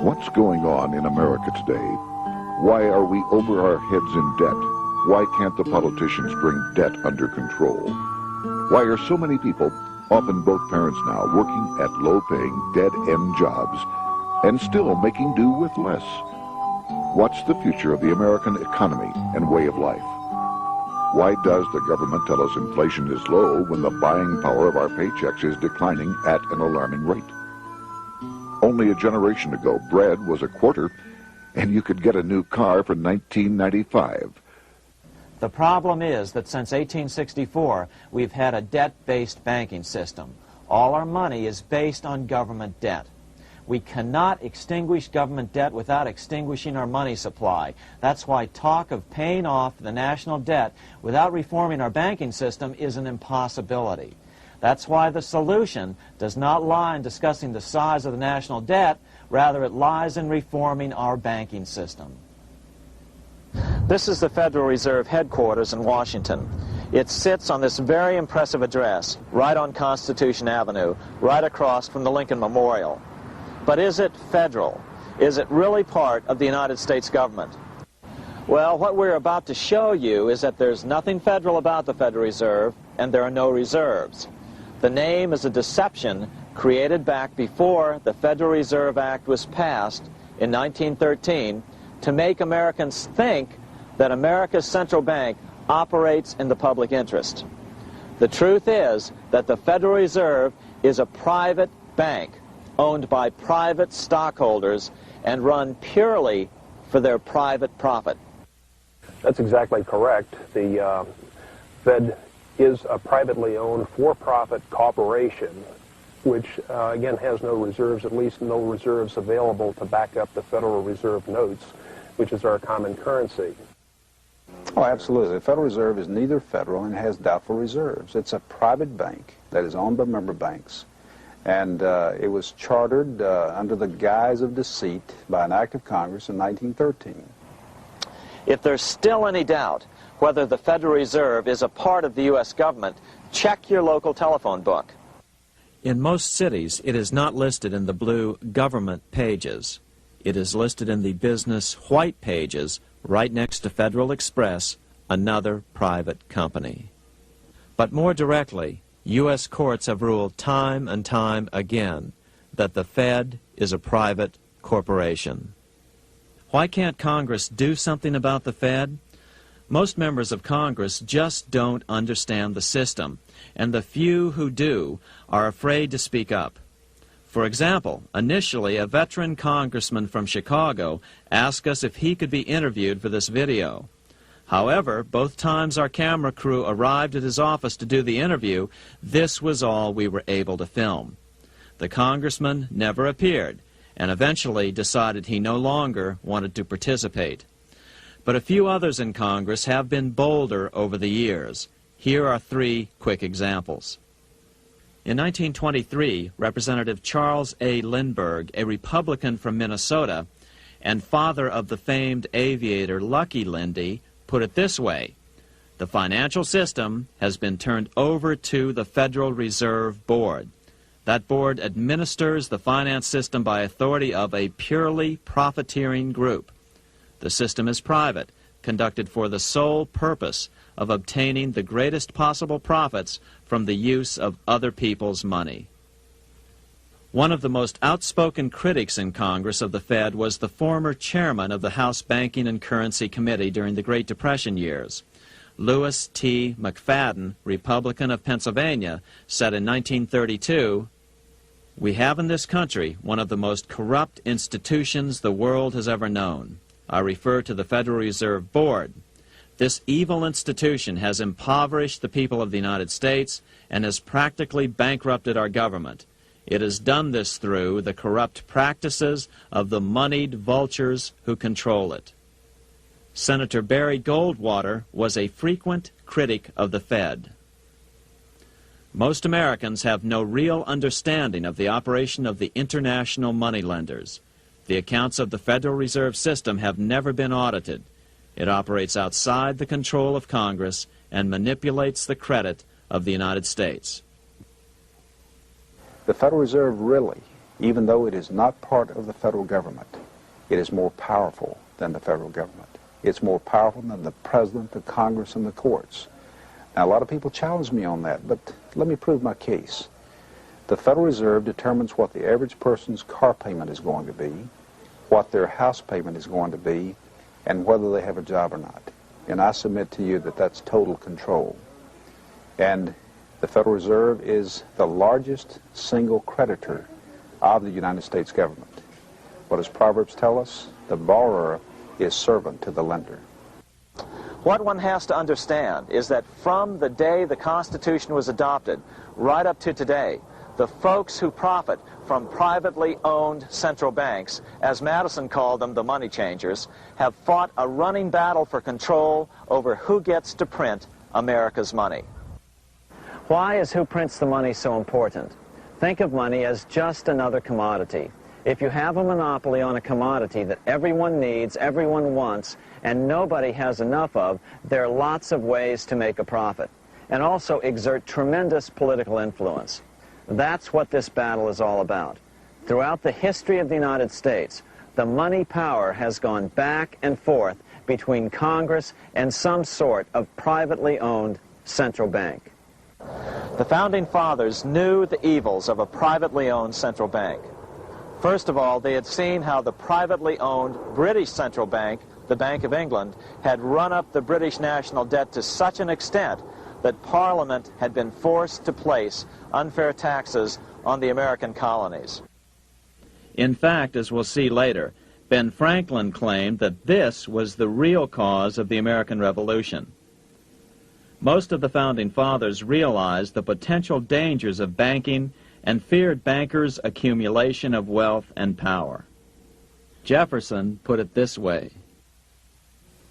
What's going on in America today? Why are we over our heads in debt? Why can't the politicians bring debt under control? Why are so many people, often both parents now, working at low-paying, dead-end jobs and still making do with less? What's the future of the American economy and way of life? Why does the government tell us inflation is low when the buying power of our paychecks is declining at an alarming rate? Only a generation ago, bread was a quarter, and you could get a new car for $19.95. The problem is that since 1864, we've had a debt-based banking system. All our money is based on government debt. We cannot extinguish government debt without extinguishing our money supply. That's why talk of paying off the national debt without reforming our banking system is an impossibility. That's why the solution does not lie in discussing the size of the national debt, rather it lies in reforming our banking system. This is the Federal Reserve headquarters in Washington. It sits on this very impressive address, right on Constitution Avenue, right across from the Lincoln Memorial. But is it federal? Is it really part of the United States government? Well, what we're about to show you is that there's nothing federal about the Federal Reserve, and there are no reserves. The name is a deception created back before the Federal Reserve Act was passed in 1913 to make Americans think that America's central bank operates in the public interest. The truth is that the Federal Reserve is a private bank owned by private stockholders and run purely for their private profit. That's exactly correct. The Fed is a privately owned for-profit corporation which, again, has no reserves, at least no reserves available to back up the Federal Reserve notes, which is our common currency. Oh, absolutely. The Federal Reserve is neither federal and has doubtful reserves. It's a private bank that is owned by member banks. And it was chartered under the guise of deceit by an act of Congress in 1913. If there's still any doubt whether the Federal Reserve is a part of the U.S. government, check your local telephone book. In most cities, it is not listed in the blue government pages. It is listed in the business white pages right next to Federal Express, another private company. But more directly, U.S. courts have ruled time and time again that the Fed is a private corporation. Why can't Congress do something about the Fed? Most members of Congress just don't understand the system, and the few who do are afraid to speak up. For example, initially a veteran congressman from Chicago asked us if he could be interviewed for this video. However, both times our camera crew arrived at his office to do the interview, this was all we were able to film. The congressman never appeared, and eventually decided he no longer wanted to participate. But a few others in Congress have been bolder over the years. Here are 3 quick examples. In 1923, Representative Charles A. Lindbergh, a Republican from Minnesota, and father of the famed aviator Lucky Lindy, put it this way: the financial system has been turned over to the Federal Reserve Board. That board administers the finance system by authority of a purely profiteering group. The system is private, conducted for the sole purpose of obtaining the greatest possible profits from the use of other people's money. One of the most outspoken critics in Congress of the Fed was the former chairman of the House Banking and Currency Committee during the Great Depression years. Louis T. McFadden, Republican of Pennsylvania, said in 1932, "We have in this country one of the most corrupt institutions the world has ever known. I refer to the Federal Reserve Board. This evil institution has impoverished the people of the United States and has practically bankrupted our government. It has done this through the corrupt practices of the moneyed vultures who control it." Senator Barry Goldwater was a frequent critic of the Fed. Most Americans have no real understanding of the operation of the international moneylenders. The accounts of the Federal Reserve System have never been audited. It operates outside the control of Congress and manipulates the credit of the United States. The Federal Reserve really even though it is not part of the federal government, it is more powerful than the federal government. It's more powerful than the president, the Congress, and the courts. Now, a lot of people challenge me on that, but let me prove my case. The Federal Reserve determines what the average person's car payment is going to be, what their house payment is going to be, and whether they have a job or not. And I submit to you that that's total control. And the Federal Reserve is the largest single creditor of the United States government. What does Proverbs tell us? The borrower is servant to the lender. What one has to understand is that from the day the Constitution was adopted right up to today, the folks who profit from privately owned central banks, as Madison called them, the money changers, have fought a running battle for control over who gets to print America's money. Why is who prints the money so important? Think of money as just another commodity. If you have a monopoly on a commodity that everyone needs, everyone wants, and nobody has enough of, there are lots of ways to make a profit, and also exert tremendous political influence. That's what this battle is all about. Throughout the history of the United States, the money power has gone back and forth between Congress and some sort of privately owned central bank. The Founding Fathers knew the evils of a privately owned central bank. First of all, they had seen how the privately owned British central bank, the Bank of England, had run up the British national debt to such an extent that Parliament had been forced to place unfair taxes on the American colonies. In fact, as we'll see later, Ben Franklin claimed that this was the real cause of the American Revolution. Most of the Founding Fathers realized the potential dangers of banking and feared bankers' accumulation of wealth and power. Jefferson put it this way: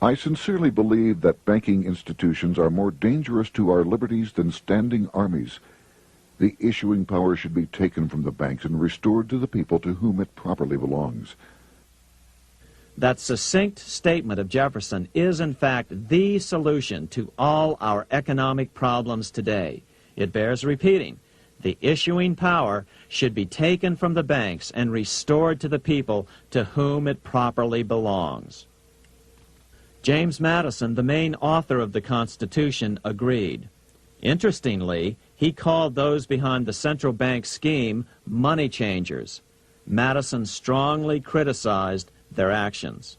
I sincerely believe that banking institutions are more dangerous to our liberties than standing armies. The issuing power should be taken from the banks and restored to the people to whom it properly belongs. That succinct statement of Jefferson is, in fact, the solution to all our economic problems today. It bears repeating. The issuing power should be taken from the banks and restored to the people to whom it properly belongs. James Madison, the main author of the Constitution, agreed. Interestingly, he called those behind the central bank scheme money changers. Madison strongly criticized their actions.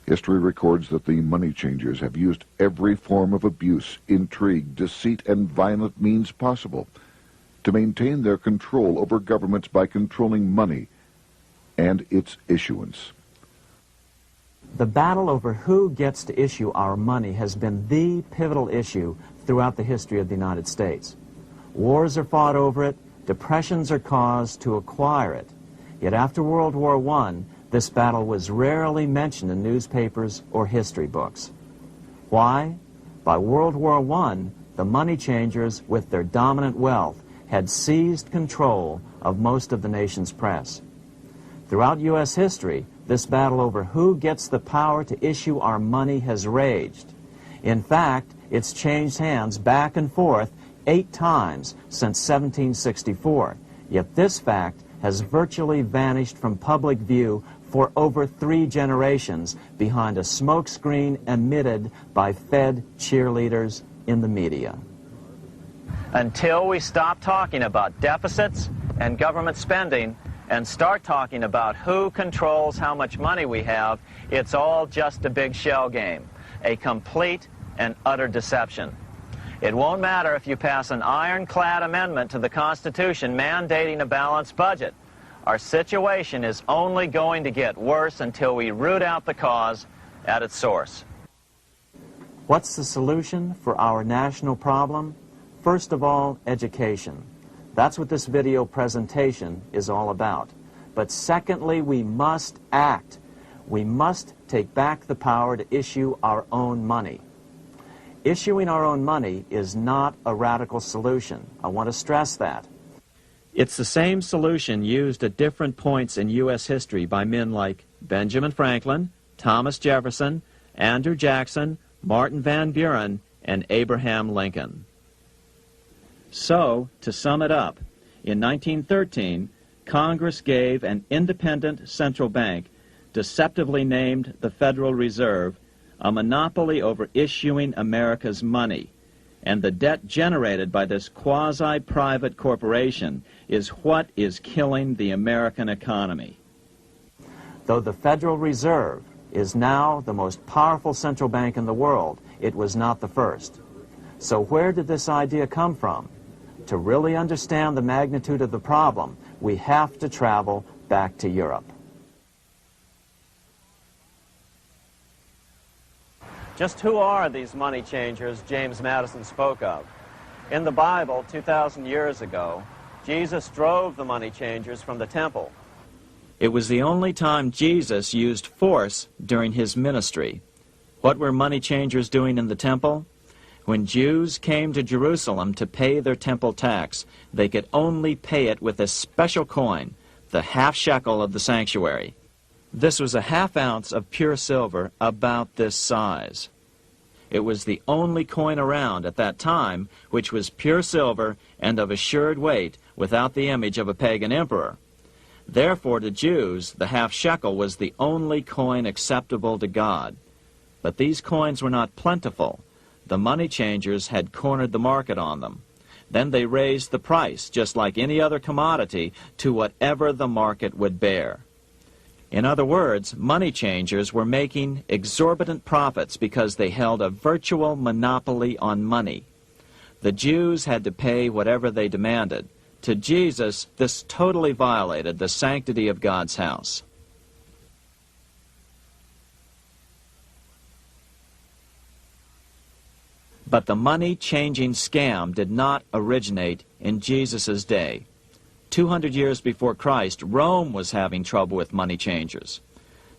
History records that the money changers have used every form of abuse, intrigue, deceit, and violent means possible to maintain their control over governments by controlling money and its issuance. The battle over who gets to issue our money has been the pivotal issue throughout the history of the United States. Wars are fought over it, depressions are caused to acquire it. Yet after World War I, this battle was rarely mentioned in newspapers or history books. Why? By World War I, the money changers, with their dominant wealth, had seized control of most of the nation's press. Throughout U.S. history, this battle over who gets the power to issue our money has raged. In fact, it's changed hands back and forth 8 times since 1764. Yet this fact has virtually vanished from public view for over 3 generations behind a smokescreen emitted by Fed cheerleaders in the media. Until we stop talking about deficits and government spending and start talking about who controls how much money we have, it's all just a big shell game, a complete and utter deception. It won't matter if you pass an ironclad amendment to the Constitution mandating a balanced budget. Our situation is only going to get worse until we root out the cause at its source. What's the solution for our national problem? First of all, education. That's what this video presentation is all about. But secondly, we must act. We must take back the power to issue our own money. Issuing our own money is not a radical solution. I want to stress that. It's the same solution used at different points in U.S. history by men like Benjamin Franklin, Thomas Jefferson, Andrew Jackson, Martin Van Buren, and Abraham Lincoln. So, to sum it up, in 1913, Congress gave an independent central bank, deceptively named the Federal Reserve, a monopoly over issuing America's money. And the debt generated by this quasi-private corporation is what is killing the American economy. Though the Federal Reserve is now the most powerful central bank in the world, it was not the first. So where did this idea come from? To really understand the magnitude of the problem, we have to travel back to Europe. Just who are these money changers James Madison spoke of? In the Bible, 2,000 years ago, Jesus drove the money changers from the temple. It was the only time Jesus used force during his ministry. What were money changers doing in the temple? When Jews came to Jerusalem to pay their temple tax, they could only pay it with a special coin, the half shekel of the sanctuary. This was a half ounce of pure silver about this size. It was the only coin around at that time which was pure silver and of assured weight without the image of a pagan emperor. Therefore, to Jews, the half shekel was the only coin acceptable to God. But these coins were not plentiful. The money changers had cornered the market on them. Then they raised the price, just like any other commodity, to whatever the market would bear. In other words, money changers were making exorbitant profits because they held a virtual monopoly on money. The Jews had to pay whatever they demanded. To Jesus, this totally violated the sanctity of God's house. But the money-changing scam did not originate in Jesus' day. 200 years before Christ, Rome was having trouble with money changers.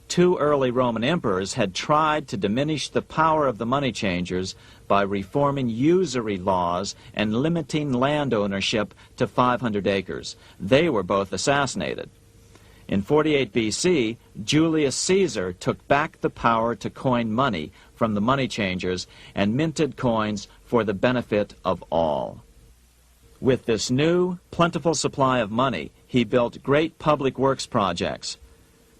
2 early Roman emperors had tried to diminish the power of the money changers by reforming usury laws and limiting land ownership to 500 acres. They were both assassinated. In 48 BC, Julius Caesar took back the power to coin money from the money changers and minted coins for the benefit of all. With this new, plentiful supply of money, he built great public works projects.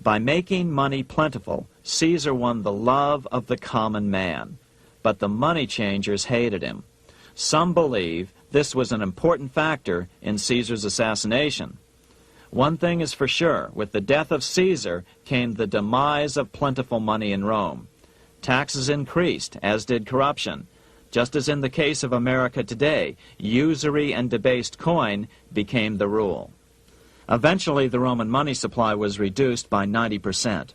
By making money plentiful, Caesar won the love of the common man. But the money changers hated him. Some believe this was an important factor in Caesar's assassination. One thing is for sure, with the death of Caesar came the demise of plentiful money in Rome. Taxes increased, as did corruption. Just as in the case of America today, usury and debased coin became the rule. Eventually, the Roman money supply was reduced by 90%.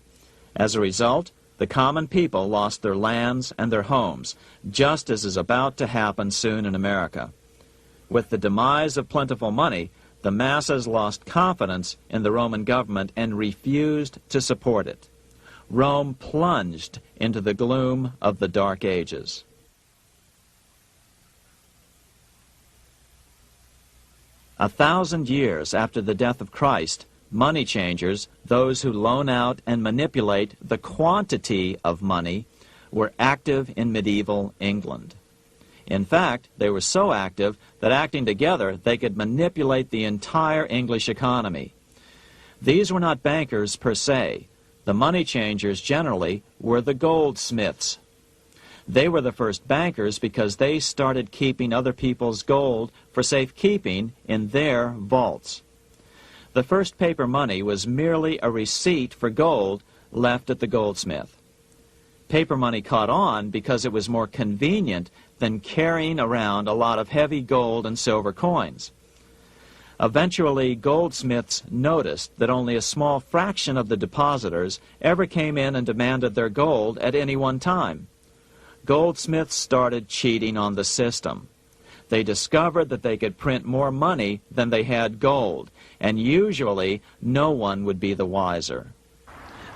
As a result, the common people lost their lands and their homes, just as is about to happen soon in America. With the demise of plentiful money, the masses lost confidence in the Roman government and refused to support it. Rome plunged into the gloom of the Dark Ages. A 1,000 years after the death of Christ, money changers, those who loan out and manipulate the quantity of money, were active in medieval England. In fact, they were so active that acting together, they could manipulate the entire English economy. These were not bankers per se. The money changers generally were the goldsmiths. They were the first bankers because they started keeping other people's gold for safekeeping in their vaults. The first paper money was merely a receipt for gold left at the goldsmith. Paper money caught on because it was more convenient than carrying around a lot of heavy gold and silver coins. Eventually, goldsmiths noticed that only a small fraction of the depositors ever came in and demanded their gold at any one time. Goldsmiths started cheating on the system. They discovered that they could print more money than they had gold, and usually no one would be the wiser.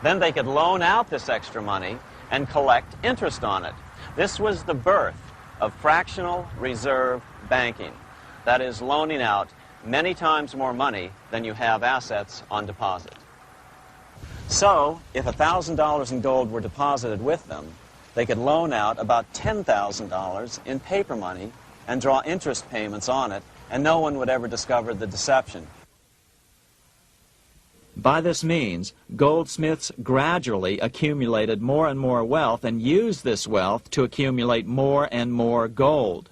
Then they could loan out this extra money and collect interest on it. This was the birth of fractional reserve banking. That is, loaning out many times more money than you have assets on deposit. So, if $1,000 in gold were deposited with them, they could loan out about $10,000 in paper money and draw interest payments on it, and no one would ever discover the deception. By this means, goldsmiths gradually accumulated more and more wealth and used this wealth to accumulate more and more gold.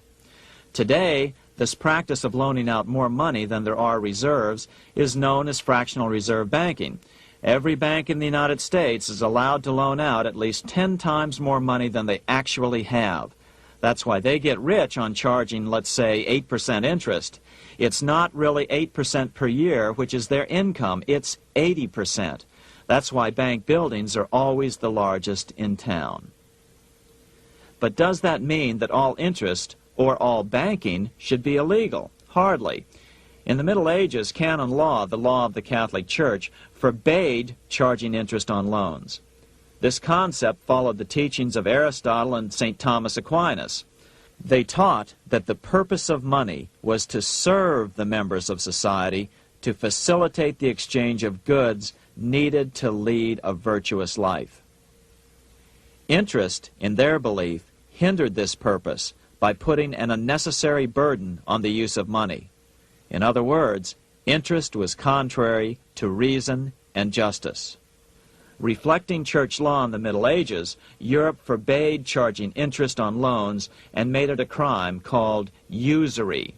Today, this practice of loaning out more money than there are reserves is known as fractional reserve banking. Every bank in the United States is allowed to loan out at least 10 times more money than they actually have. That's why they get rich on charging, let's say, 8% interest. It's not really 8% per year, which is their income. It's 80%. That's why bank buildings are always the largest in town. But does that mean that all interest or all banking should be illegal? Hardly. In the Middle Ages, canon law, the law of the Catholic Church, forbade charging interest on loans. This concept followed the teachings of Aristotle and St. Thomas Aquinas. They taught that the purpose of money was to serve the members of society, to facilitate the exchange of goods needed to lead a virtuous life. Interest, in their belief, hindered this purpose by putting an unnecessary burden on the use of money. In other words, interest was contrary to reason and justice. Reflecting church law in the Middle Ages, Europe forbade charging interest on loans and made it a crime called usury.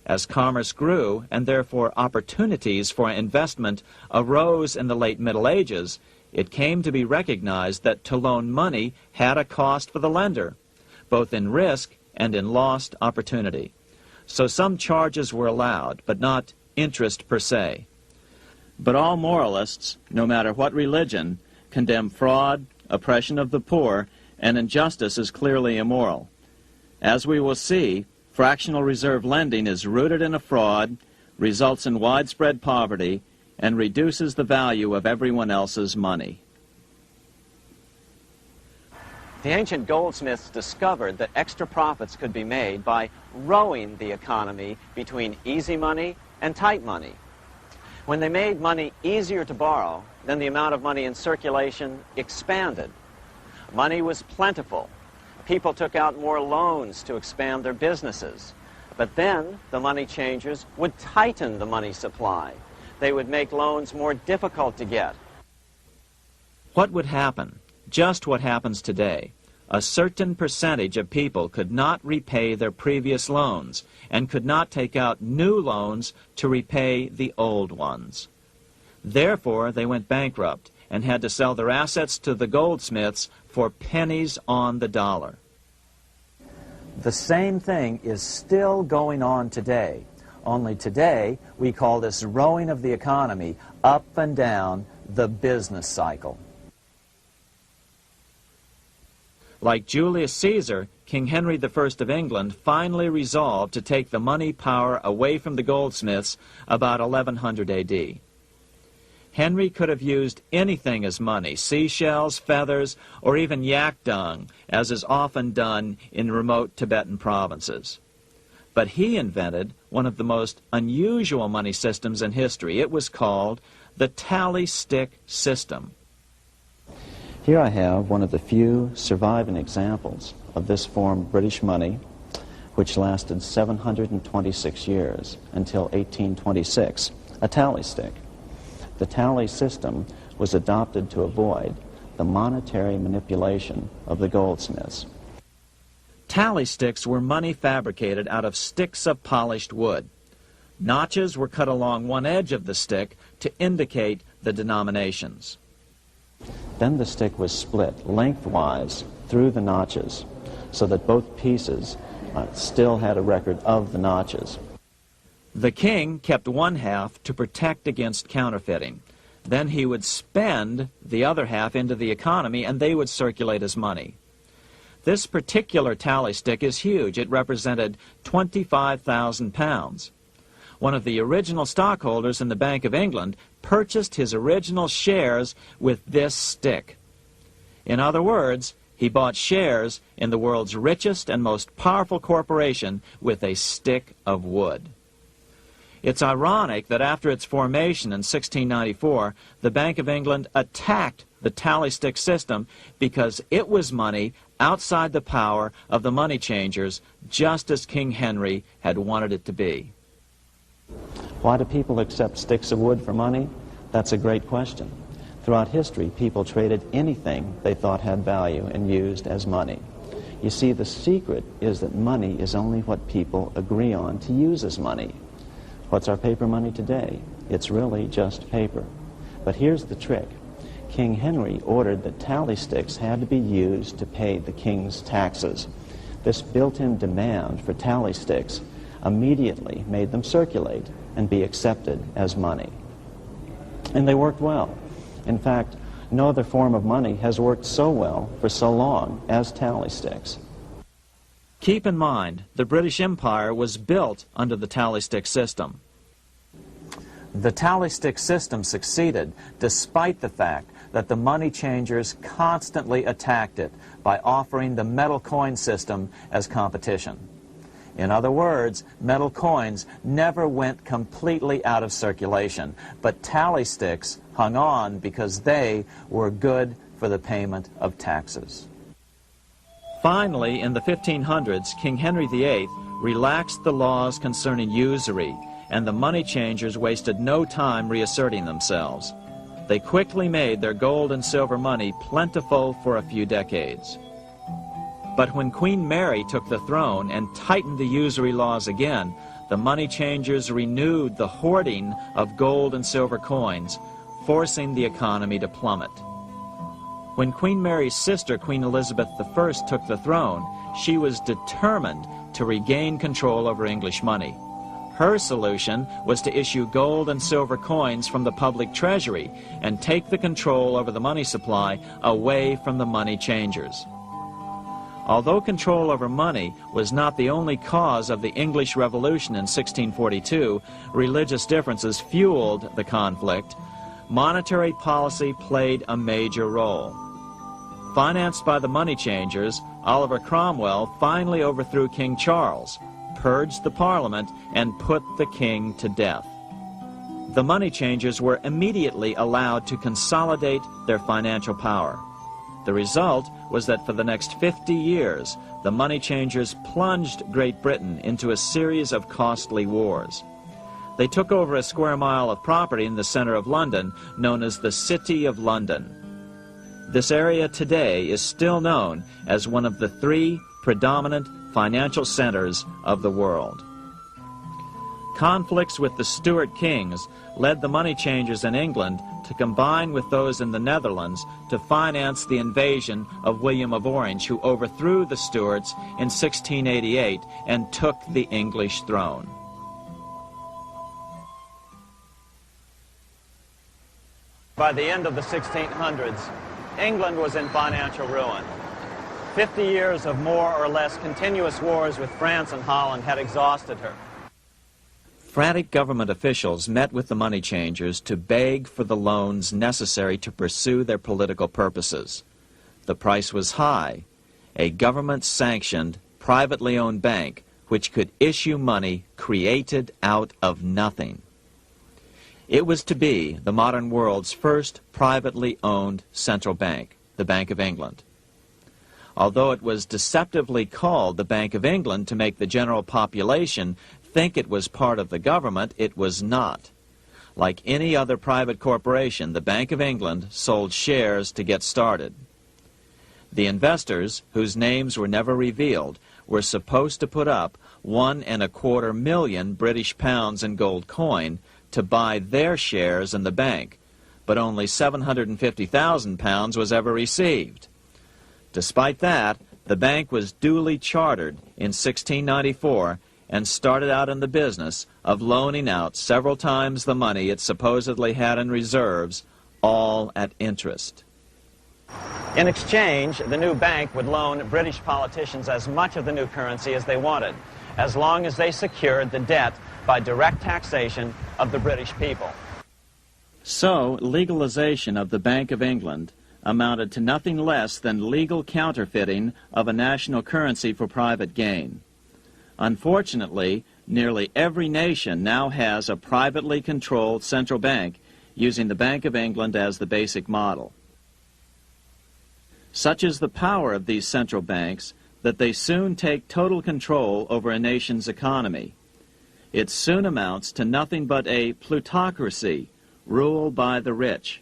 As commerce grew, and therefore opportunities for investment arose in the late Middle Ages, it came to be recognized that to loan money had a cost for the lender, both in risk and in lost opportunity. So some charges were allowed, but not interest per se. But all moralists, no matter what religion, condemn fraud, oppression of the poor, and injustice as clearly immoral. As we will see, fractional reserve lending is rooted in a fraud, results in widespread poverty, and reduces the value of everyone else's money. The ancient goldsmiths discovered that extra profits could be made by rowing the economy between easy money and tight money. When they made money easier to borrow, then the amount of money in circulation expanded. Money was plentiful. People took out more loans to expand their businesses. But then the money changers would tighten the money supply. They would make loans more difficult to get. What would happen? Just what happens today. A certain percentage of people could not repay their previous loans and could not take out new loans to repay the old ones. Therefore, they went bankrupt and had to sell their assets to the goldsmiths for pennies on the dollar. The same thing is still going on today. Only today, we call this rowing of the economy up and down the business cycle. Like Julius Caesar, King Henry I of England finally resolved to take the money power away from the goldsmiths about 1100 AD. Henry could have used anything as money, seashells, feathers, or even yak dung, as is often done in remote Tibetan provinces. But he invented one of the most unusual money systems in history. It was called the tally stick system. Here I have one of the few surviving examples of this form of British money, which lasted 726 years until 1826, a tally stick. The tally system was adopted to avoid the monetary manipulation of the goldsmiths. Tally sticks were money fabricated out of sticks of polished wood. Notches were cut along one edge of the stick to indicate the denominations. Then the stick was split lengthwise through the notches so that both pieces still had a record of the notches. The king kept one half to protect against counterfeiting. Then he would spend the other half into the economy and they would circulate as money. This particular tally stick is huge. It represented 25,000 pounds. One of the original stockholders in the Bank of England purchased his original shares with this stick. In other words, he bought shares in the world's richest and most powerful corporation with a stick of wood. It's ironic that after its formation in 1694, the Bank of England attacked the tally stick system because it was money outside the power of the money changers, just as King Henry had wanted it to be. Why do people accept sticks of wood for money? That's a great question. Throughout history, people traded anything they thought had value and used as money. You see, the secret is that money is only what people agree on to use as money. What's our paper money today? It's really just paper. But here's the trick. King Henry ordered that tally sticks had to be used to pay the king's taxes. This built-in demand for tally sticks immediately made them circulate and be accepted as money. And they worked well. In fact, no other form of money has worked so well for so long as tally sticks. Keep in mind, the British Empire was built under the tally stick system. The tally stick system succeeded despite the fact that the money changers constantly attacked it by offering the metal coin system as competition. In other words, metal coins never went completely out of circulation, but tally sticks hung on because they were good for the payment of taxes. Finally, in the 1500s, King Henry VIII relaxed the laws concerning usury, and the money changers wasted no time reasserting themselves. They quickly made their gold and silver money plentiful for a few decades. But when Queen Mary took the throne and tightened the usury laws again, the money changers renewed the hoarding of gold and silver coins, forcing the economy to plummet. When Queen Mary's sister, Queen Elizabeth I, took the throne, she was determined to regain control over English money. Her solution was to issue gold and silver coins from the public treasury and take the control over the money supply away from the money changers. Although control over money was not the only cause of the English Revolution in 1642, religious differences fueled the conflict. Monetary policy played a major role. Financed by the money changers, Oliver Cromwell finally overthrew King Charles, purged the Parliament, and put the king to death. The money changers were immediately allowed to consolidate their financial power. The result was that for the next 50 years, the money changers plunged Great Britain into a series of costly wars. They took over a square mile of property in the center of London, known as the City of London. This area today is still known as one of the 3 predominant financial centers of the world. Conflicts with the Stuart kings led the money changers in England to combine with those in the Netherlands to finance the invasion of William of Orange, who overthrew the Stuarts in 1688 and took the English throne. By the end of the 1600s, England was in financial ruin. 50 years of more or less continuous wars with France and Holland had exhausted her. Frantic government officials met with the money changers to beg for the loans necessary to pursue their political purposes. The price was high. A government-sanctioned, privately owned bank which could issue money created out of nothing. It was to be the modern world's first privately owned central bank, the Bank of England. Although it was deceptively called the Bank of England to make the general population think it was part of the government, it was not. Like any other private corporation, the Bank of England sold shares to get started. The investors, whose names were never revealed, were supposed to put up £1.25 million British pounds in gold coin to buy their shares in the bank, but only £750,000 was ever received. Despite that, the bank was duly chartered in 1694 and started out in the business of loaning out several times the money it supposedly had in reserves, all at interest. In exchange, the new bank would loan British politicians as much of the new currency as they wanted, as long as they secured the debt by direct taxation of the British people. So, legalization of the Bank of England amounted to nothing less than legal counterfeiting of a national currency for private gain. Unfortunately, nearly every nation now has a privately controlled central bank using the Bank of England as the basic model. Such is the power of these central banks that they soon take total control over a nation's economy. It soon amounts to nothing but a plutocracy ruled by the rich.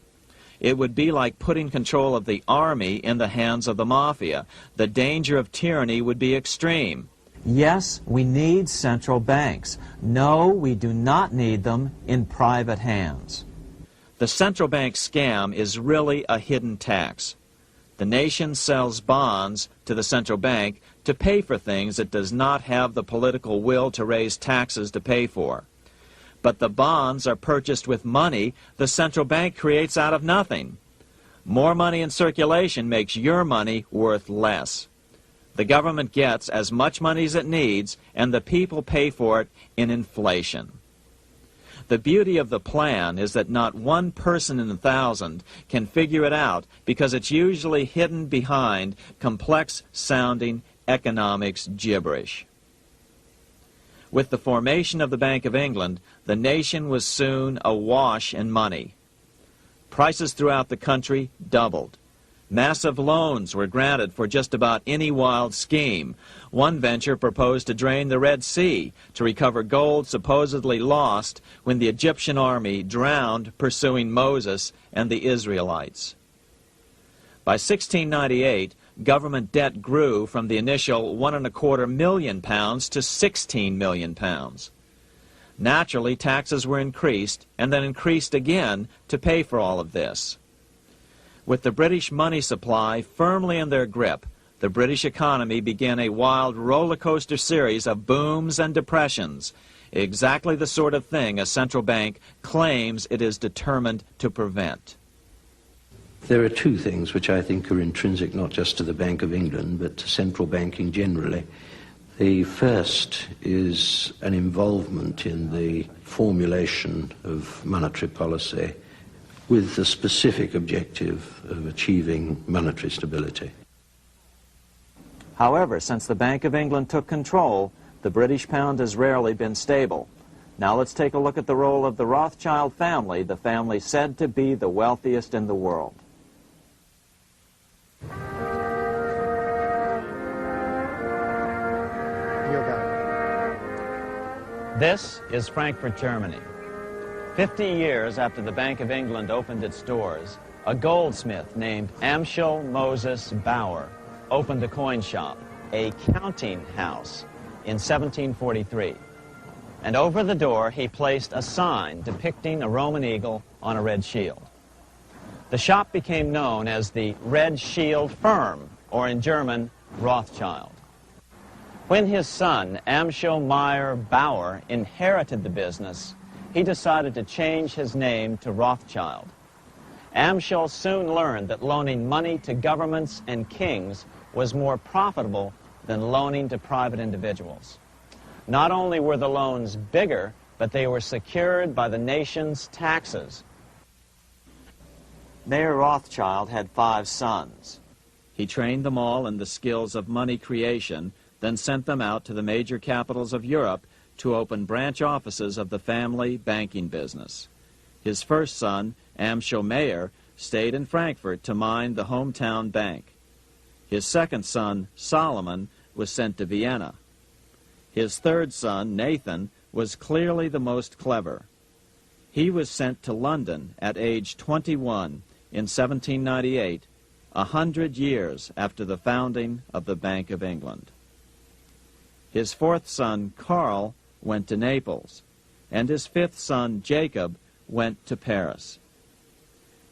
It would be like putting control of the army in the hands of the mafia. The danger of tyranny would be extreme. Yes, we need central banks. No, we do not need them in private hands. The central bank scam is really a hidden tax. The nation sells bonds to the central bank to pay for things it does not have the political will to raise taxes to pay for. But the bonds are purchased with money the central bank creates out of nothing. More money in circulation makes your money worth less. The government gets as much money as it needs, and the people pay for it in inflation. The beauty of the plan is that not one person in 1,000 can figure it out because it's usually hidden behind complex-sounding economics gibberish. With the formation of the Bank of England, the nation was soon awash in money. Prices throughout the country doubled. Massive loans were granted for just about any wild scheme. One venture proposed to drain the Red Sea to recover gold supposedly lost when the Egyptian army drowned pursuing Moses and the Israelites. By 1698, government debt grew from the initial £1.25 million to £16 million. Naturally, taxes were increased and then increased again to pay for all of this. With the British money supply firmly in their grip, the British economy began a wild roller coaster series of booms and depressions, exactly the sort of thing a central bank claims it is determined to prevent. There are two things which I think are intrinsic not just to the Bank of England but to central banking generally. The first is an involvement in the formulation of monetary policy with the specific objective of achieving monetary stability. However, since the Bank of England took control, the British pound has rarely been stable. Now let's take a look at the role of the Rothschild family, the family said to be the wealthiest in the world. This is Frankfurt, Germany. 50 years after the Bank of England opened its doors, a goldsmith named Amschel Moses Bauer opened a coin shop, a counting house, in 1743. And over the door he placed a sign depicting a Roman eagle on a red shield. The shop became known as the Red Shield Firm, or in German, Rothschild. When his son, Amschel Meyer Bauer, inherited the business, he decided to change his name to Rothschild. Amschel soon learned that loaning money to governments and kings was more profitable than loaning to private individuals. Not only were the loans bigger, but they were secured by the nation's taxes. Mayer Rothschild had 5 sons. He trained them all in the skills of money creation, then sent them out to the major capitals of Europe to open branch offices of the family banking business. His first son, Amschel Meyer, stayed in Frankfurt to mind the hometown bank. His second son, Solomon, was sent to Vienna. His third son, Nathan, was clearly the most clever. He was sent to London at age 21 in 1798, 100 years after the founding of the Bank of England. His fourth son, Karl, went to Naples, and his fifth son, Jacob, went to Paris.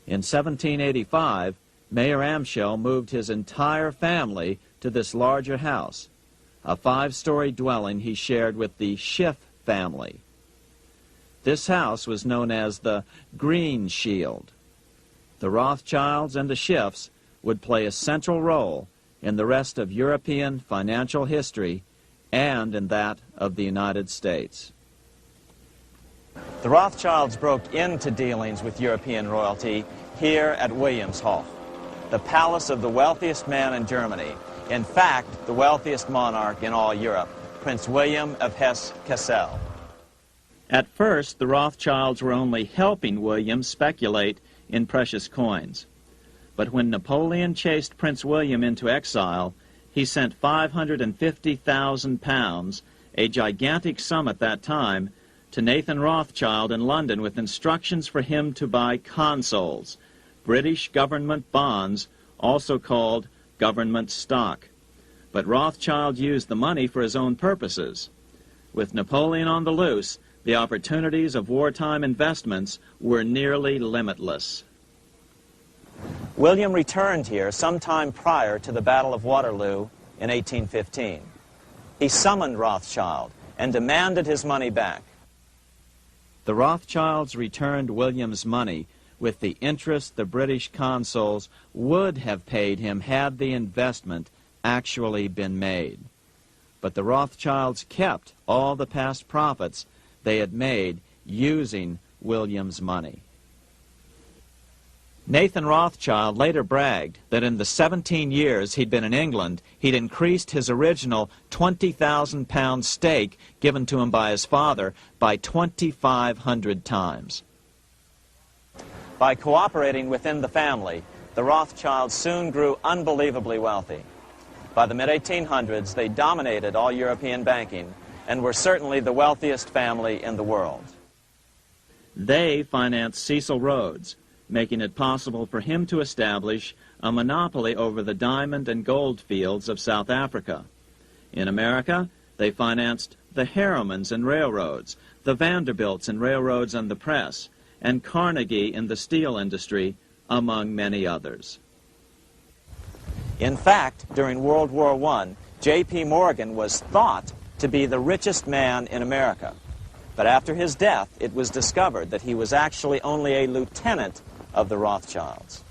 In 1785, Mayer Amschel moved his entire family to this larger house, a 5-story dwelling he shared with the Schiff family. This house was known as the Green Shield. The Rothschilds and the Schiffs would play a central role in the rest of European financial history and in that of the United States. The Rothschilds broke into dealings with European royalty here at Wilhelmshof, the palace of the wealthiest man in Germany, in fact, the wealthiest monarch in all Europe, Prince William of Hesse-Kassel. At first, the Rothschilds were only helping William speculate in precious coins. But when Napoleon chased Prince William into exile, he sent £550,000, a gigantic sum at that time, to Nathan Rothschild in London with instructions for him to buy consols, British government bonds, also called government stock. But Rothschild used the money for his own purposes. With Napoleon on the loose, the opportunities of wartime investments were nearly limitless. William returned here sometime prior to the Battle of Waterloo in 1815. He summoned Rothschild and demanded his money back. The Rothschilds returned William's money with the interest the British consuls would have paid him had the investment actually been made. But the Rothschilds kept all the past profits they had made using William's money. Nathan Rothschild later bragged that in the 17 years he'd been in England, he'd increased his original £20,000 stake given to him by his father by 2,500 times. By cooperating within the family, the Rothschilds soon grew unbelievably wealthy. By the mid-1800s, they dominated all European banking and were certainly the wealthiest family in the world. They financed Cecil Rhodes, making it possible for him to establish a monopoly over the diamond and gold fields of South Africa. In America, they financed the Harrimans and railroads, the Vanderbilts and railroads and the press, and Carnegie in the steel industry, among many others. In fact, during World War I, J.P. Morgan was thought to be the richest man in America. But after his death, it was discovered that he was actually only a lieutenant of the Rothschilds.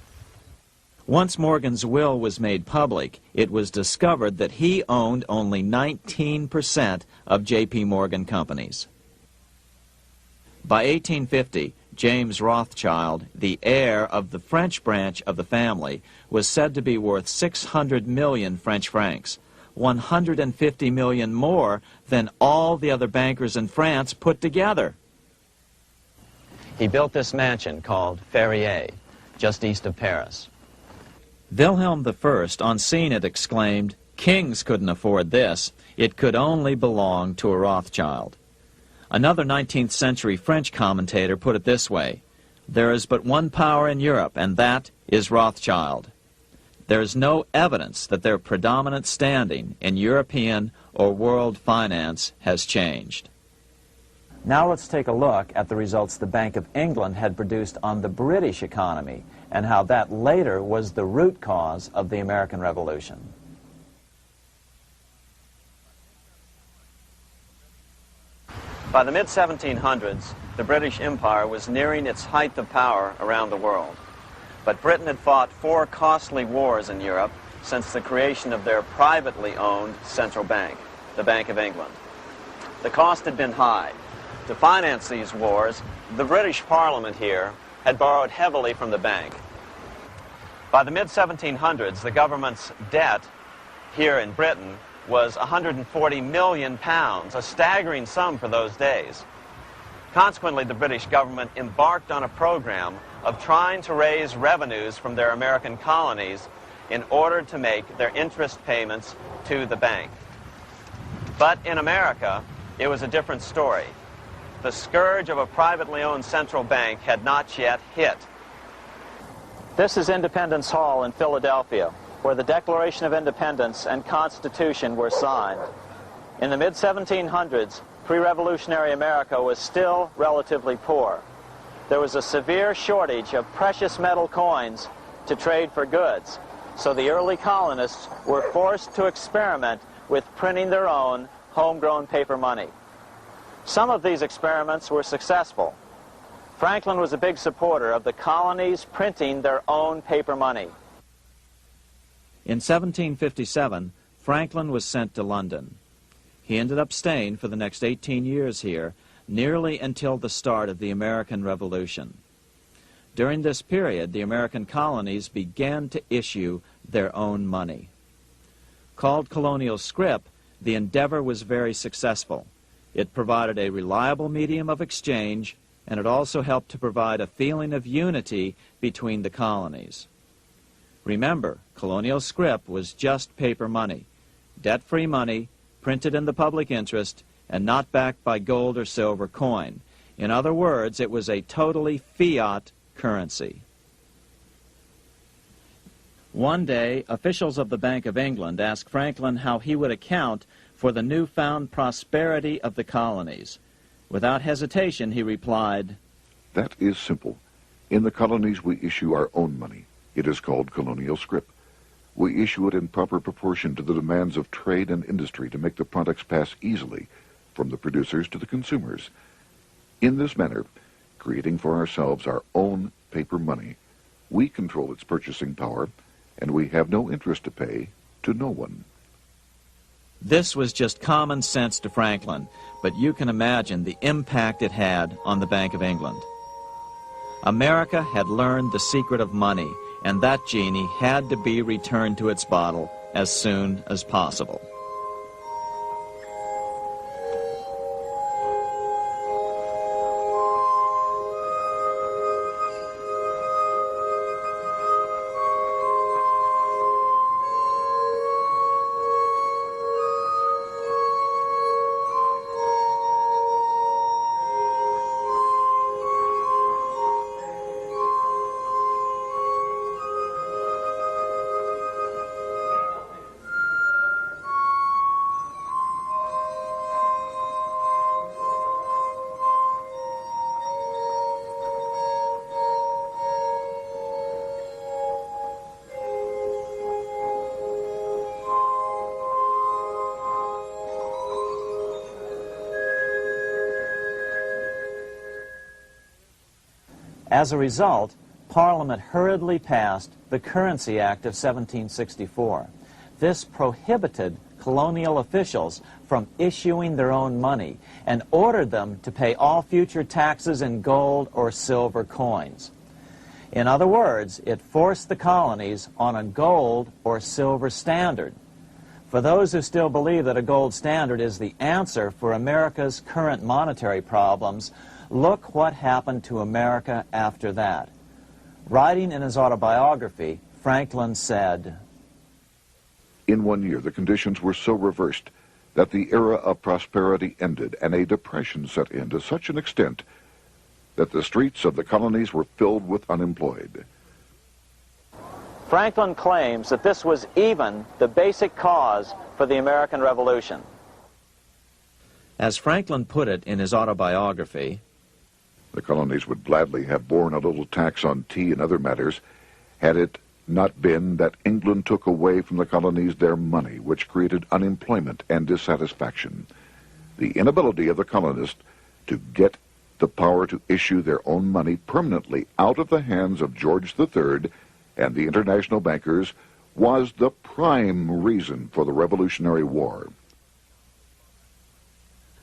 Once Morgan's will was made public, it was discovered that he owned only 19% of J.P. Morgan companies. By 1850, James Rothschild, the heir of the French branch of the family, was said to be worth 600 million French francs, 150 million more than all the other bankers in France put together. He built this mansion called Ferrier, just east of Paris. Wilhelm I, on seeing it, exclaimed, "Kings couldn't afford this. It could only belong to a Rothschild." Another 19th century French commentator put it this way: "There is but one power in Europe, and that is Rothschild." There is no evidence that their predominant standing in European or world finance has changed. Now let's take a look at the results the Bank of England had produced on the British economy and how that later was the root cause of the American Revolution. By the mid-1700s, the British Empire was nearing its height of power around the world. But Britain had fought 4 costly wars in Europe since the creation of their privately owned central bank, the Bank of England. The cost had been high. To finance these wars, the British Parliament here had borrowed heavily from the bank. By the mid-1700s, the government's debt here in Britain was £140 million, a staggering sum for those days. Consequently, the British government embarked on a program of trying to raise revenues from their American colonies in order to make their interest payments to the bank. But in America, it was a different story. The scourge of a privately owned central bank had not yet hit. This is Independence Hall in Philadelphia, where the Declaration of Independence and Constitution were signed. In the mid-1700s, pre-revolutionary America was still relatively poor. There was a severe shortage of precious metal coins to trade for goods, so the early colonists were forced to experiment with printing their own homegrown paper money. Some of these experiments were successful. Franklin was a big supporter of the colonies printing their own paper money. In 1757, Franklin was sent to London. He ended up staying for the next 18 years here, nearly until the start of the American Revolution. During this period, the American colonies began to issue their own money. Called colonial scrip, the endeavor was very successful. It provided a reliable medium of exchange, and it also helped to provide a feeling of unity between the colonies. Remember, colonial scrip was just paper money, debt-free money, printed in the public interest, and not backed by gold or silver coin. In other words, it was a totally fiat currency. One day, officials of the Bank of England asked Franklin how he would account for the newfound prosperity of the colonies. Without hesitation, he replied, "That is simple. In the colonies, we issue our own money. It is called colonial scrip. We issue it in proper proportion to the demands of trade and industry to make the products pass easily from the producers to the consumers. In this manner, creating for ourselves our own paper money, we control its purchasing power, and we have no interest to pay to no one." This was just common sense to Franklin, but you can imagine the impact it had on the Bank of England. America had learned the secret of money, and that genie had to be returned to its bottle as soon as possible. As a result, Parliament hurriedly passed the Currency Act of 1764. This prohibited colonial officials from issuing their own money and ordered them to pay all future taxes in gold or silver coins. In other words, it forced the colonies on a gold or silver standard. For those who still believe that a gold standard is the answer for America's current monetary problems, look what happened to America after that. Writing in his autobiography, Franklin said, "In 1 year, the conditions were so reversed that the era of prosperity ended and a depression set in to such an extent that the streets of the colonies were filled with unemployed." Franklin claims that this was even the basic cause for the American Revolution. As Franklin put it in his autobiography, The colonies would gladly have borne a little tax on tea and other matters had it not been that England took away from the colonies their money, which created unemployment and dissatisfaction. The inability of the colonists to get the power to issue their own money permanently out of the hands of George III and the international bankers was the prime reason for the Revolutionary War.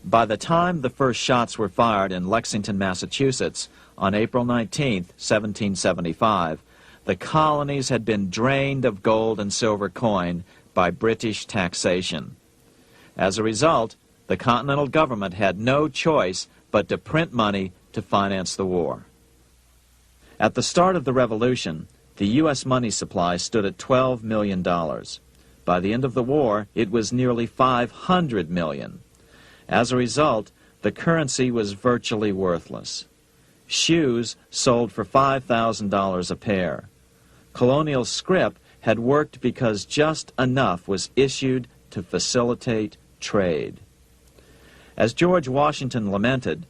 by the time the first shots were fired in Lexington, Massachusetts, on April 19, 1775, the colonies had been drained of gold and silver coin by British taxation. As a result, the Continental government had no choice but to print money to finance the war. At the start of the Revolution, the U.S. money supply stood at $12 million. By the end of the war, it was nearly $500 million. As a result, the currency was virtually worthless. Shoes sold for $5,000 a pair. Colonial scrip had worked because just enough was issued to facilitate trade. As George Washington lamented,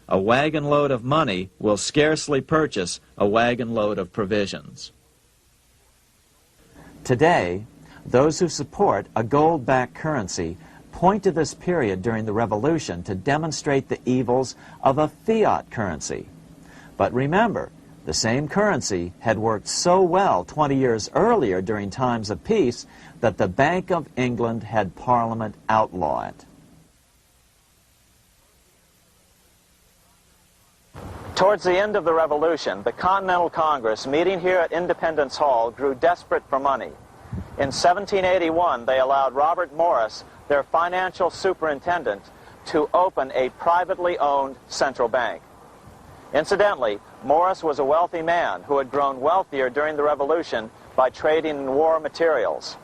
a wagon load of money will scarcely purchase a wagon load of provisions. Today, those who support a gold-backed currency point to this period during the Revolution to demonstrate the evils of a fiat currency. But remember, the same currency had worked so well 20 years earlier during times of peace that the Bank of England had Parliament outlaw it. Towards the end of the Revolution, the Continental Congress, meeting here at Independence Hall, grew desperate for money. In 1781, they allowed Robert Morris, their financial superintendent, to open a privately owned central bank. Incidentally, Morris was a wealthy man who had grown wealthier during the Revolution by trading in war materials.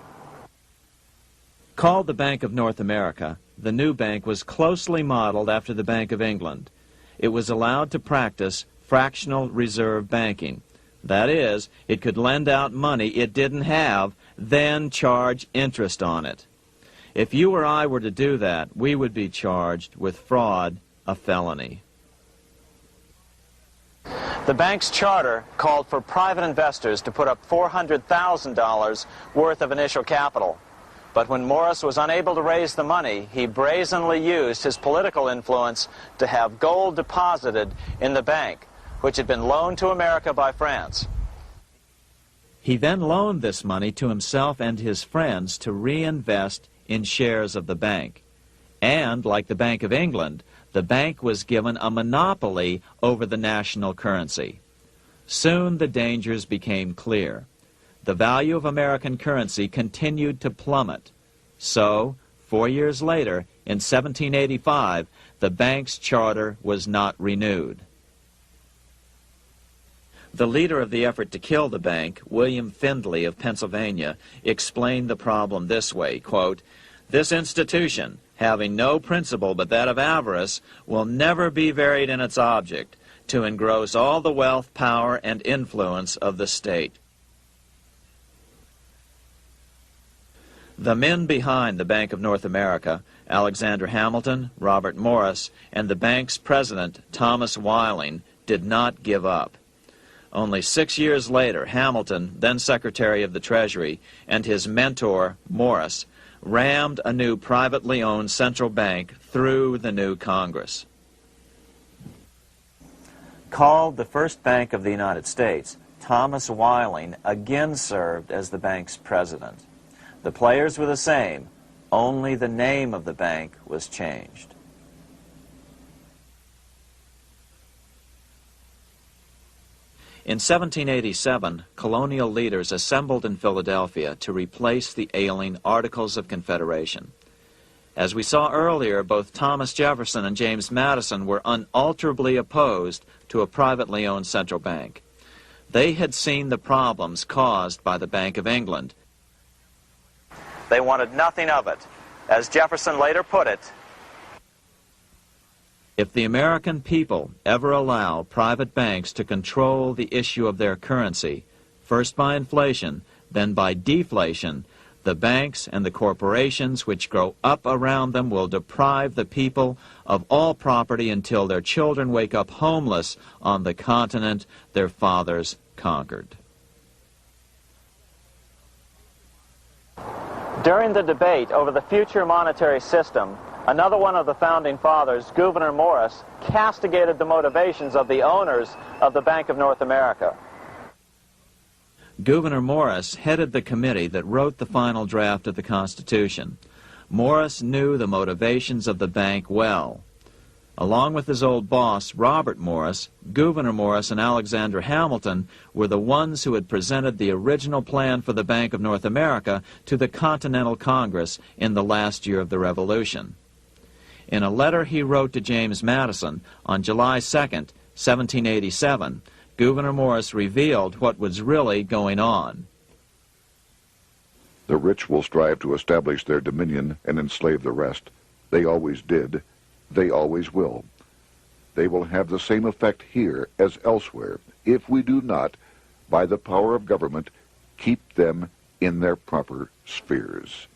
Called the Bank of North America, the new bank was closely modeled after the Bank of England. It was allowed to practice fractional reserve banking. That is, it could lend out money it didn't have, then charge interest on it. If you or I were to do that, we would be charged with fraud, a felony. The bank's charter called for private investors to put up $400,000 worth of initial capital. But when Morris was unable to raise the money, he brazenly used his political influence to have gold deposited in the bank, which had been loaned to America by France. He then loaned this money to himself and his friends to reinvest in shares of the bank. And, like the Bank of England, the bank was given a monopoly over the national currency. Soon the dangers became clear. The value of American currency continued to plummet. So, 4 years later, in 1785, the bank's charter was not renewed. The leader of the effort to kill the bank, William Findley of Pennsylvania, explained the problem this way, quote, "This institution, having no principle but that of avarice, will never be varied in its object, to engross all the wealth, power, and influence of the state." The men behind the Bank of North America, Alexander Hamilton, Robert Morris, and the bank's president, Thomas Weiling, did not give up. Only 6 years later, Hamilton, then Secretary of the Treasury, and his mentor, Morris, rammed a new privately owned central bank through the new Congress. Called the first bank of the United States, Thomas Weiling again served as the bank's president. The players were the same, only the name of the bank was changed. In 1787, colonial leaders assembled in Philadelphia to replace the ailing Articles of Confederation. As we saw earlier, both Thomas Jefferson and James Madison were unalterably opposed to a privately owned central bank. They had seen the problems caused by the Bank of England. They wanted nothing of it. As Jefferson later put it, "If the American people ever allow private banks to control the issue of their currency, first by inflation, then by deflation, the banks and the corporations which grow up around them will deprive the people of all property until their children wake up homeless on the continent their fathers conquered." During the debate over the future monetary system, another one of the founding fathers, Gouverneur Morris, castigated the motivations of the owners of the Bank of North America. Gouverneur Morris headed the committee that wrote the final draft of the Constitution. Morris knew the motivations of the bank well. Along with his old boss, Robert Morris, Gouverneur Morris and Alexander Hamilton were the ones who had presented the original plan for the Bank of North America to the Continental Congress in the last year of the Revolution. In a letter he wrote to James Madison on July 2nd, 1787, Gouverneur Morris revealed what was really going on. "The rich will strive to establish their dominion and enslave the rest. They always did. They always will. They will have the same effect here as elsewhere if we do not, by the power of government, keep them in their proper spheres."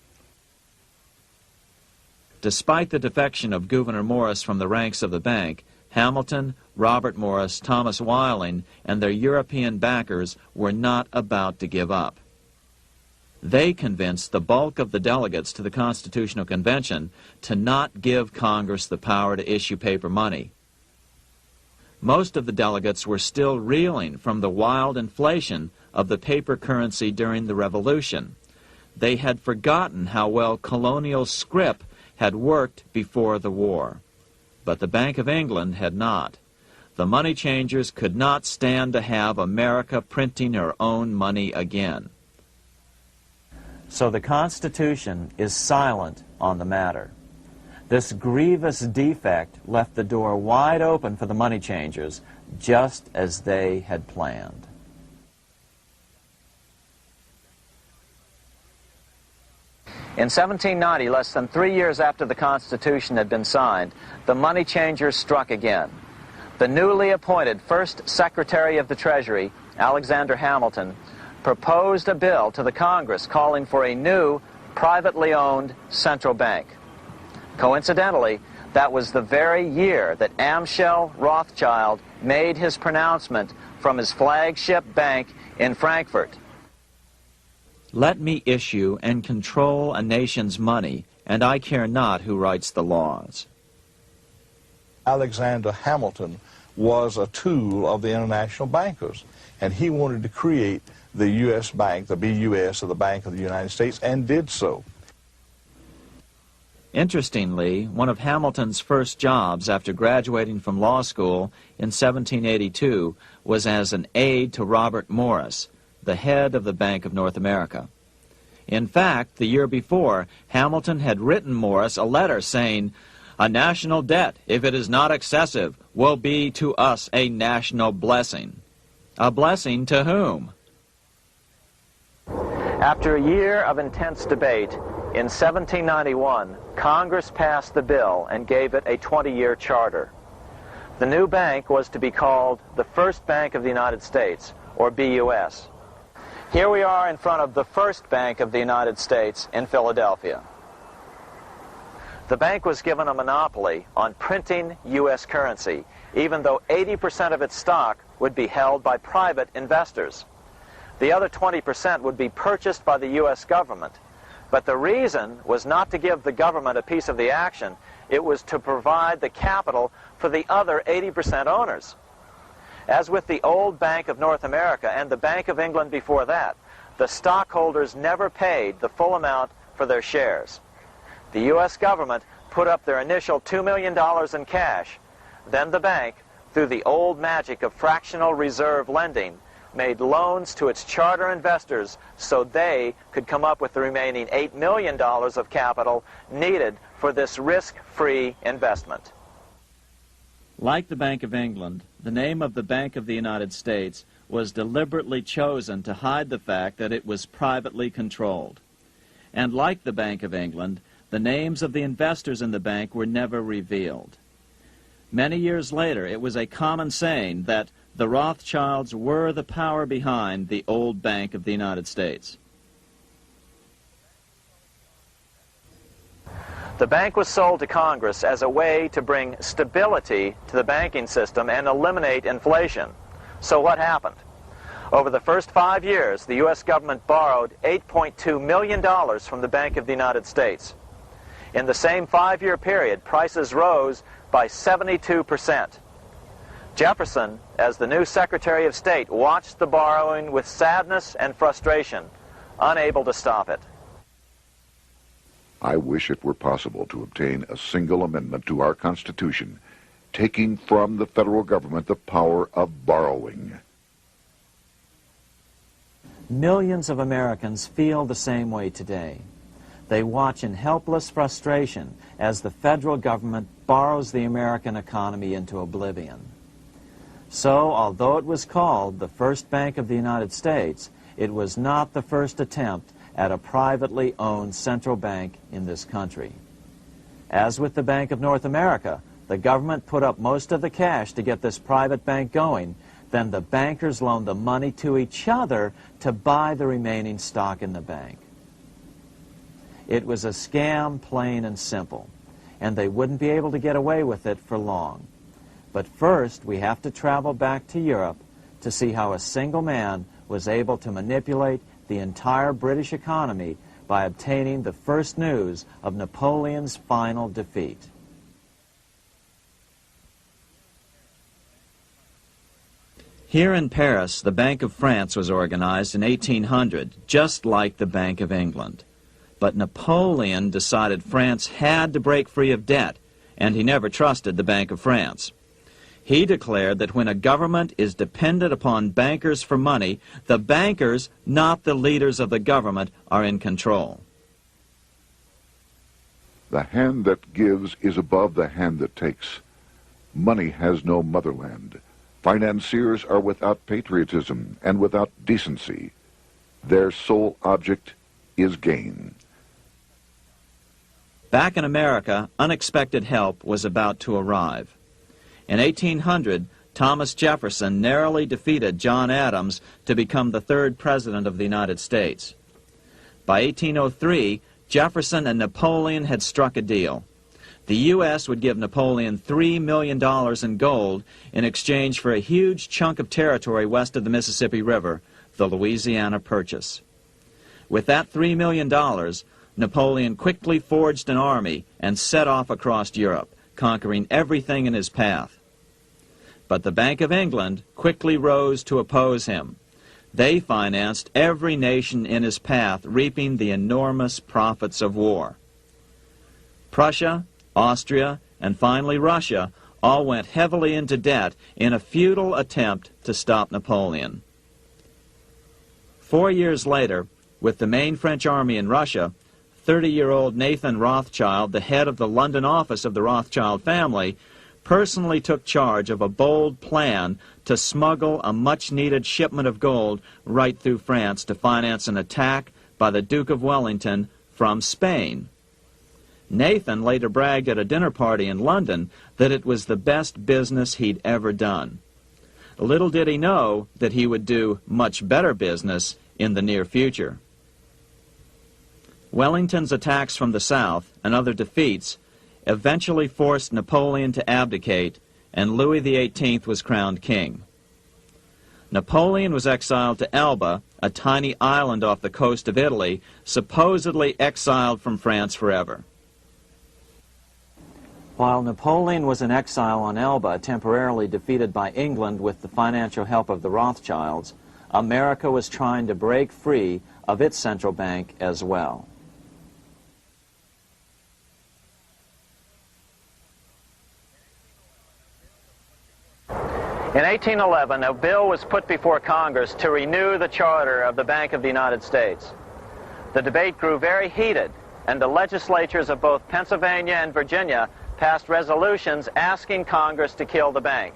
Despite the defection of Gouverneur Morris from the ranks of the bank, Hamilton, Robert Morris, Thomas Weiling, and their European backers were not about to give up. They convinced the bulk of the delegates to the Constitutional Convention to not give Congress the power to issue paper money. Most of the delegates were still reeling from the wild inflation of the paper currency during the Revolution. They had forgotten how well colonial scrip had worked before the war. But the Bank of England had not. The money changers could not stand to have America printing her own money again. So the Constitution is silent on the matter. This grievous defect left the door wide open for the money changers, just as they had planned. In 1790, less than 3 years after the Constitution had been signed, the money changers struck again. The newly appointed first Secretary of the Treasury, Alexander Hamilton, proposed a bill to the Congress calling for a new, privately owned central bank. Coincidentally, that was the very year that Amschel Rothschild made his pronouncement from his flagship bank in Frankfurt. Let me issue and control a nation's money, and I care not who writes the laws. Alexander Hamilton was a tool of the international bankers, and he wanted to create the U.S. Bank, the BUS, or the Bank of the United States, and did so. Interestingly, one of Hamilton's first jobs after graduating from law school in 1782 was as an aide to Robert Morris, the head of the Bank of North America. In fact, the year before, Hamilton had written Morris a letter saying, "A national debt, if it is not excessive, will be to us a national blessing." A blessing to whom? After a year of intense debate, in 1791, Congress passed the bill and gave it a 20-year charter. The new bank was to be called the First Bank of the United States, or BUS. Here we are in front of the First Bank of the United States in Philadelphia. The bank was given a monopoly on printing U.S. currency, even though 80% of its stock would be held by private investors. The other 20% would be purchased by the U.S. government. But the reason was not to give the government a piece of the action. It was to provide the capital for the other 80% owners. As with the old Bank of North America and the Bank of England before that, the stockholders never paid the full amount for their shares. The U.S. government put up their initial $2 million in cash. Then the bank, through the old magic of fractional reserve lending, made loans to its charter investors so they could come up with the remaining $8 million of capital needed for this risk-free investment. Like the Bank of England, the name of the Bank of the United States was deliberately chosen to hide the fact that it was privately controlled. And like the Bank of England, the names of the investors in the bank were never revealed. Many years later, it was a common saying that the Rothschilds were the power behind the old Bank of the United States. The bank was sold to Congress as a way to bring stability to the banking system and eliminate inflation. So what happened? Over the first 5 years, the U.S. government borrowed $8.2 million from the Bank of the United States. In the same 5-year period, prices rose by 72%. Jefferson, as the new Secretary of State, watched the borrowing with sadness and frustration, unable to stop it. I wish it were possible to obtain a single amendment to our Constitution, taking from the federal government the power of borrowing. Millions of Americans feel the same way today. They watch in helpless frustration as the federal government borrows the American economy into oblivion. So, although it was called the First Bank of the United States, it was not the first attempt at a privately owned central bank in this country. As with the Bank of North America, the government put up most of the cash to get this private bank going, then the bankers loaned the money to each other to buy the remaining stock in the bank. It was a scam, plain and simple, and they wouldn't be able to get away with it for long. But first, we have to travel back to Europe to see how a single man was able to manipulate the entire British economy by obtaining the first news of Napoleon's final defeat. Here in Paris, the Bank of France was organized in 1800, just like the Bank of England. But Napoleon decided France had to break free of debt, and he never trusted the Bank of France. He declared that when a government is dependent upon bankers for money, the bankers, not the leaders of the government, are in control. The hand that gives is above the hand that takes. Money has no motherland. Financiers are without patriotism and without decency. Their sole object is gain. Back in America, unexpected help was about to arrive. In 1800, Thomas Jefferson narrowly defeated John Adams to become the third president of the United States. By 1803, Jefferson and Napoleon had struck a deal. The U.S. would give Napoleon $3 million in gold in exchange for a huge chunk of territory west of the Mississippi River, the Louisiana Purchase. With that $3 million, Napoleon quickly forged an army and set off across Europe, conquering everything in his path. But the Bank of England quickly rose to oppose him. They financed every nation in his path, reaping the enormous profits of war. Prussia, Austria, and finally Russia all went heavily into debt in a futile attempt to stop Napoleon. 4 years later, with the main French army in Russia, 30-year-old Nathan Rothschild, the head of the London office of the Rothschild family, personally took charge of a bold plan to smuggle a much-needed shipment of gold right through France to finance an attack by the Duke of Wellington from Spain. Nathan later bragged at a dinner party in London that it was the best business he'd ever done. Little did he know that he would do much better business in the near future. Wellington's attacks from the south and other defeats eventually forced Napoleon to abdicate, and Louis XVIII was crowned king. Napoleon was exiled to Elba, a tiny island off the coast of Italy, supposedly exiled from France forever. While Napoleon was in exile on Elba, temporarily defeated by England with the financial help of the Rothschilds, America was trying to break free of its central bank as well. In 1811, a bill was put before Congress to renew the charter of the Bank of the United States. The debate grew very heated, and the legislatures of both Pennsylvania and Virginia passed resolutions asking Congress to kill the bank.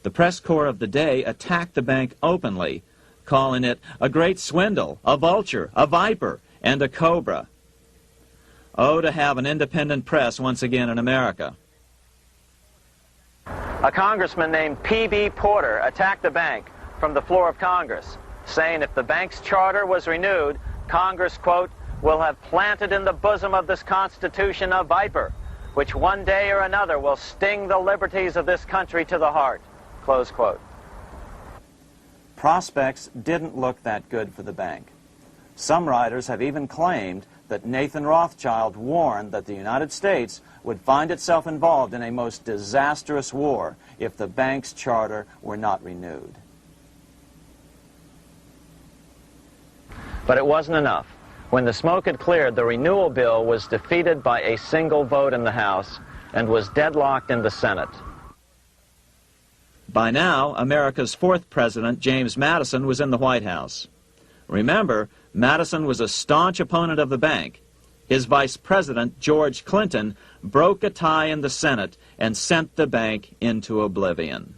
The press corps of the day attacked the bank openly, calling it a great swindle, a vulture, a viper, and a cobra. Oh, to have an independent press once again in America. A congressman named P.B. Porter attacked the bank from the floor of Congress, saying if the bank's charter was renewed, Congress, quote, will have planted in the bosom of this Constitution a viper, which one day or another will sting the liberties of this country to the heart, close quote. Prospects didn't look that good for the bank. Some writers have even claimed that Nathan Rothschild warned that the United States would find itself involved in a most disastrous war if the bank's charter were not renewed. But it wasn't enough. When the smoke had cleared, the renewal bill was defeated by a single vote in the House and was deadlocked in the Senate. By now, America's fourth president, James Madison, was in the White House. Remember, Madison was a staunch opponent of the bank. His vice president, George Clinton, broke a tie in the Senate and sent the bank into oblivion.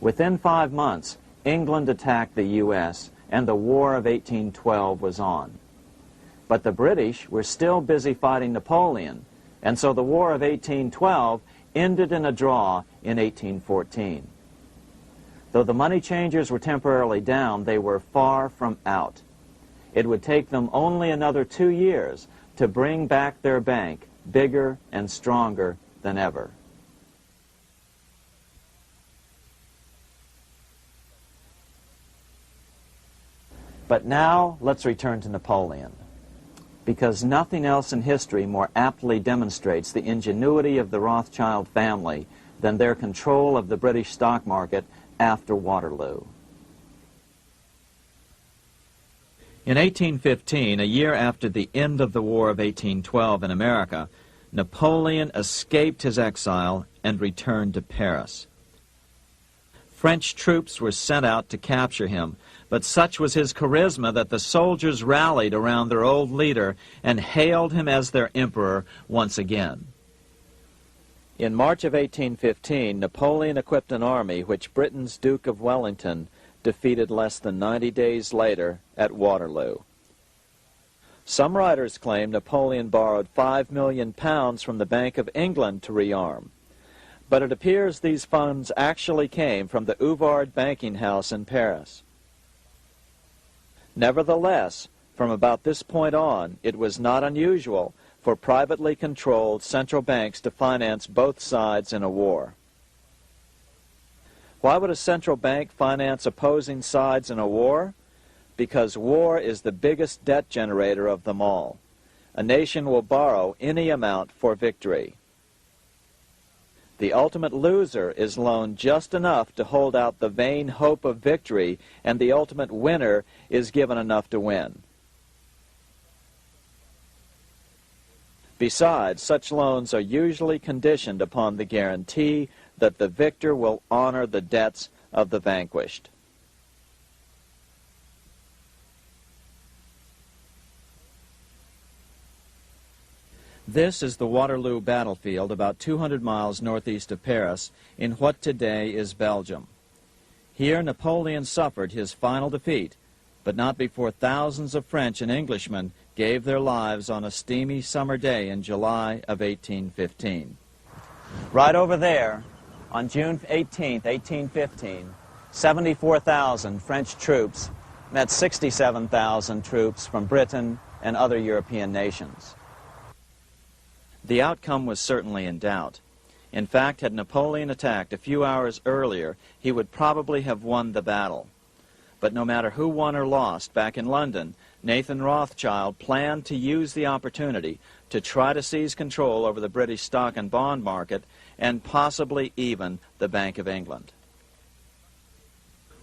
Within 5 months, England attacked the U.S., and the War of 1812 was on. But the British were still busy fighting Napoleon, and so the War of 1812 ended in a draw in 1814. Though the money changers were temporarily down, they were far from out. It would take them only another 2 years to bring back their bank bigger and stronger than ever. But now let's return to Napoleon, because nothing else in history more aptly demonstrates the ingenuity of the Rothschild family than their control of the British stock market after Waterloo. In 1815, a year after the end of the War of 1812 in America, Napoleon escaped his exile and returned to Paris. French troops were sent out to capture him, but such was his charisma that the soldiers rallied around their old leader and hailed him as their emperor once again. In March of 1815, Napoleon equipped an army which Britain's Duke of Wellington defeated less than 90 days later at Waterloo. Some writers claim Napoleon borrowed £5 million from the Bank of England to rearm. But it appears these funds actually came from the Ouvard banking house in Paris. Nevertheless, from about this point on, it was not unusual for privately controlled central banks to finance both sides in a war. Why would a central bank finance opposing sides in a war? Because war is the biggest debt generator of them all. A nation will borrow any amount for victory. The ultimate loser is loaned just enough to hold out the vain hope of victory, and the ultimate winner is given enough to win. Besides, such loans are usually conditioned upon the guarantee that the victor will honor the debts of the vanquished. This is the Waterloo battlefield about 200 miles northeast of Paris in what today is Belgium. Here Napoleon suffered his final defeat, but not before thousands of French and Englishmen gave their lives on a steamy summer day in July of 1815. Right over there, on June 18, 1815, 74,000 French troops met 67,000 troops from Britain and other European nations. The outcome was certainly in doubt. In fact, had Napoleon attacked a few hours earlier, he would probably have won the battle. But no matter who won or lost, back in London, Nathan Rothschild planned to use the opportunity to try to seize control over the British stock and bond market and possibly even the Bank of England.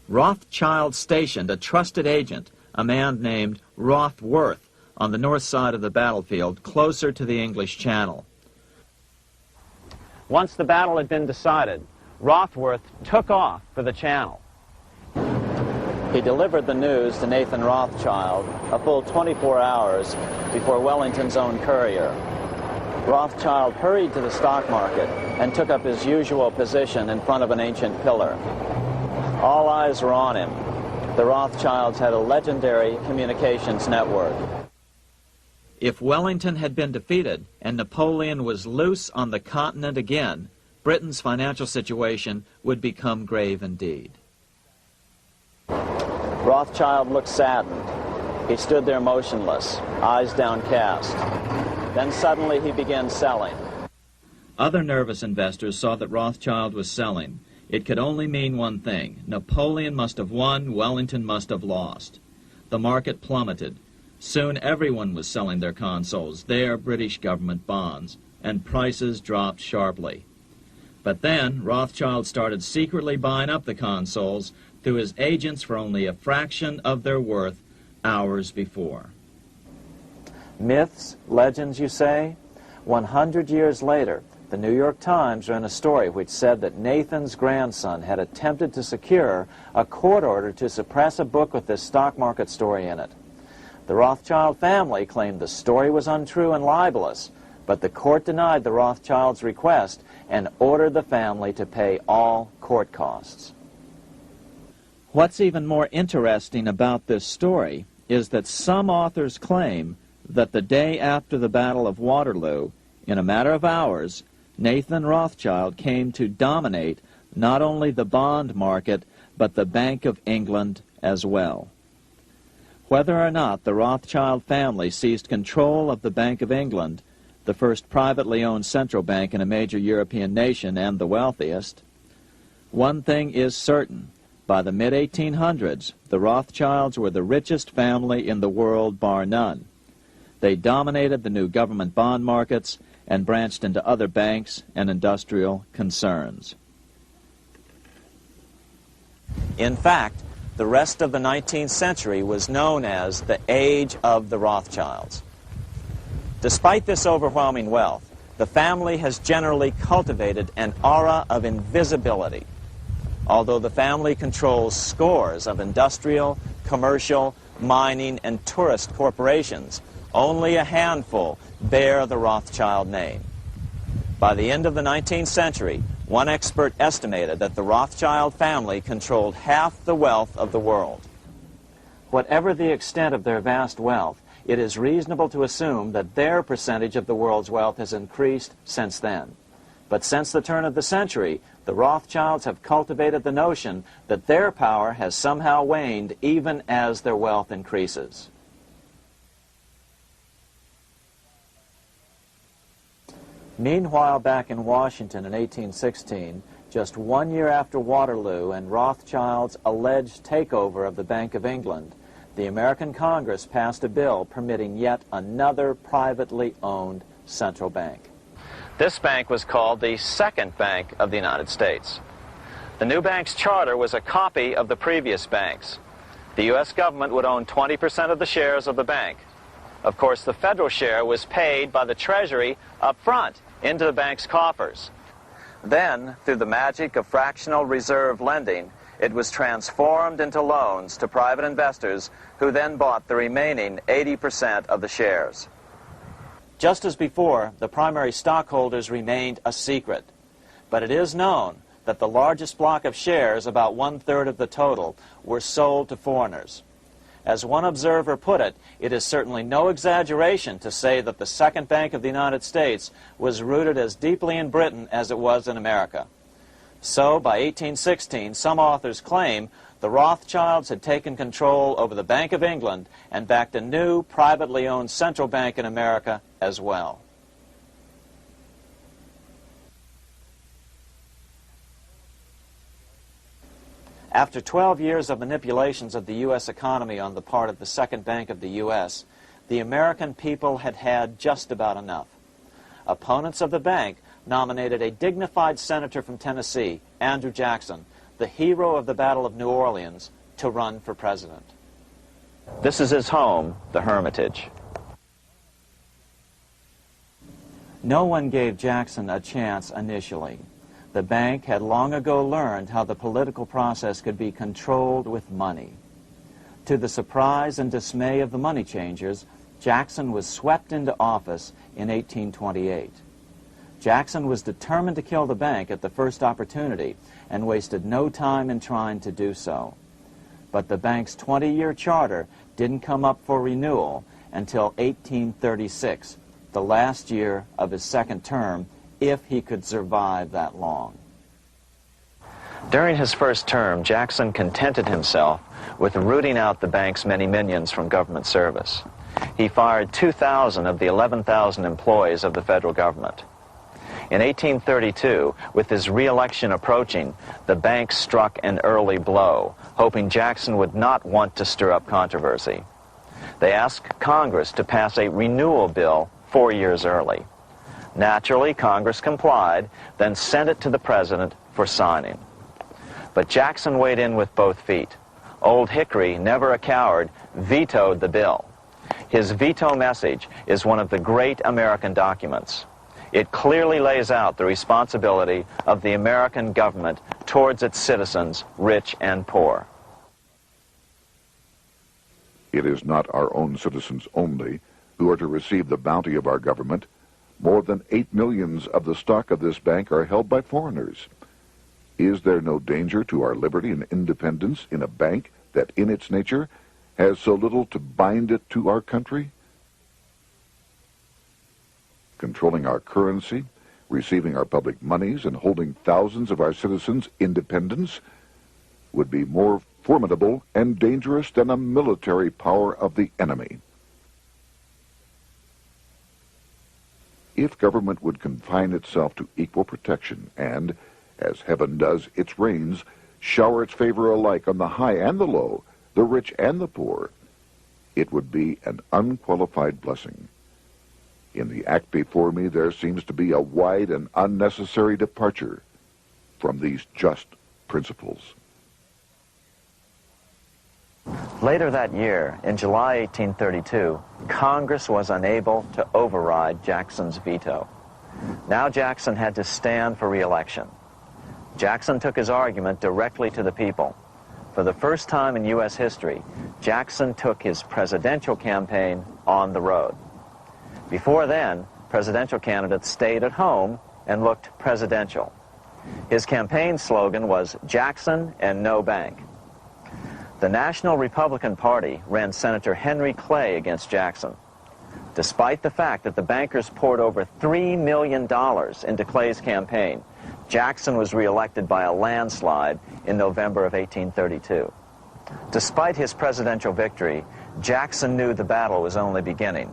Rothschild stationed a trusted agent, a man named Rothworth, on the north side of the battlefield, closer to the English Channel. Once the battle had been decided, Rothworth took off for the Channel. He delivered the news to Nathan Rothschild a full 24 hours before Wellington's own courier. Rothschild hurried to the stock market and took up his usual position in front of an ancient pillar. All eyes were on him. The Rothschilds had a legendary communications network. If Wellington had been defeated and Napoleon was loose on the continent again, Britain's financial situation would become grave indeed. Rothschild looked saddened. He stood there motionless, eyes downcast. Then suddenly he began selling. Other nervous investors saw that Rothschild was selling. It could only mean one thing. Napoleon must have won, Wellington must have lost. The market plummeted. Soon everyone was selling their consols, their British government bonds, and prices dropped sharply. But then Rothschild started secretly buying up the consols through his agents for only a fraction of their worth hours before. Myths, legends, you say? 100 years later, the New York Times ran a story which said that Nathan's grandson had attempted to secure a court order to suppress a book with this stock market story in it. The Rothschild family claimed the story was untrue and libelous, but the court denied the Rothschilds' request and ordered the family to pay all court costs. What's even more interesting about this story is that some authors claim that the day after the Battle of Waterloo, in a matter of hours, Nathan Rothschild came to dominate not only the bond market, but the Bank of England as well. Whether or not the Rothschild family seized control of the Bank of England, the first privately owned central bank in a major European nation and the wealthiest, one thing is certain. By the mid-1800s, the Rothschilds were the richest family in the world, bar none. They dominated the new government bond markets and branched into other banks and industrial concerns. In fact, the rest of the 19th century was known as the Age of the Rothschilds. Despite this overwhelming wealth, the family has generally cultivated an aura of invisibility. Although the family controls scores of industrial, commercial, mining, and tourist corporations, only a handful bear the Rothschild name. By the end of the 19th century, one expert estimated that the Rothschild family controlled half the wealth of the world. Whatever the extent of their vast wealth, it is reasonable to assume that their percentage of the world's wealth has increased since then. But since the turn of the century, the Rothschilds have cultivated the notion that their power has somehow waned even as their wealth increases. Meanwhile, back in Washington in 1816, just 1 year after Waterloo and Rothschild's alleged takeover of the Bank of England, the American Congress passed a bill permitting yet another privately owned central bank. This bank was called the Second Bank of the United States. The new bank's charter was a copy of the previous banks. The U.S. government would own 20% of the shares of the bank. Of course, the federal share was paid by the Treasury up front into the bank's coffers. Then, through the magic of fractional reserve lending, it was transformed into loans to private investors who then bought the remaining 80% of the shares. Just as before, the primary stockholders remained a secret. But it is known that the largest block of shares, about 1/3 of the total, were sold to foreigners. As one observer put it, it is certainly no exaggeration to say that the Second Bank of the United States was rooted as deeply in Britain as it was in America. So, by 1816, some authors claim the Rothschilds had taken control over the Bank of England and backed a new, privately owned central bank in America as well. After 12 years of manipulations of the U.S. economy on the part of the Second Bank of the U.S., the American people had had just about enough. Opponents of the bank nominated a dignified senator from Tennessee, Andrew Jackson, the hero of the Battle of New Orleans, to run for president. This is his home, the Hermitage. No one gave Jackson a chance initially. The bank had long ago learned how the political process could be controlled with money. To the surprise and dismay of the money changers, Jackson was swept into office in 1828. Jackson was determined to kill the bank at the first opportunity and wasted no time in trying to do so. But the bank's 20-year charter didn't come up for renewal until 1836, the last year of his second term, if he could survive that long. During his first term, Jackson contented himself with rooting out the bank's many minions from government service. He fired 2,000 of the 11,000 employees of the federal government. In 1832, with his re-election approaching, the bank struck an early blow, hoping Jackson would not want to stir up controversy. They asked Congress to pass a renewal bill 4 years early. Naturally, Congress complied, then sent it to the president for signing. But Jackson weighed in with both feet. Old Hickory, never a coward, vetoed the bill. His veto message is one of the great American documents. It clearly lays out the responsibility of the American government towards its citizens, rich and poor. It is not our own citizens only who are to receive the bounty of our government. More than 8 million of the stock of this bank are held by foreigners. Is there no danger to our liberty and independence in a bank that in its nature has so little to bind it to our country? Controlling our currency, receiving our public monies, and holding thousands of our citizens' independence would be more formidable and dangerous than a military power of the enemy. If government would confine itself to equal protection and, as heaven does its rains, shower its favor alike on the high and the low, the rich and the poor, it would be an unqualified blessing. In the act before me, there seems to be a wide and unnecessary departure from these just principles. Later that year, in July 1832, Congress was unable to override Jackson's veto. Now Jackson had to stand for re-election. Jackson took his argument directly to the people. For the first time in U.S. history, Jackson took his presidential campaign on the road. Before then, presidential candidates stayed at home and looked presidential. His campaign slogan was Jackson and no bank. The National Republican Party ran Senator Henry Clay against Jackson. Despite the fact that the bankers poured over $3 million into Clay's campaign, Jackson was reelected by a landslide in November of 1832. Despite his presidential victory, Jackson knew the battle was only beginning.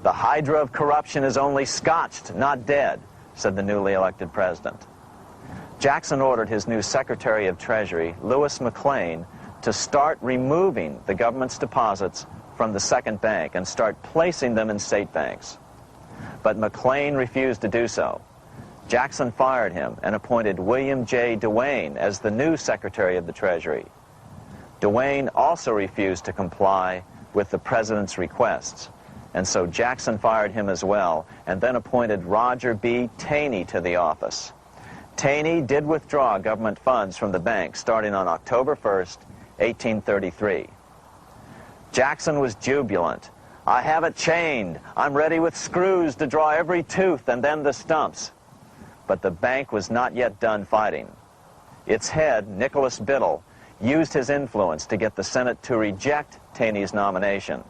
"The hydra of corruption is only scotched, not dead," said the newly elected president. Jackson ordered his new Secretary of Treasury, Lewis McLean, to start removing the government's deposits from the second bank and start placing them in state banks. But McLean refused to do so. Jackson fired him and appointed William J. Duane as the new Secretary of the Treasury. Duane also refused to comply with the president's requests, and so Jackson fired him as well and then appointed Roger B. Taney to the office. Taney did withdraw government funds from the bank starting on October 1st, 1833. Jackson was jubilant. "I have it chained. I'm ready with screws to draw every tooth and then the stumps." But the bank was not yet done fighting. Its head, Nicholas Biddle, used his influence to get the Senate to reject Taney's nomination.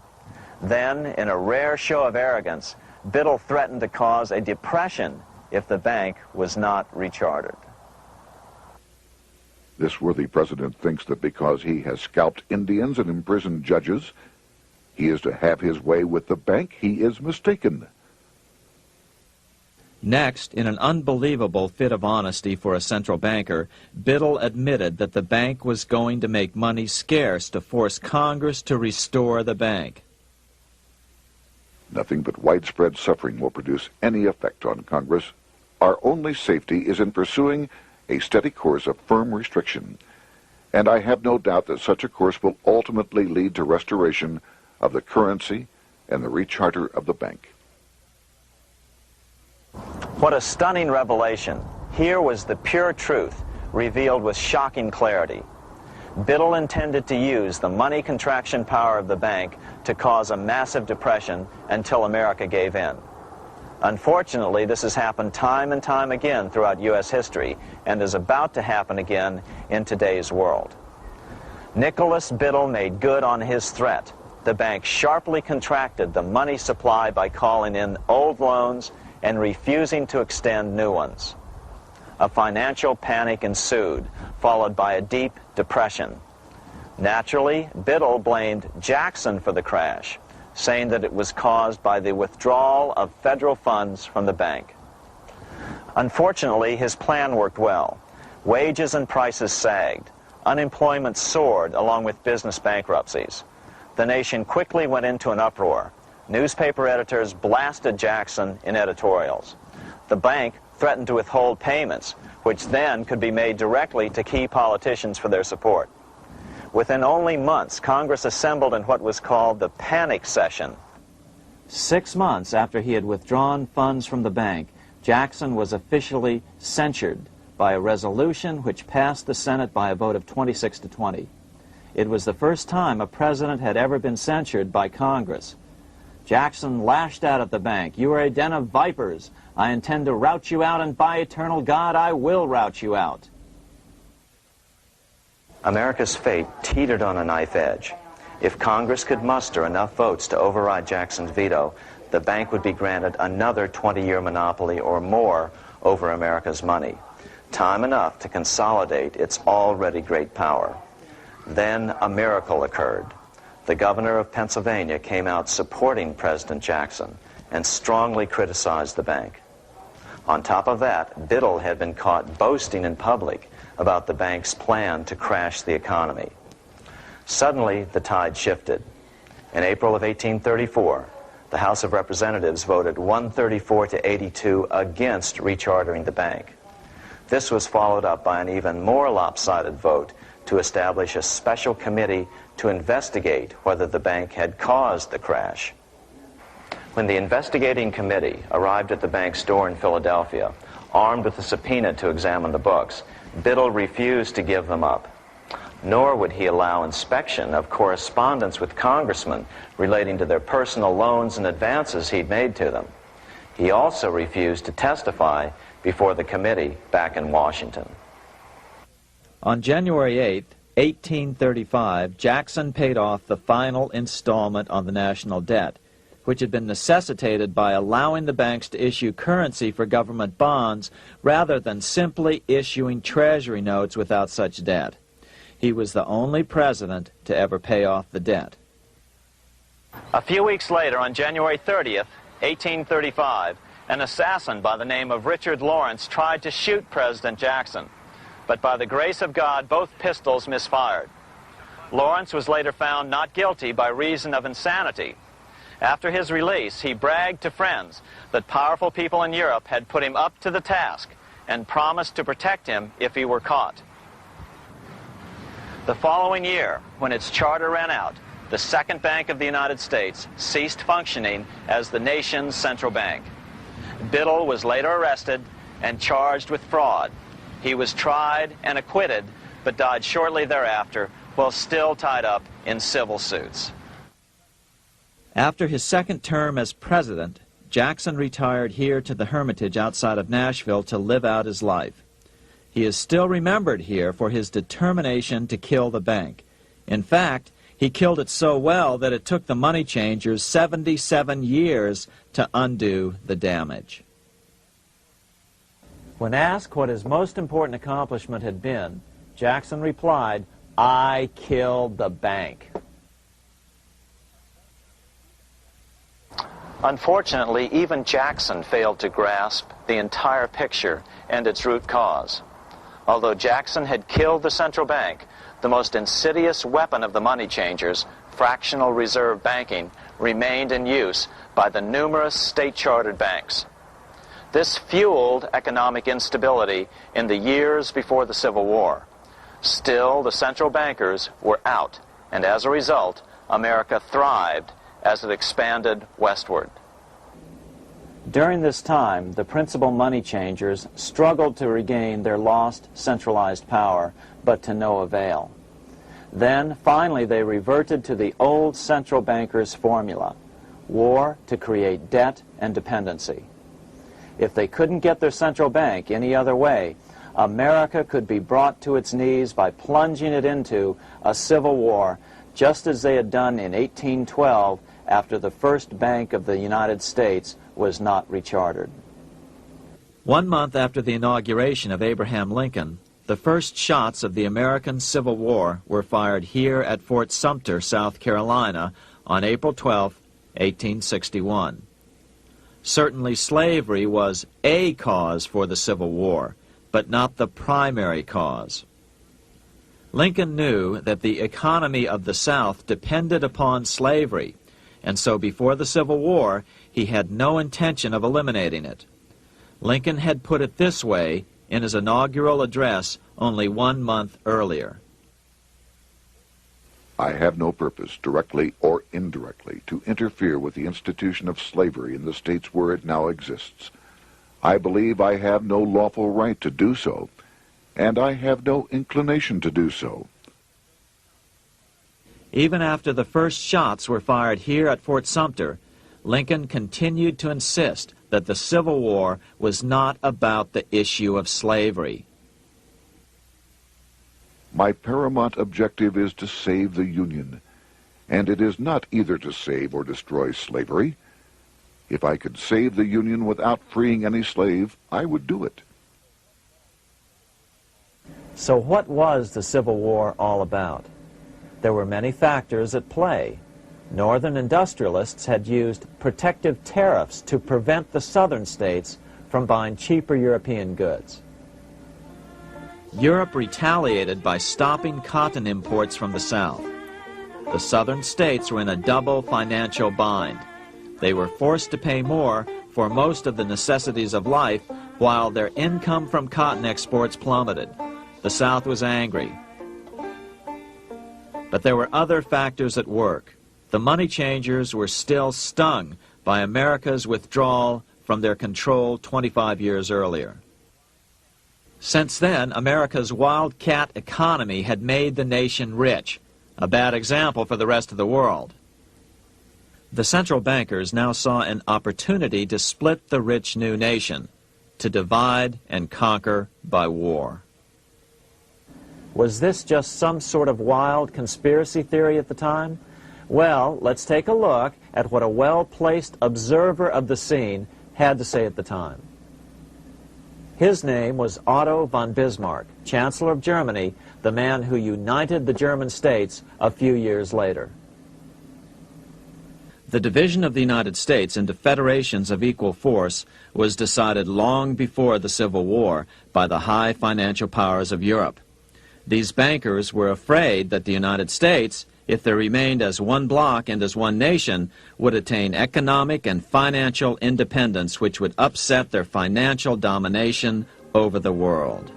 Then, in a rare show of arrogance, Biddle threatened to cause a depression if the bank was not rechartered. This worthy president thinks that because he has scalped Indians and imprisoned judges, he is to have his way with the bank. He is mistaken. Next, in an unbelievable fit of honesty for a central banker, Biddle admitted that the bank was going to make money scarce to force Congress to restore the bank. Nothing but widespread suffering will produce any effect on Congress. Our only safety is in pursuing a steady course of firm restriction, and I have no doubt that such a course will ultimately lead to restoration of the currency and the recharter of the bank. What a stunning revelation. Here was the pure truth, revealed with shocking clarity. Biddle intended to use the money contraction power of the bank to cause a massive depression until America gave in. Unfortunately, this has happened time and time again throughout U.S. history and is about to happen again in today's world. Nicholas Biddle made good on his threat. The bank sharply contracted the money supply by calling in old loans and refusing to extend new ones. A financial panic ensued, followed by a deep depression. Naturally, Biddle blamed Jackson for the crash, saying that it was caused by the withdrawal of federal funds from the bank. Unfortunately, his plan worked well. Wages and prices sagged. Unemployment soared along with business bankruptcies. The nation quickly went into an uproar. Newspaper editors blasted Jackson in editorials. The bank threatened to withhold payments, which then could be made directly to key politicians for their support. Within only months, Congress assembled in what was called the panic session. 6 months after he had withdrawn funds from the bank, Jackson was officially censured by a resolution which passed the Senate by a vote of 26 to 20. It was the first time a president had ever been censured by Congress. Jackson lashed out at the bank. "You are a den of vipers. I intend to rout you out, and by eternal God, I will rout you out." America's fate teetered on a knife edge. If Congress could muster enough votes to override Jackson's veto, the bank would be granted another 20-year monopoly or more over America's money, time enough to consolidate its already great power. Then a miracle occurred. The governor of Pennsylvania came out supporting President Jackson and strongly criticized the bank. On top of that, Biddle had been caught boasting in public about the bank's plan to crash the economy. Suddenly, the tide shifted. In April of 1834, the House of Representatives voted 134 to 82 against rechartering the bank. This was followed up by an even more lopsided vote to establish a special committee to investigate whether the bank had caused the crash. When the investigating committee arrived at the bank's door in Philadelphia, armed with a subpoena to examine the books, Biddle refused to give them up. Nor would he allow inspection of correspondence with congressmen relating to their personal loans and advances he'd made to them. He also refused to testify before the committee back in Washington. On January 8, 1835, Jackson paid off the final installment on the national debt, which had been necessitated by allowing the banks to issue currency for government bonds rather than simply issuing treasury notes without such debt. He was the only president to ever pay off the debt. A few weeks later, on January 30th, 1835, an assassin by the name of Richard Lawrence tried to shoot President Jackson, but by the grace of God, both pistols misfired. Lawrence was later found not guilty by reason of insanity. After his release, he bragged to friends that powerful people in Europe had put him up to the task and promised to protect him if he were caught. The following year, when its charter ran out, the Second Bank of the United States ceased functioning as the nation's central bank. Biddle was later arrested and charged with fraud. He was tried and acquitted, but died shortly thereafter while still tied up in civil suits. After his second term as president, Jackson retired here to the Hermitage outside of Nashville to live out his life. He is still remembered here for his determination to kill the bank. In fact, he killed it so well that it took the money changers 77 years to undo the damage. When asked what his most important accomplishment had been, Jackson replied, "I killed the bank." Unfortunately, even Jackson failed to grasp the entire picture and its root cause. Although Jackson had killed the central bank, the most insidious weapon of the money changers, fractional reserve banking, remained in use by the numerous state-chartered banks. This fueled economic instability in the years before the Civil War. Still, the central bankers were out, and as a result, America thrived as it expanded westward. During this time, the principal money changers struggled to regain their lost centralized power, but to no avail. Then, finally, they reverted to the old central bankers' formula: war to create debt and dependency. If they couldn't get their central bank any other way, America could be brought to its knees by plunging it into a civil war, just as they had done in 1812 after the first Bank of the United States was not rechartered. 1 month after the inauguration of Abraham Lincoln, the first shots of the American Civil War were fired here at Fort Sumter, South Carolina, on April 12, 1861. Certainly slavery was a cause for the Civil War, but not the primary cause. Lincoln knew that the economy of the South depended upon slavery, and so before the Civil War, he had no intention of eliminating it. Lincoln had put it this way in his inaugural address only 1 month earlier. I have no purpose, directly or indirectly, to interfere with the institution of slavery in the states where it now exists. I believe I have no lawful right to do so, and I have no inclination to do so. Even after the first shots were fired here at Fort Sumter, Lincoln continued to insist that the Civil War was not about the issue of slavery. My paramount objective is to save the Union, and it is not either to save or destroy slavery. If I could save the Union without freeing any slave, I would do it. So what was the Civil War all about? There were many factors at play. Northern industrialists had used protective tariffs to prevent the southern states from buying cheaper European goods. Europe retaliated by stopping cotton imports from the South. The southern states were in a double financial bind. They were forced to pay more for most of the necessities of life, while their income from cotton exports plummeted. The South was angry. But there were other factors at work. The money changers were still stung by America's withdrawal from their control 25 years earlier. Since then, America's wildcat economy had made the nation rich, a bad example for the rest of the world. The central bankers now saw an opportunity to split the rich new nation, to divide and conquer by war. Was this just some sort of wild conspiracy theory at the time? Well, let's take a look at what a well-placed observer of the scene had to say at the time. His name was Otto von Bismarck, Chancellor of Germany, the man who united the German states a few years later. The division of the United States into federations of equal force was decided long before the Civil War by the high financial powers of Europe. These bankers were afraid that the United States, if they remained as one bloc and as one nation, would attain economic and financial independence which would upset their financial domination over the world.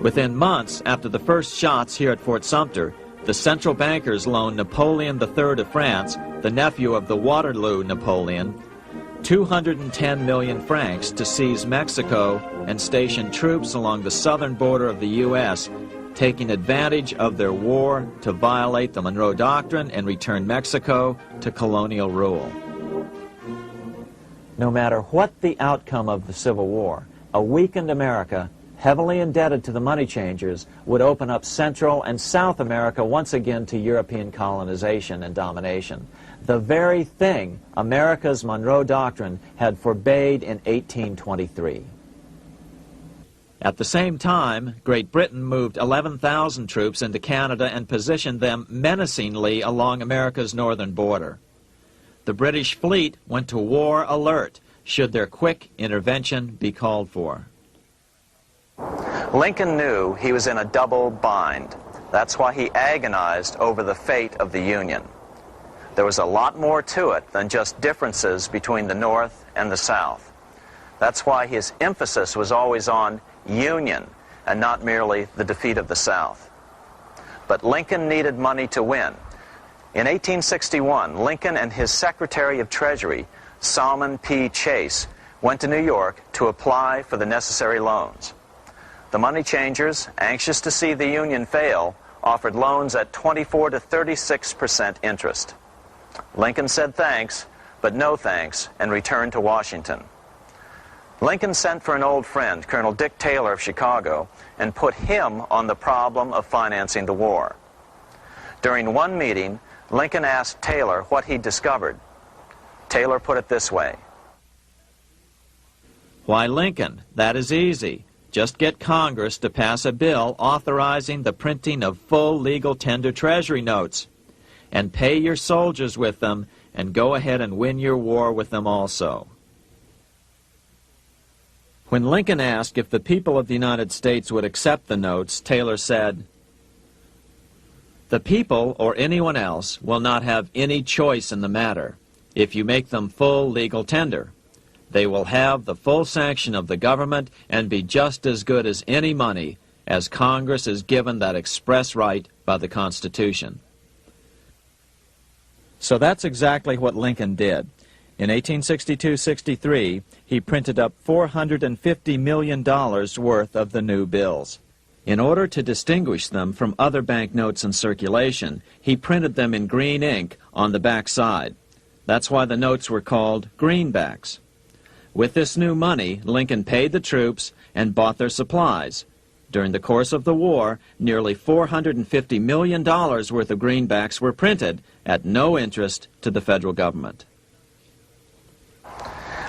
Within months after the first shots here at Fort Sumter, the central bankers loaned Napoleon III of France, the nephew of the Waterloo Napoleon, 210 million francs to seize Mexico and station troops along the southern border of the U.S., taking advantage of their war to violate the Monroe Doctrine and return Mexico to colonial rule. No matter what the outcome of the Civil War, a weakened America, heavily indebted to the money changers, would open up Central and South America once again to European colonization and domination. The very thing America's Monroe Doctrine had forbade in 1823. At the same time, Great Britain moved 11,000 troops into Canada and positioned them menacingly along America's northern border. The British fleet went to war alert should their quick intervention be called for. Lincoln knew he was in a double bind. That's why he agonized over the fate of the Union. There was a lot more to it than just differences between the North and the South. That's why his emphasis was always on union and not merely the defeat of the South. But Lincoln needed money to win. In 1861, Lincoln and his Secretary of Treasury, Salmon P. Chase, went to New York to apply for the necessary loans. The money changers, anxious to see the Union fail, offered loans at 24 to 36% interest. Lincoln said thanks, but no thanks, and returned to Washington. Lincoln sent for an old friend, Colonel Dick Taylor of Chicago, and put him on the problem of financing the war. During one meeting, Lincoln asked Taylor what he'd discovered. Taylor put it this way. Why, Lincoln, that is easy. Just get Congress to pass a bill authorizing the printing of full legal tender Treasury notes, and pay your soldiers with them, and go ahead and win your war with them also. When Lincoln asked if the people of the United States would accept the notes, Taylor said, "The people, or anyone else, will not have any choice in the matter if you make them full legal tender. They will have the full sanction of the government and be just as good as any money, as Congress is given that express right by the Constitution." So that's exactly what Lincoln did. In 1862-63, he printed up $450 million worth of the new bills. In order to distinguish them from other banknotes in circulation, he printed them in green ink on the back side. That's why the notes were called greenbacks. With this new money, Lincoln paid the troops and bought their supplies. During the course of the war, nearly $450 million worth of greenbacks were printed at no interest to the federal government.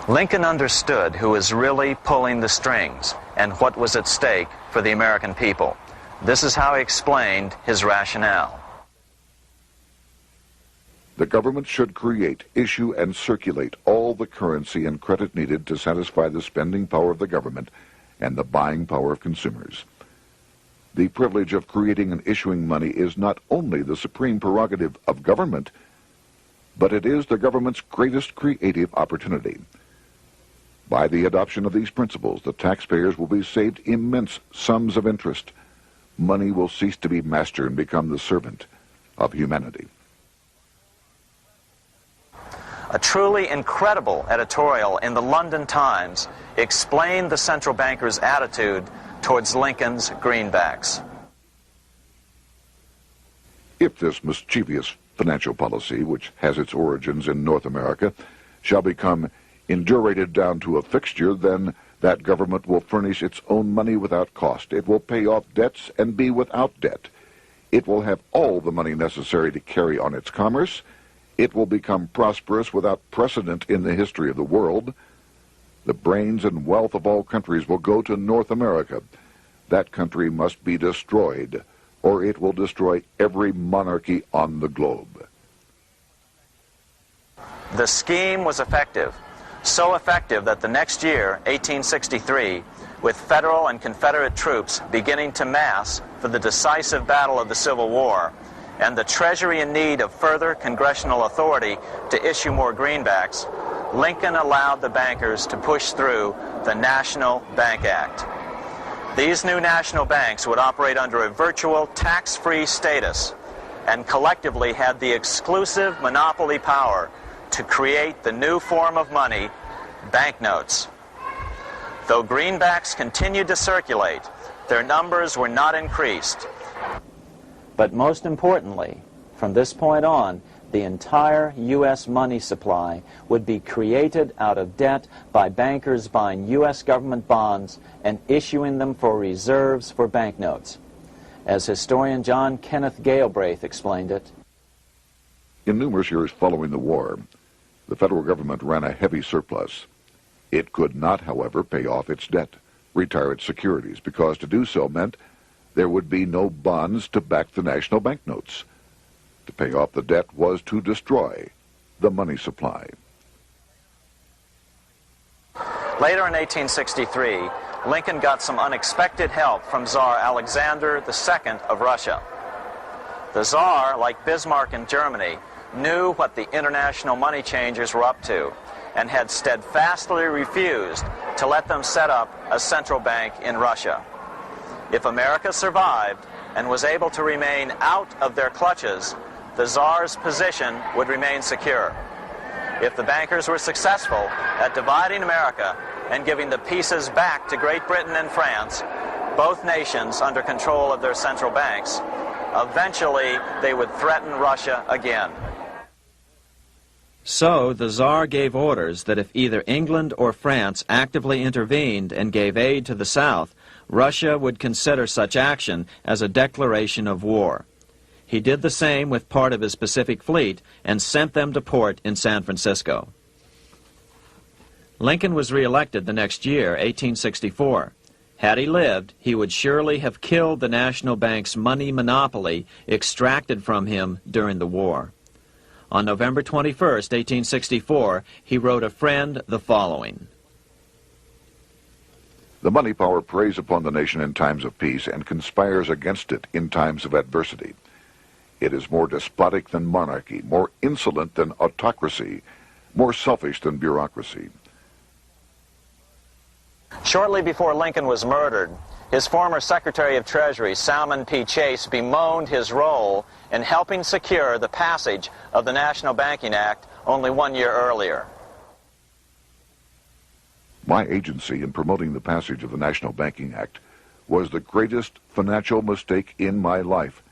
Lincoln understood who was really pulling the strings and what was at stake for the American people. This is how he explained his rationale. The government should create, issue, and circulate all the currency and credit needed to satisfy the spending power of the government and the buying power of consumers. The privilege of creating and issuing money is not only the supreme prerogative of government, but it is the government's greatest creative opportunity. By the adoption of these principles, the taxpayers will be saved immense sums of interest. Money will cease to be master and become the servant of humanity. A truly incredible editorial in the London Times explained the central bankers' attitude towards Lincoln's greenbacks. If this mischievous financial policy, which has its origins in North America, shall become indurated down to a fixture, then That government will furnish its own money without cost. It will pay off debts and be without debt. It will have all the money necessary to carry on its commerce. It will become prosperous without precedent in the history of the world. The brains and wealth of all countries will go to North America. That country must be destroyed, or it will destroy every monarchy on the globe. The scheme was effective, so effective that the next year, 1863, with Federal and Confederate troops beginning to mass for the decisive battle of the Civil War, and the Treasury in need of further congressional authority to issue more greenbacks, Lincoln allowed the bankers to push through the National Bank Act. These new national banks would operate under a virtual tax-free status and collectively had the exclusive monopoly power to create the new form of money, banknotes. Though greenbacks continued to circulate, their numbers were not increased. But most importantly, from this point on, the entire U.S. money supply would be created out of debt by bankers buying U.S. government bonds and issuing them for reserves for banknotes. As historian John Kenneth Galbraith explained it, in numerous years following the war, the federal government ran a heavy surplus. It could not, however, pay off its debt, retire its securities, because to do so meant there would be no bonds to back the national banknotes. To pay off the debt was to destroy the money supply. later in 1863, Lincoln got some unexpected help from Tsar Alexander II of Russia. The Tsar, like Bismarck in Germany, knew what the international money changers were up to and had steadfastly refused to let them set up a central bank in Russia. If America survived and was able to remain out of their clutches, the Tsar's position would remain secure. If the bankers were successful at dividing America and giving the pieces back to Great Britain and France, both nations under control of their central banks, eventually they would threaten Russia again. So the Tsar gave orders that if either England or France actively intervened and gave aid to the South, Russia would consider such action as a declaration of war. He did the same with part of his Pacific Fleet and sent them to port in San Francisco. Lincoln was reelected the next year, 1864. Had he lived, he would surely have killed the national bank's money monopoly extracted from him during the war. On November 21st, 1864, he wrote a friend the following. The money power preys upon the nation in times of peace and conspires against it in times of adversity. It is more despotic than monarchy, more insolent than autocracy, more selfish than bureaucracy. Shortly before Lincoln was murdered, his former Secretary of Treasury, Salmon P. Chase, bemoaned his role in helping secure the passage of the National Banking Act only 1 year earlier. My agency in promoting the passage of the National Banking Act was the greatest financial mistake in my life.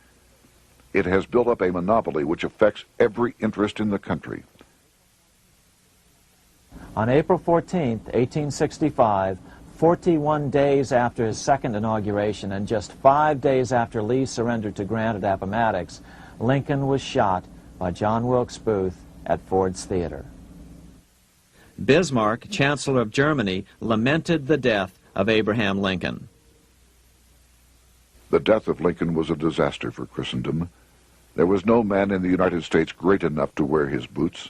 It has built up a monopoly which affects every interest in the country. On April 14, 1865, 41 days after his second inauguration and just 5 days after Lee surrendered to Grant at Appomattox, Lincoln was shot by John Wilkes Booth at Ford's Theater. Bismarck, Chancellor of Germany, lamented the death of Abraham Lincoln. The death of Lincoln was a disaster for Christendom. There was no man in the United States great enough to wear his boots.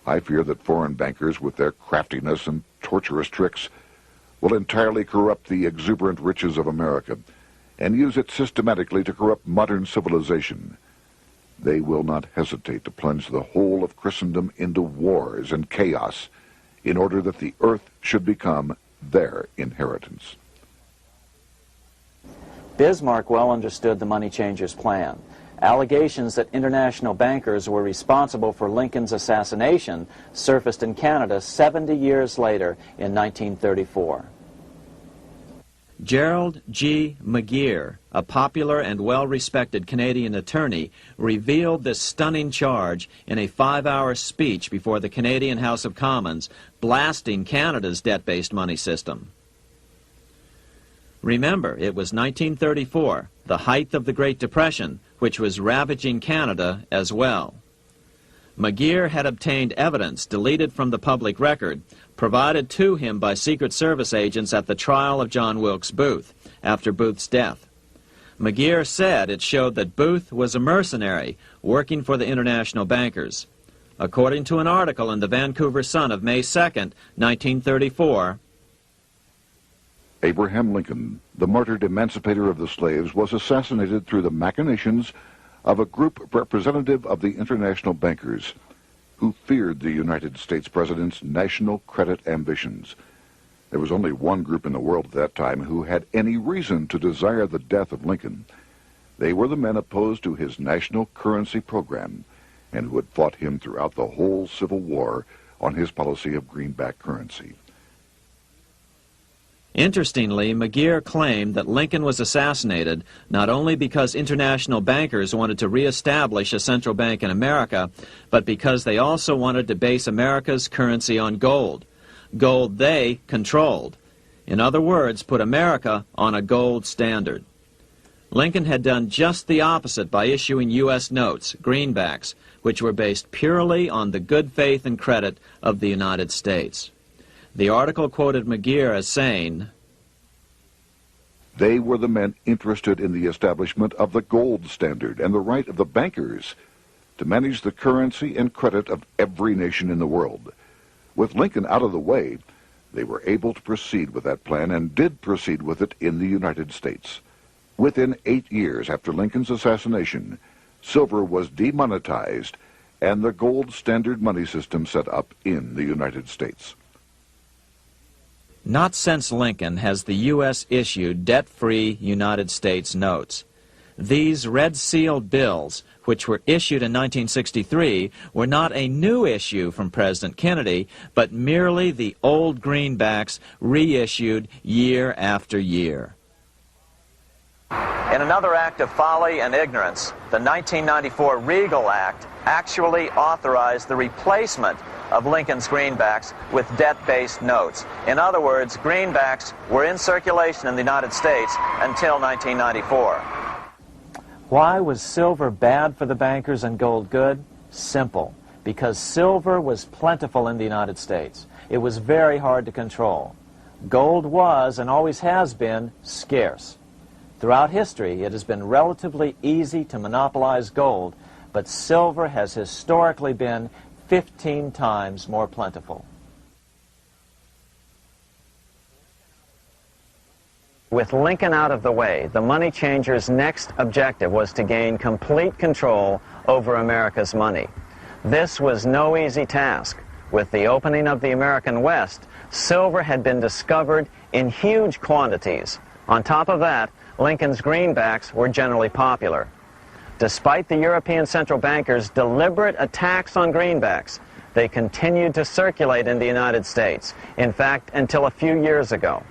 I fear that foreign bankers, with their craftiness and tortuous tricks, will entirely corrupt the exuberant riches of America and use it systematically to corrupt modern civilization. They will not hesitate to plunge the whole of Christendom into wars and chaos in order that the earth should become their inheritance. Bismarck well understood the money changers' plan. Allegations that international bankers were responsible for Lincoln's assassination surfaced in Canada 70 years later in 1934. Gerald G. McGeer, a popular and well-respected Canadian attorney, revealed this stunning charge in a 5-hour speech before the Canadian House of Commons, blasting Canada's debt-based money system. Remember, it was 1934, the height of the Great Depression, which was ravaging Canada as well. McGeer had obtained evidence deleted from the public record, provided to him by Secret Service agents at the trial of John Wilkes Booth, after Booth's death. McGeer said it showed that Booth was a mercenary working for the international bankers. According to an article in the Vancouver Sun of May 2nd, 1934, Abraham Lincoln, the martyred emancipator of the slaves, was assassinated through the machinations of a group representative of the international bankers who feared the United States president's national credit ambitions. There was only one group in the world at that time who had any reason to desire the death of Lincoln. They were the men opposed to his national currency program and who had fought him throughout the whole Civil War on his policy of greenback currency. Interestingly, McGeer claimed that Lincoln was assassinated not only because international bankers wanted to reestablish a central bank in America, but because they also wanted to base America's currency on gold. Gold they controlled. In other words, put America on a gold standard. Lincoln had done just the opposite by issuing U.S. notes, greenbacks, which were based purely on the good faith and credit of the United States. The article quoted McGeer as saying, "They were the men interested in the establishment of the gold standard and the right of the bankers to manage the currency and credit of every nation in the world. With Lincoln out of the way, they were able to proceed with that plan and did proceed with it in the United States. Within 8 years after Lincoln's assassination, silver was demonetized and the gold standard money system set up in the United States." Not since Lincoln has the U.S. issued debt-free United States notes. These red-sealed bills, which were issued in 1963, were not a new issue from President Kennedy, but merely the old greenbacks reissued year after year. In another act of folly and ignorance, the 1994 Regal Act actually authorized the replacement of Lincoln's greenbacks with debt-based notes. In other words, greenbacks were in circulation in the United States until 1994. Why was silver bad for the bankers and gold good? Simple. Because silver was plentiful in the United States. It was very hard to control. Gold was, and always has been, scarce. Throughout history, it has been relatively easy to monopolize gold, but silver has historically been 15 times more plentiful. With Lincoln out of the way, the money changers' next objective was to gain complete control over America's money. This was no easy task. With the opening of the American West, silver had been discovered in huge quantities. On top of that, Lincoln's greenbacks were generally popular. Despite the European central bankers' deliberate attacks on greenbacks, they continued to circulate in the United States, in fact, until a few years ago.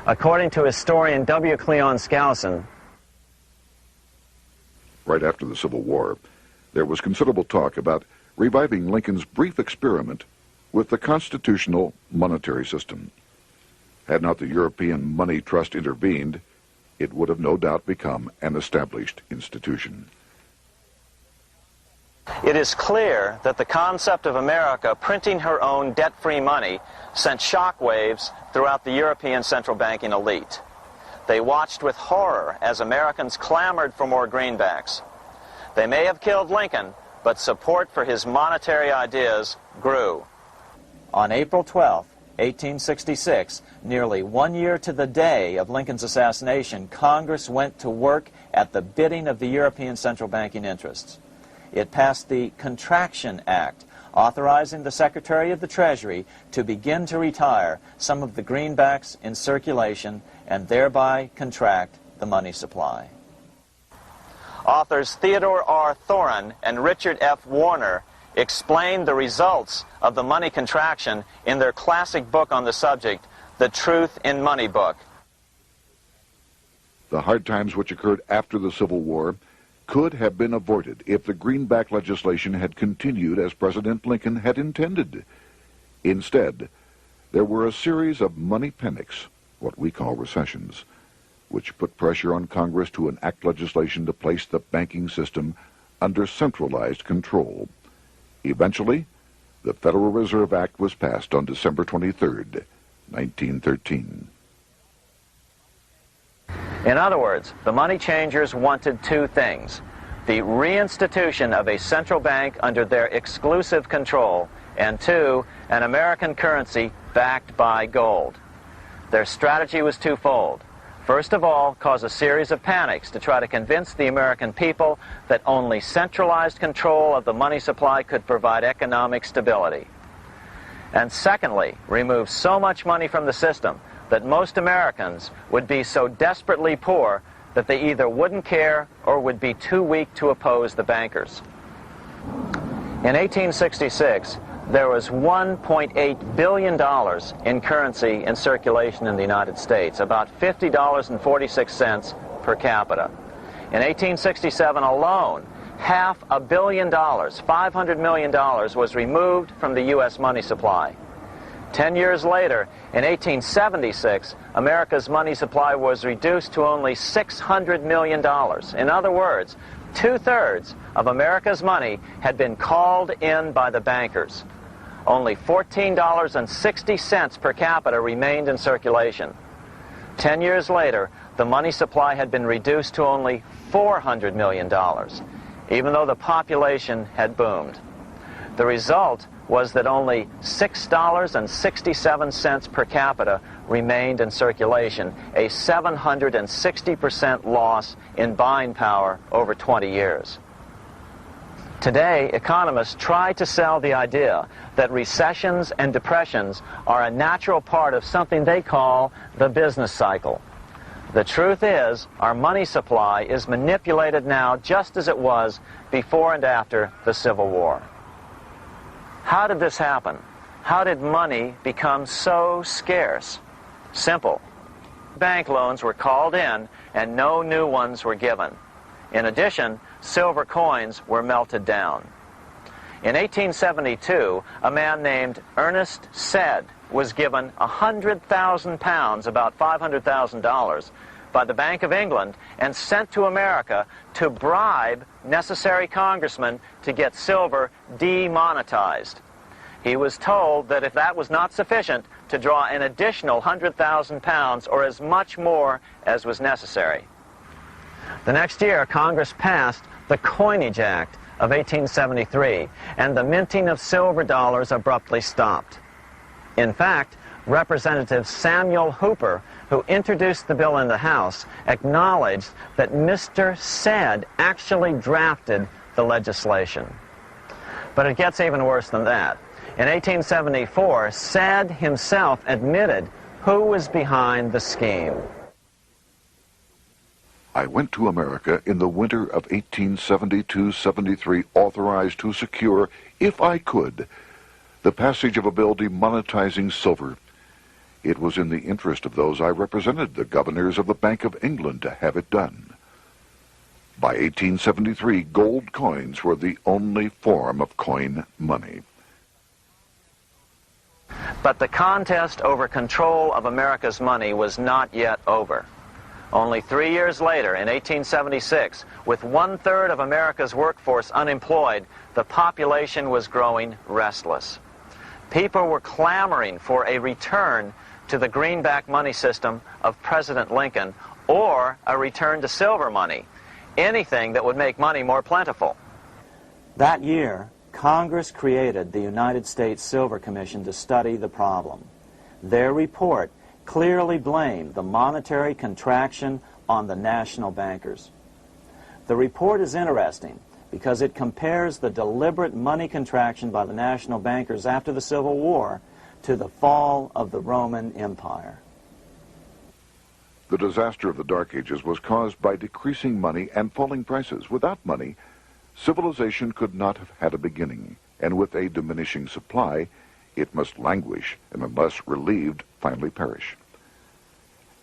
According to historian W. Cleon Skousen, right after the Civil War, there was considerable talk about reviving Lincoln's brief experiment with the constitutional monetary system. Had not the European Money Trust intervened, it would have no doubt become an established institution. It is clear that the concept of America printing her own debt-free money sent shockwaves throughout the European central banking elite. They watched with horror as Americans clamored for more greenbacks. They may have killed Lincoln, but support for his monetary ideas grew. On April 12, 1866, nearly 1 year to the day of Lincoln's assassination, Congress went to work at the bidding of the European central banking interests. It passed the Contraction Act, authorizing the Secretary of the Treasury to begin to retire some of the greenbacks in circulation and thereby contract the money supply. Authors Theodore R. Thorin and Richard F. Warner explained the results of the money contraction in their classic book on the subject, The Truth in Money Book. The hard times which occurred after the Civil War could have been avoided if the greenback legislation had continued as President Lincoln had intended. Instead, there were a series of money panics, what we call recessions, which put pressure on Congress to enact legislation to place the banking system under centralized control. Eventually, the Federal Reserve Act was passed on December 23, 1913. In other words, the money changers wanted two things: the reinstitution of a central bank under their exclusive control, and two, an American currency backed by gold. Their strategy was twofold. First of all, cause a series of panics to try to convince the American people that only centralized control of the money supply could provide economic stability. And secondly, remove so much money from the system that most Americans would be so desperately poor that they either wouldn't care or would be too weak to oppose the bankers. In 1866, there was $1.8 billion in currency in circulation in the United States, about $50.46 per capita. In 1867 alone, $500 million, $500 million, was removed from the U.S. money supply. 10 years later, in 1876, America's money supply was reduced to only $600 million. In other words, 2/3 of America's money had been called in by the bankers. Only $14.60 per capita remained in circulation. 10 years later, the money supply had been reduced to only $400 million, even though the population had boomed. The result was that only $6.67 per capita remained in circulation, a 760% loss in buying power over 20 years. Today, economists try to sell the idea that recessions and depressions are a natural part of something they call the business cycle. The truth is, our money supply is manipulated now just as it was before and after the Civil War. How did this happen? How did money become so scarce? Simple. Bank loans were called in and no new ones were given. In addition, silver coins were melted down. In 1872, a man named Ernest Sed was given 100,000 pounds, about $500,000, by the Bank of England and sent to America to bribe necessary congressmen to get silver demonetized. He was told that if that was not sufficient, to draw an additional 100,000 pounds or as much more as was necessary. The next year, Congress passed the Coinage Act of 1873, and the minting of silver dollars abruptly stopped. In fact, Representative Samuel Hooper, who introduced the bill in the House, acknowledged that Mr. Sed actually drafted the legislation. But it gets even worse than that. In 1874, Sed himself admitted who was behind the scheme. I went to America in the winter of 1872-73, authorized to secure, if I could, the passage of a bill demonetizing silver. It was in the interest of those I represented, the governors of the Bank of England, to have it done. By 1873, gold coins were the only form of coin money. But the contest over control of America's money was not yet over. Only 3 years later, in 1876, with 1/3 of America's workforce unemployed, the population was growing restless. People were clamoring for a return to the greenback money system of President Lincoln, or a return to silver money, anything that would make money more plentiful. That year, Congress created the United States Silver Commission to study the problem. Their report clearly blamed the monetary contraction on the national bankers. The report is interesting because it compares the deliberate money contraction by the national bankers after the Civil War to the fall of the Roman Empire. The disaster of the Dark Ages was caused by decreasing money and falling prices. Without money, civilization could not have had a beginning, and with a diminishing supply, it must languish and unless relieved, finally perish.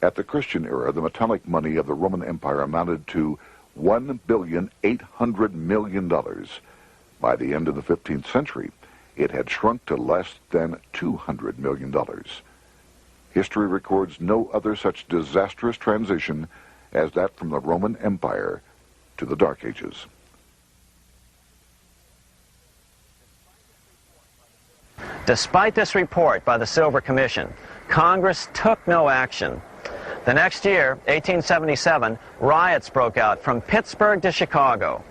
At the Christian era, the metallic money of the Roman Empire amounted to $1,800,000,000. By the end of the 15th century, it had shrunk to less than $200 million. History records no other such disastrous transition as that from the Roman Empire to the Dark Ages. Despite this report by the Silver Commission, Congress took no action. The next year, 1877, riots broke out from Pittsburgh to Chicago.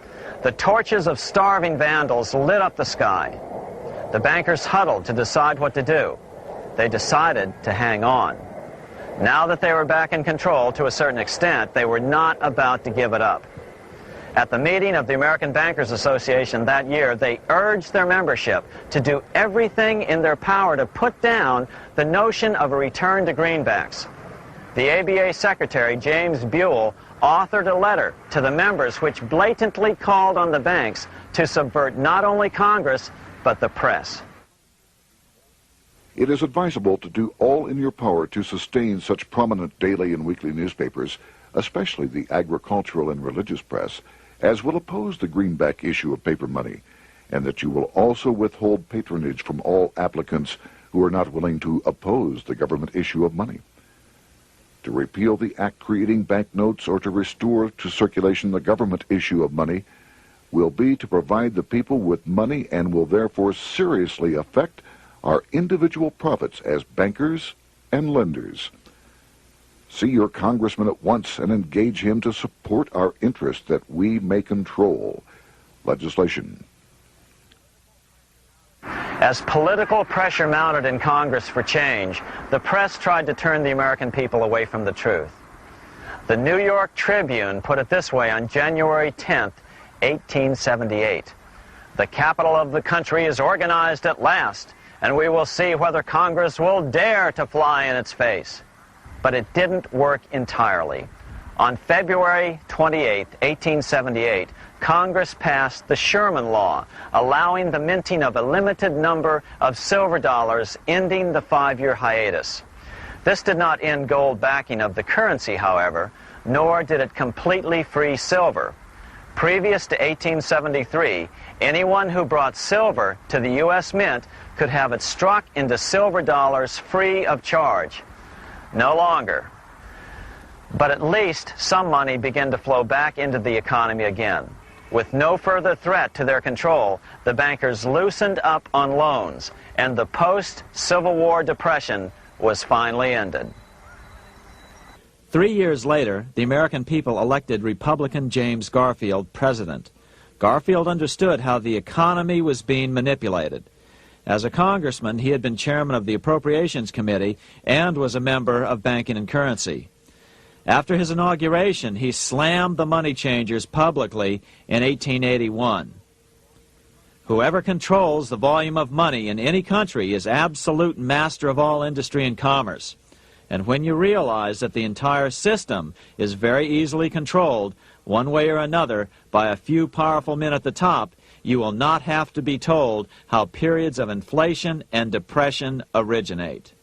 The torches of starving vandals lit up the sky. The bankers huddled to decide what to do. They decided to hang on. Now that they were back in control to a certain extent, they were not about to give it up. At the meeting of the American Bankers Association that year, they urged their membership to do everything in their power to put down the notion of a return to greenbacks. The ABA Secretary, James Buell, authored a letter to the members which blatantly called on the banks to subvert not only Congress, but the press. It is advisable to do all in your power to sustain such prominent daily and weekly newspapers, especially the agricultural and religious press, as will oppose the greenback issue of paper money, and that you will also withhold patronage from all applicants who are not willing to oppose the government issue of money. To repeal the act creating banknotes or to restore to circulation the government issue of money will be to provide the people with money and will therefore seriously affect our individual profits as bankers and lenders. See your congressman at once and engage him to support our interest that we may control legislation. As political pressure mounted in Congress for change, the press tried to turn the American people away from the truth. The New York Tribune put it this way on January 10th, 1878. "The capital of the country is organized at last, and we will see whether Congress will dare to fly in its face." But it didn't work entirely. On February 28, 1878, Congress passed the Sherman Law, allowing the minting of a limited number of silver dollars, ending the 5-year hiatus. This did not end gold backing of the currency, however, nor did it completely free silver. Previous to 1873, anyone who brought silver to the U.S. Mint could have it struck into silver dollars free of charge. No longer. But at least some money began to flow back into the economy again. With no further threat to their control, the bankers loosened up on loans, and the post-Civil War depression was finally ended. 3 years later, the American people elected Republican James Garfield president. Garfield understood how the economy was being manipulated. As a congressman, he had been chairman of the Appropriations Committee and was a member of Banking and Currency. After his inauguration, he slammed the money changers publicly in 1881. Whoever controls the volume of money in any country is absolute master of all industry and commerce. And when you realize that the entire system is very easily controlled, one way or another, by a few powerful men at the top, you will not have to be told how periods of inflation and depression originate.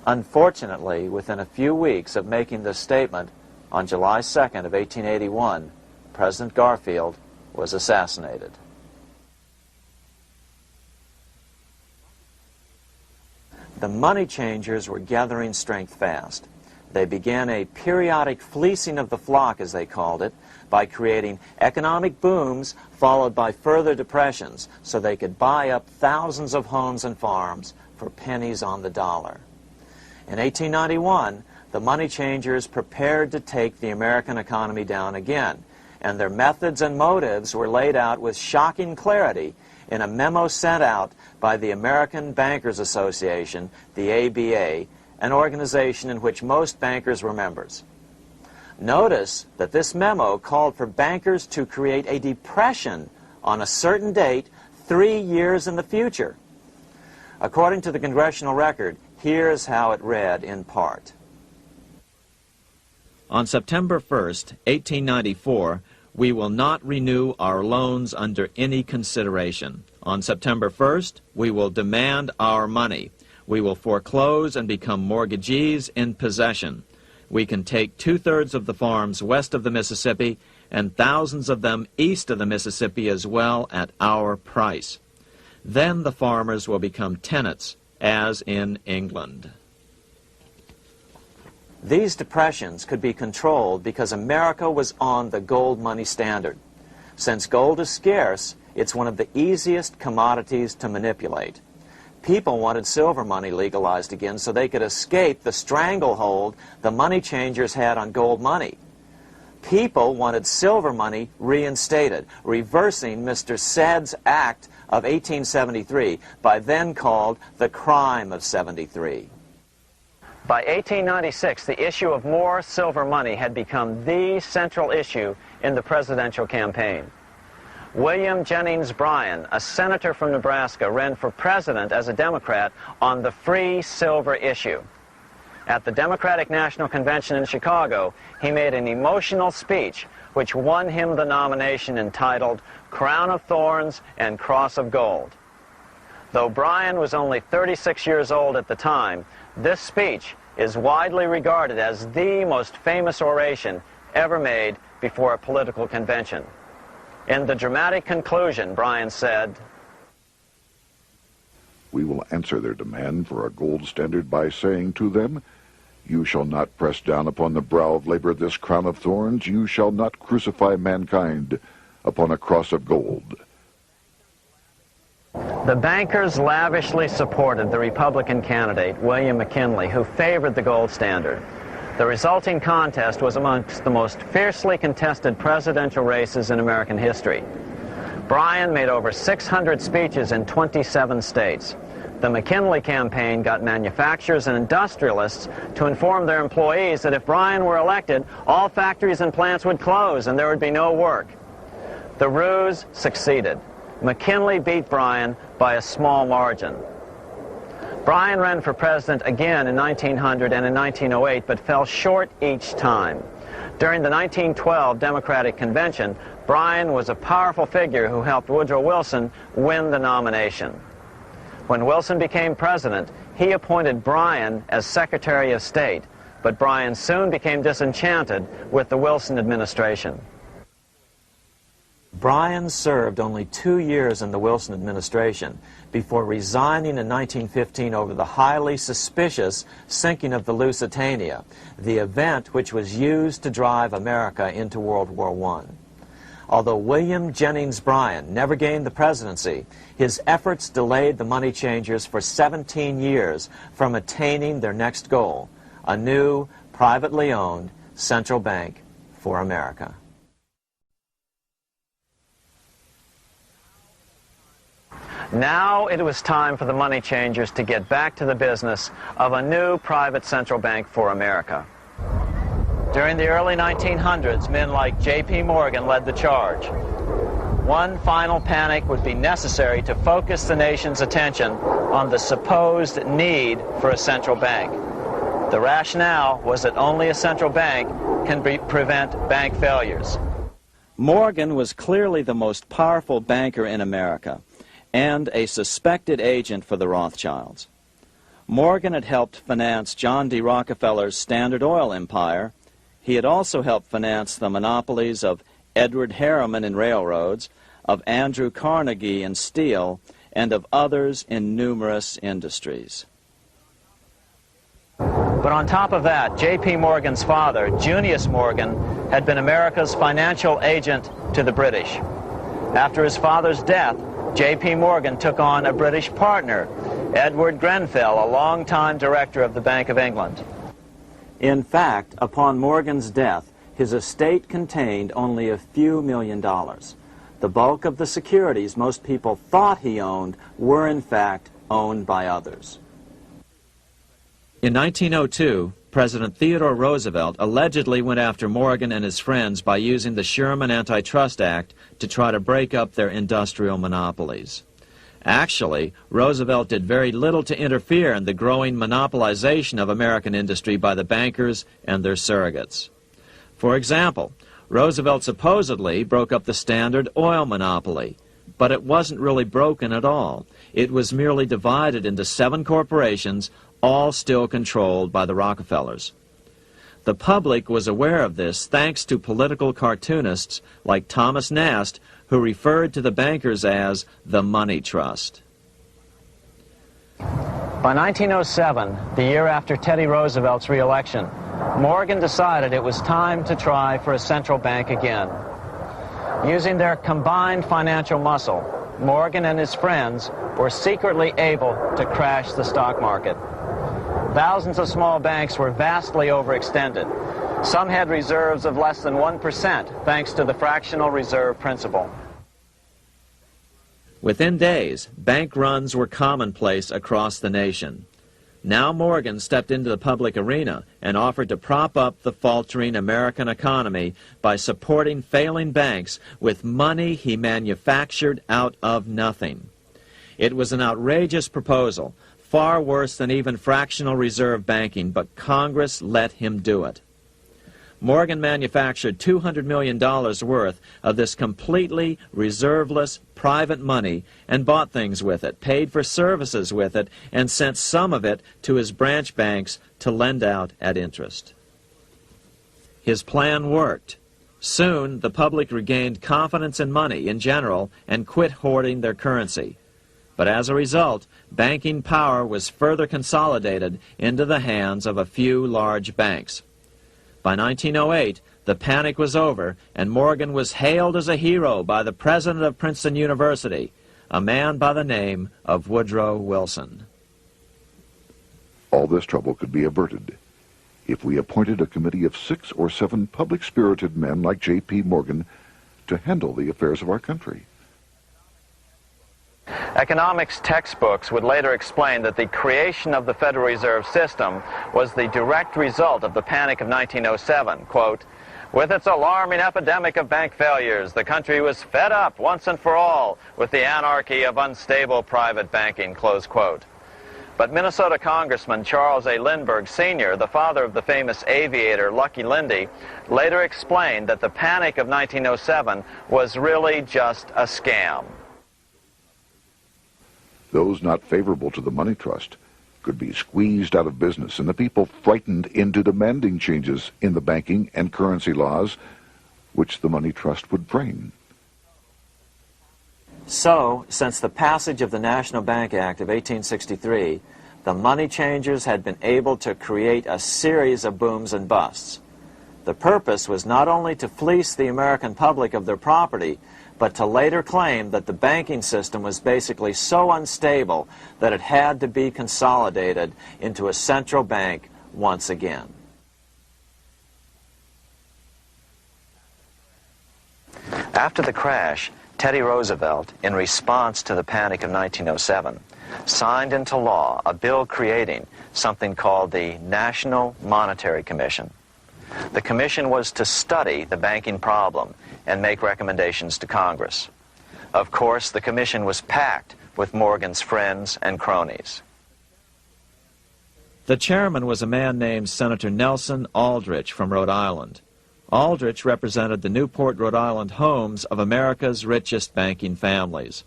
Unfortunately, within a few weeks of making this statement, on July 2nd of 1881, President Garfield was assassinated. The money changers were gathering strength fast. They began a periodic fleecing of the flock, as they called it, by creating economic booms followed by further depressions so they could buy up thousands of homes and farms for pennies on the dollar. In 1891, the money changers prepared to take the American economy down again, and their methods and motives were laid out with shocking clarity in a memo sent out by the American Bankers Association, the ABA, an organization in which most bankers were members. Notice that this memo called for bankers to create a depression on a certain date 3 years in the future. According to the Congressional Record, here's how it read in part. On September 1st, 1894, we will not renew our loans under any consideration. On September 1st, we will demand our money. We will foreclose and become mortgagees in possession. We can take 2/3 of the farms west of the Mississippi and thousands of them east of the Mississippi as well at our price. Then the farmers will become tenants, as in England. These depressions could be controlled because America was on the gold money standard. Since gold is scarce, it's one of the easiest commodities to manipulate. People wanted silver money legalized again so they could escape the stranglehold the money changers had on gold money. People wanted silver money reinstated, reversing Mr. Said's Act of 1873, by then called the Crime of 73. By 1896, the issue of more silver money had become the central issue in the presidential campaign. William Jennings Bryan, a senator from Nebraska, ran for president as a Democrat on the free silver issue. At the Democratic National Convention in Chicago, he made an emotional speech which won him the nomination entitled Crown of Thorns and Cross of Gold. Though Bryan was only 36 years old at the time, this speech is widely regarded as the most famous oration ever made before a political convention. In the dramatic conclusion, Bryan said, "We will answer their demand for a gold standard by saying to them, you shall not press down upon the brow of labor this crown of thorns. You shall not crucify mankind upon a cross of gold." The bankers lavishly supported the Republican candidate, William McKinley, who favored the gold standard. The resulting contest was amongst the most fiercely contested presidential races in American history. Bryan made over 600 speeches in 27 states. The McKinley campaign got manufacturers and industrialists to inform their employees that if Bryan were elected, all factories and plants would close and there would be no work. The ruse succeeded. McKinley beat Bryan by a small margin. Bryan ran for president again in 1900 and in 1908, but fell short each time. During the 1912 Democratic Convention, Bryan was a powerful figure who helped Woodrow Wilson win the nomination. When Wilson became president, he appointed Bryan as Secretary of State, but Bryan soon became disenchanted with the Wilson administration. Bryan served only 2 years in the Wilson administration before resigning in 1915 over the highly suspicious sinking of the Lusitania, the event which was used to drive America into World War I. Although William Jennings Bryan never gained the presidency, his efforts delayed the money changers for 17 years from attaining their next goal, a new, privately owned central bank for America. Now it was time for the money changers to get back to the business of a new private central bank for America. During the early 1900s, men like J.P. Morgan led the charge. One final panic would be necessary to focus the nation's attention on the supposed need for a central bank. The rationale was that only a central bank can prevent bank failures. Morgan was clearly the most powerful banker in America and a suspected agent for the Rothschilds. Morgan had helped finance John D. Rockefeller's Standard Oil empire. He had also helped finance the monopolies of Edward Harriman in railroads, of Andrew Carnegie in steel, and of others in numerous industries. But on top of that, J.P. Morgan's father, Junius Morgan, had been America's financial agent to the British. After his father's death, J.P. Morgan took on a British partner, Edward Grenfell, a longtime director of the Bank of England. In fact, upon Morgan's death, his estate contained only a few $1 million. The bulk of the securities most people thought he owned were in fact owned by others. In 1902, President Theodore Roosevelt allegedly went after Morgan and his friends by using the Sherman Antitrust Act to try to break up their industrial monopolies. Actually, Roosevelt did very little to interfere in the growing monopolization of American industry by the bankers and their surrogates. For example, Roosevelt supposedly broke up the Standard Oil monopoly, But it wasn't really broken at all. It was merely divided into 7 corporations, all still controlled by the Rockefellers. The public was aware of this thanks to political cartoonists like Thomas Nast, who referred to the bankers as the money trust. By 1907, the year after Teddy Roosevelt's re-election, Morgan decided it was time to try for a central bank again. Using their combined financial muscle, Morgan and his friends were secretly able to crash the stock market. Thousands of small banks were vastly overextended. Some had reserves of less than 1% thanks to the fractional reserve principle. Within days, bank runs were commonplace across the nation. Now Morgan stepped into the public arena and offered to prop up the faltering American economy by supporting failing banks with money he manufactured out of nothing. It was an outrageous proposal, far worse than even fractional reserve banking, but Congress let him do it. Morgan manufactured $200 million worth of this completely reserveless private money and bought things with it, paid for services with it, and sent some of it to his branch banks to lend out at interest. His plan worked. Soon, the public regained confidence in money in general and quit hoarding their currency. But as a result, banking power was further consolidated into the hands of a few large banks. By 1908, the panic was over, and Morgan was hailed as a hero by the president of Princeton University, a man by the name of Woodrow Wilson. All this trouble could be averted if we appointed a committee of 6 or 7 public-spirited men like J.P. Morgan to handle the affairs of our country. Economics textbooks would later explain that the creation of the Federal Reserve System was the direct result of the Panic of 1907. Quote, "With its alarming epidemic of bank failures, the country was fed up once and for all with the anarchy of unstable private banking," close quote. But Minnesota Congressman Charles A. Lindbergh Sr., the father of the famous aviator Lucky Lindy, later explained that the Panic of 1907 was really just a scam. Those not favorable to the money trust could be squeezed out of business and the people frightened into demanding changes in the banking and currency laws which the money trust would frame. So, since the passage of the National Bank Act of 1863, the money changers had been able to create a series of booms and busts. The purpose was not only to fleece the American public of their property, but to later claim that the banking system was basically so unstable that it had to be consolidated into a central bank once again. After the crash, Teddy Roosevelt, in response to the Panic of 1907, signed into law a bill creating something called the National Monetary Commission. The commission was to study the banking problem and make recommendations to Congress. Of course, the commission was packed with Morgan's friends and cronies. The chairman was a man named Senator Nelson Aldrich from Rhode Island. Aldrich represented the Newport, Rhode Island homes of America's richest banking families.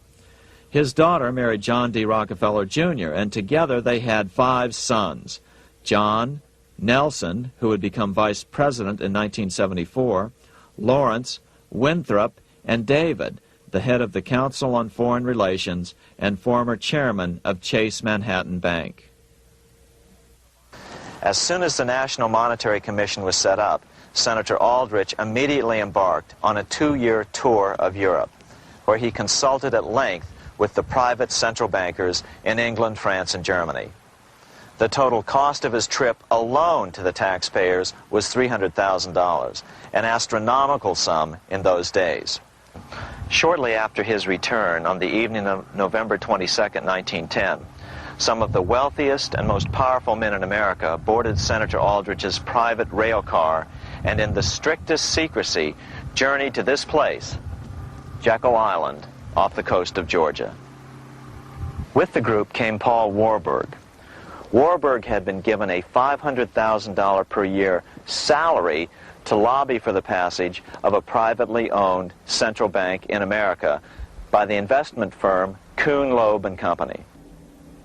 His daughter married John D. Rockefeller, Jr., and together they had 5 sons: John, Nelson, who would become vice president in 1974, Lawrence, Winthrop, and David, the head of the Council on Foreign Relations and former chairman of Chase Manhattan Bank. As soon as the National Monetary Commission was set up, Senator Aldrich immediately embarked on a 2-year tour of Europe, where he consulted at length with the private central bankers in England, France, and Germany. The total cost of his trip alone to the taxpayers was $300,000, an astronomical sum in those days. Shortly after his return, on the evening of November 22nd, 1910, some of the wealthiest and most powerful men in America boarded Senator Aldrich's private rail car and in the strictest secrecy journeyed to this place, Jekyll Island, off the coast of Georgia. With the group came Paul Warburg. Warburg had been given a $500,000 per year salary to lobby for the passage of a privately owned central bank in America by the investment firm Kuhn, Loeb and Company.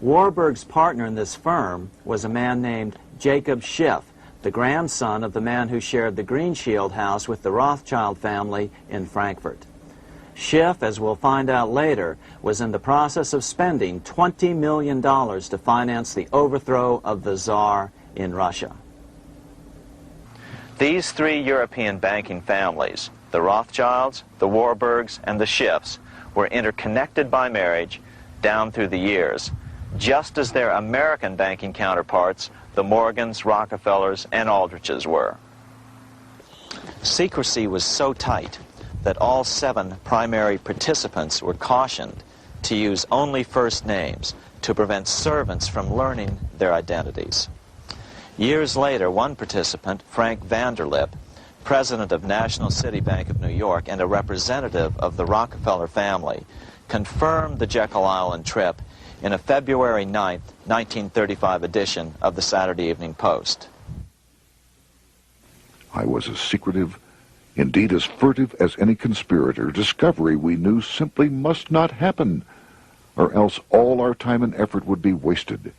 Warburg's partner in this firm was a man named Jacob Schiff, the grandson of the man who shared the Greenshield house with the Rothschild family in Frankfurt. Schiff, as we'll find out later, was in the process of spending $20 million to finance the overthrow of the Tsar in Russia. These three European banking families, the Rothschilds, the Warburgs, and the Schiffs, were interconnected by marriage down through the years, just as their American banking counterparts, the Morgans, Rockefellers, and Aldriches were. Secrecy was so tight that all 7 primary participants were cautioned to use only first names to prevent servants from learning their identities. Years later, one participant, Frank Vanderlip, president of National City Bank of New York and a representative of the Rockefeller family, confirmed the Jekyll Island trip in a February 9, 1935 edition of the Saturday Evening Post. I was as secretive, indeed as furtive as any conspirator. Discovery, we knew, simply must not happen, or else all our time and effort would be wasted.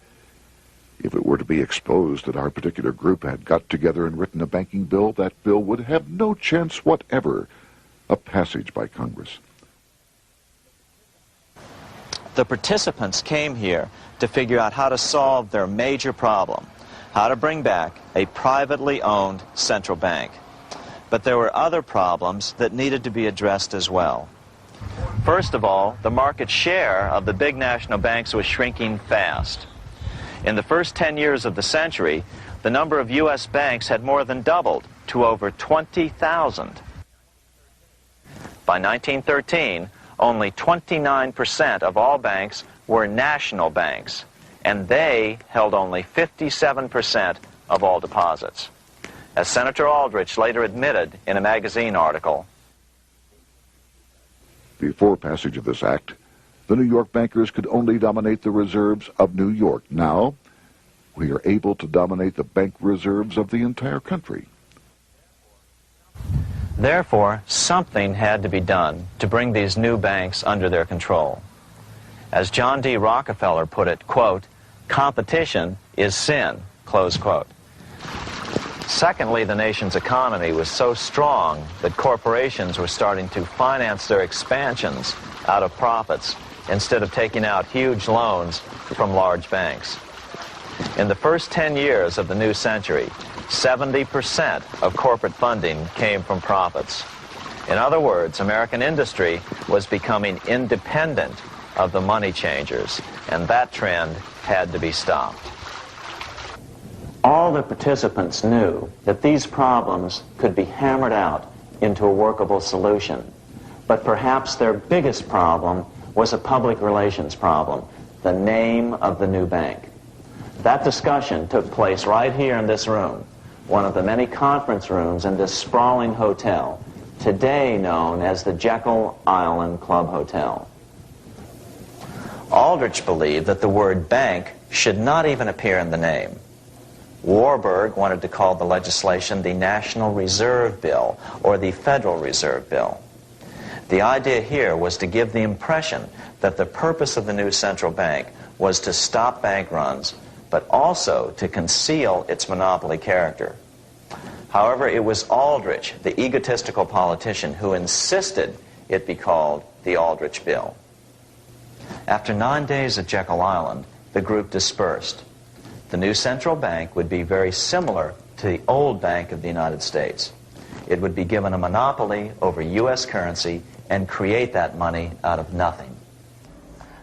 If it were to be exposed that our particular group had got together and written a banking bill, that bill would have no chance whatever of passage by Congress. The participants came here to figure out how to solve their major problem, how to bring back a privately owned central bank. But there were other problems that needed to be addressed as well. First of all, the market share of the big national banks was shrinking fast. In the first 10 years of the century, the number of U.S. banks had more than doubled to over 20,000. By 1913, only 29% of all banks were national banks, and they held only 57% of all deposits. As Senator Aldrich later admitted in a magazine article, before passage of this act, the New York bankers could only dominate the reserves of New York. Now, we are able to dominate the bank reserves of the entire country. Therefore, something had to be done to bring these new banks under their control. As John D. Rockefeller put it, quote, "Competition is sin," close quote. Secondly, the nation's economy was so strong that corporations were starting to finance their expansions out of profits instead of taking out huge loans from large banks. In the first 10 years of the new century, 70% of corporate funding came from profits. In other words, American industry was becoming independent of the money changers, and that trend had to be stopped. All the participants knew that these problems could be hammered out into a workable solution, but perhaps their biggest problem was a public relations problem, the name of the new bank. That discussion took place right here in this room, one of the many conference rooms in this sprawling hotel, today known as the Jekyll Island Club Hotel. Aldrich believed that the word bank should not even appear in the name. Warburg wanted to call the legislation the National Reserve Bill or the Federal Reserve Bill. The idea here was to give the impression that the purpose of the new central bank was to stop bank runs, but also to conceal its monopoly character. However, it was Aldrich, the egotistical politician, who insisted it be called the Aldrich Bill. After 9 days at Jekyll Island, the group dispersed. The new central bank would be very similar to the old Bank of the United States. It would be given a monopoly over U.S. currency and create that money out of nothing.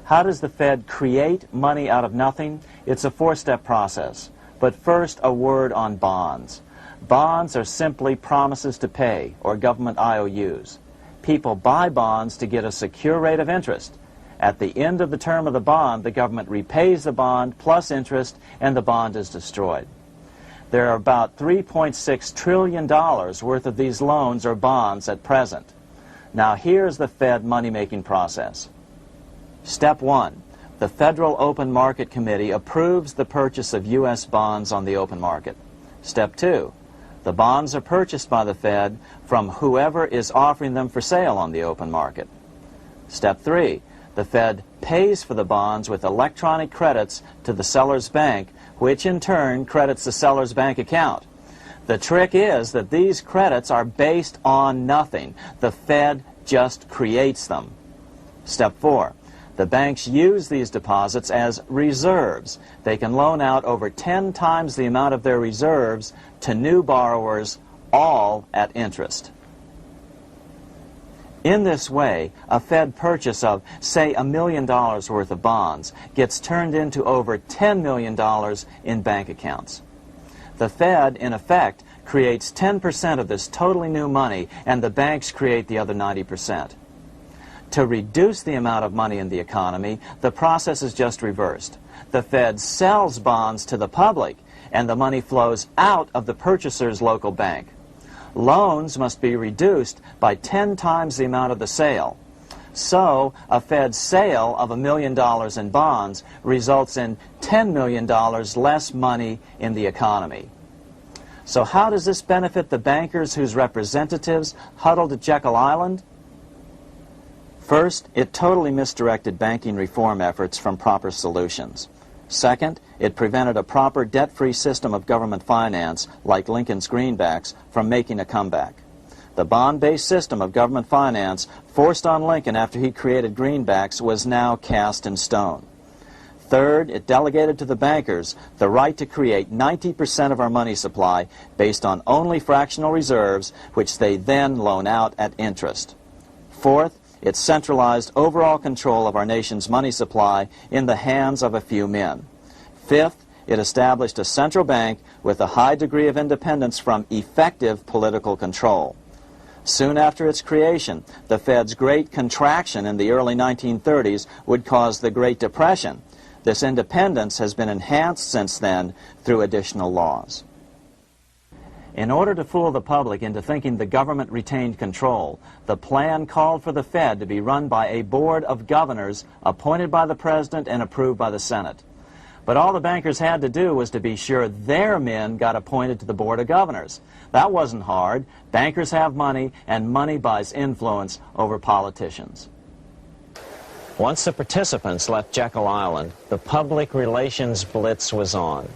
How does the Fed create money out of nothing? It's a four-step process. But first, a word on bonds. Bonds are simply promises to pay, or government IOUs. People buy bonds to get a secure rate of interest. At the end of the term of the bond, the government repays the bond plus interest, and the bond is destroyed. There are about $3.6 trillion worth of these loans or bonds at present. Now here's the Fed money-making process. Step 1. The Federal Open Market Committee approves the purchase of U.S. bonds on the open market. Step 2. The bonds are purchased by the Fed from whoever is offering them for sale on the open market. Step 3, the Fed pays for the bonds with electronic credits to the seller's bank, which in turn credits the seller's bank account. The trick is that these credits are based on nothing. The Fed just creates them. Step 4, the banks use these deposits as reserves. They can loan out over 10 times the amount of their reserves to new borrowers, all at interest. In this way, a Fed purchase of, say, $1 million worth of bonds gets turned into over $10 million in bank accounts. The Fed, in effect, creates 10% of this totally new money, and the banks create the other 90%. To reduce the amount of money in the economy, the process is just reversed. The Fed sells bonds to the public, and the money flows out of the purchaser's local bank. Loans must be reduced by 10 times the amount of the sale. So, a Fed sale of $1 million in bonds results in $10 million less money in the economy. So how does this benefit the bankers whose representatives huddled at Jekyll Island? First, it totally misdirected banking reform efforts from proper solutions. Second, it prevented a proper debt-free system of government finance, like Lincoln's greenbacks, from making a comeback. The bond-based system of government finance forced on Lincoln after he created greenbacks was now cast in stone. Third, it delegated to the bankers the right to create 90% of our money supply based on only fractional reserves, which they then loan out at interest. Fourth, it centralized overall control of our nation's money supply in the hands of a few men. Fifth, it established a central bank with a high degree of independence from effective political control. Soon after its creation, the Fed's great contraction in the early 1930s would cause the Great Depression. This independence has been enhanced since then through additional laws. In order to fool the public into thinking the government retained control, the plan called for the Fed to be run by a board of governors appointed by the President and approved by the Senate. But all the bankers had to do was to be sure their men got appointed to the board of governors. That wasn't hard. Bankers have money, and money buys influence over politicians. Once the participants left Jekyll Island, the public relations blitz was on.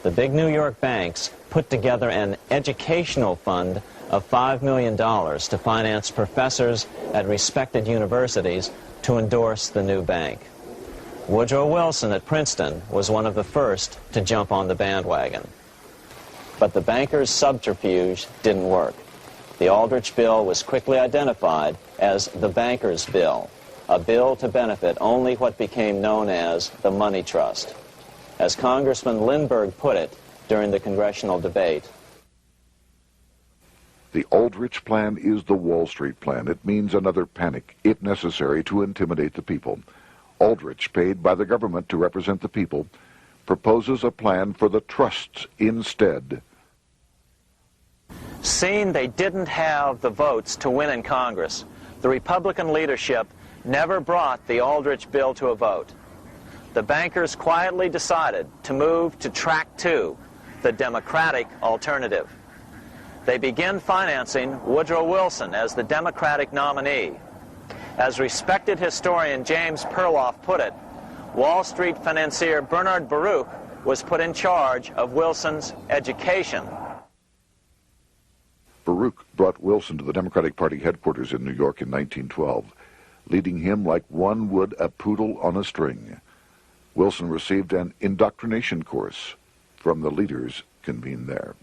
The big New York banks put together an educational fund of $5 million to finance professors at respected universities to endorse the new bank. Woodrow Wilson at Princeton was one of the first to jump on the bandwagon. But the bankers' subterfuge didn't work. The Aldrich Bill was quickly identified as the bankers' bill, a bill to benefit only what became known as the money trust. As Congressman Lindbergh put it during the congressional debate, the Aldrich Plan is the Wall Street Plan. It means another panic, if necessary, to intimidate the people. Aldrich, paid by the government to represent the people, proposes a plan for the trusts instead. seeing they didn't have the votes to win in Congress, the Republican leadership never brought the Aldrich bill to a vote. The bankers quietly decided to move to track 2, the Democratic alternative. They began financing Woodrow Wilson as the Democratic nominee. As respected historian James Perloff put it, Wall Street financier Bernard Baruch was put in charge of Wilson's education. Baruch brought Wilson to the Democratic Party headquarters in New York in 1912, leading him like one would a poodle on a string. Wilson received an indoctrination course from the leaders convened there.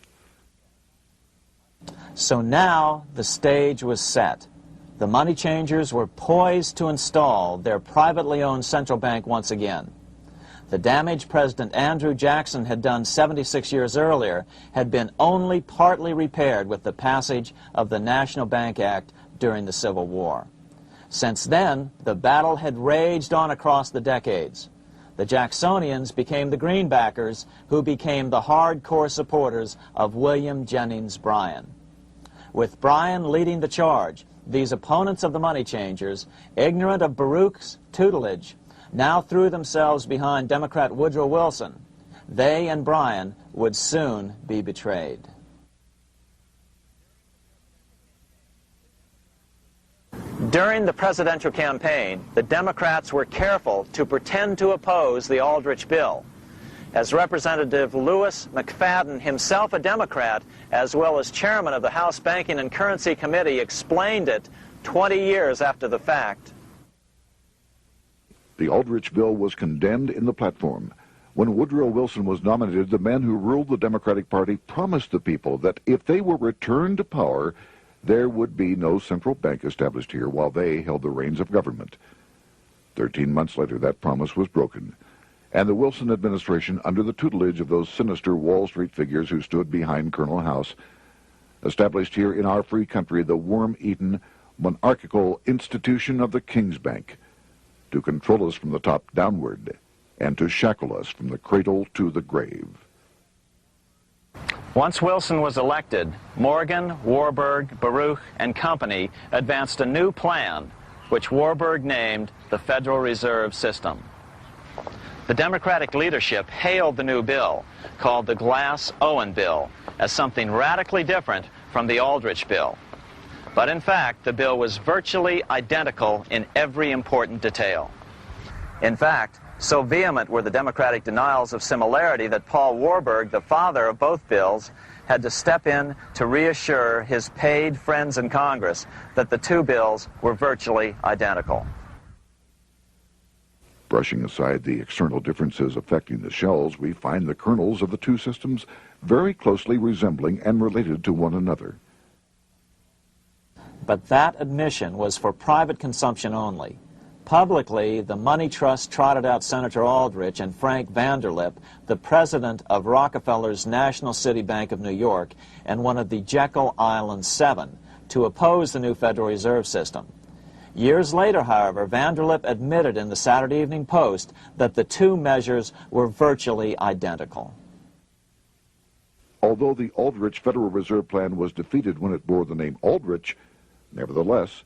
So now the stage was set. The money changers were poised to install their privately owned central bank once again. The damage President Andrew Jackson had done 76 years earlier had been only partly repaired with the passage of the National Bank Act during the Civil War. Since then, the battle had raged on across the decades. The Jacksonians became the greenbackers, who became the hardcore supporters of William Jennings Bryan. With Bryan leading the charge, these opponents of the money changers, ignorant of Baruch's tutelage, now threw themselves behind Democrat Woodrow Wilson. They and Bryan would soon be During the presidential campaign, the Democrats were careful to pretend to oppose the Aldrich bill. As Representative Lewis McFadden, himself a Democrat, as well as chairman of the House Banking and Currency Committee, explained it 20 years after the fact. The Aldrich bill was condemned in the platform. When Woodrow Wilson was nominated, the man who ruled the Democratic Party promised the people that if they were returned to power, there would be no central bank established here while they held the reins of government. 13 months later, that promise was broken, and the Wilson administration, under the tutelage of those sinister Wall Street figures who stood behind Colonel House, established here in our free country the worm-eaten, monarchical institution of the King's Bank, to control us from the top downward and to shackle us from the cradle to the grave. Once Wilson was elected, Morgan, Warburg, Baruch, and company advanced a new plan, which Warburg named the Federal Reserve System. The Democratic leadership hailed the new bill, called the Glass-Owen bill, as something radically different from the Aldrich bill. But in fact, the bill was virtually identical in every important detail. In fact, so vehement were the Democratic denials of similarity that Paul Warburg, the father of both bills, had to step in to reassure his paid friends in Congress that the two bills were virtually identical. Brushing aside the external differences affecting the shells, we find the kernels of the two systems very closely resembling and related to one another. But that admission was for private consumption only. Publicly, the money trust trotted out Senator Aldrich and Frank Vanderlip, the president of Rockefeller's National City Bank of New York and one of the Jekyll Island Seven, to oppose the new Federal Reserve System. Years later, however, Vanderlip admitted in the Saturday Evening Post that the two measures were virtually identical. Although the Aldrich Federal Reserve Plan was defeated when it bore the name Aldrich, nevertheless,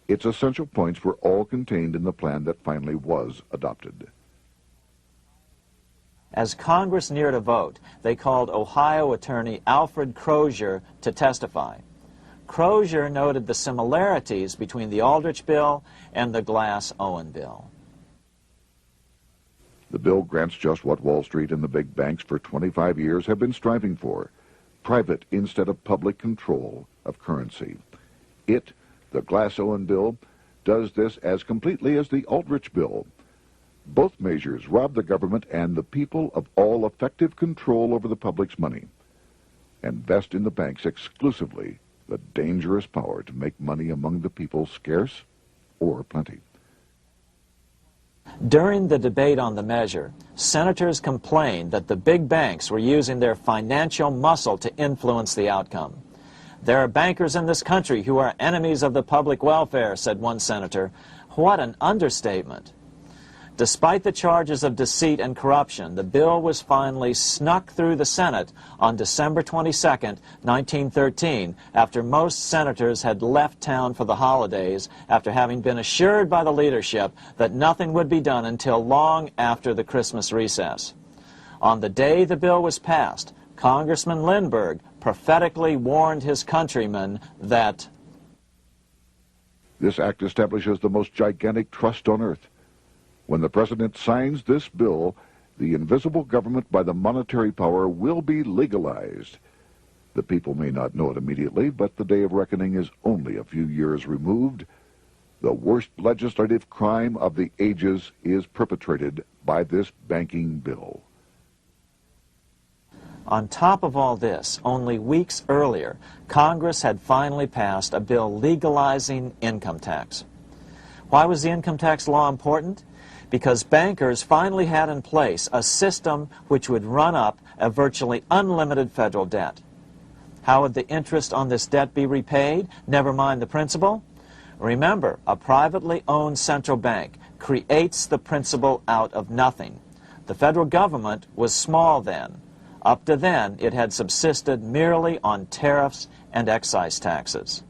its essential points were all contained in the plan that finally was adopted. As Congress neared a vote, they called Ohio attorney Alfred Crozier to testify. Crozier noted the similarities between the Aldrich bill and the Glass-Owen bill. The bill grants just what Wall Street and the big banks for 25 years have been striving for: private instead of public control of currency. It, the Glass-Owen bill, does this as completely as the Aldrich bill. Both measures rob the government and the people of all effective control over the public's money, and vest in the banks exclusively the dangerous power to make money among the people scarce or plenty. During the debate on the measure, senators complained that the big banks were using their financial muscle to influence the outcome. "There are bankers in this country who are enemies of the public welfare," said one senator. What an understatement. Despite the charges of deceit and corruption, the bill was finally snuck through the Senate on December 22, 1913, after most senators had left town for the holidays, after having been assured by the leadership that nothing would be done until long after the Christmas recess. On the day the bill was passed, Congressman Lindbergh prophetically warned his countrymen that this act establishes the most gigantic trust on earth. When the president signs this bill, the invisible government by the monetary power will be legalized. The people may not know it immediately, but the day of reckoning is only a few years removed. The worst legislative crime of the ages is perpetrated by this banking bill. On top of all this, only weeks earlier, Congress had finally passed a bill legalizing income tax. Why was the income tax law important? Because bankers finally had in place a system which would run up a virtually unlimited federal debt. How would the interest on this debt be repaid? Never mind the principal. Remember, a privately owned central bank creates the principal out of nothing. The federal government was small then. Up to then, it had subsisted merely on tariffs and excise taxes.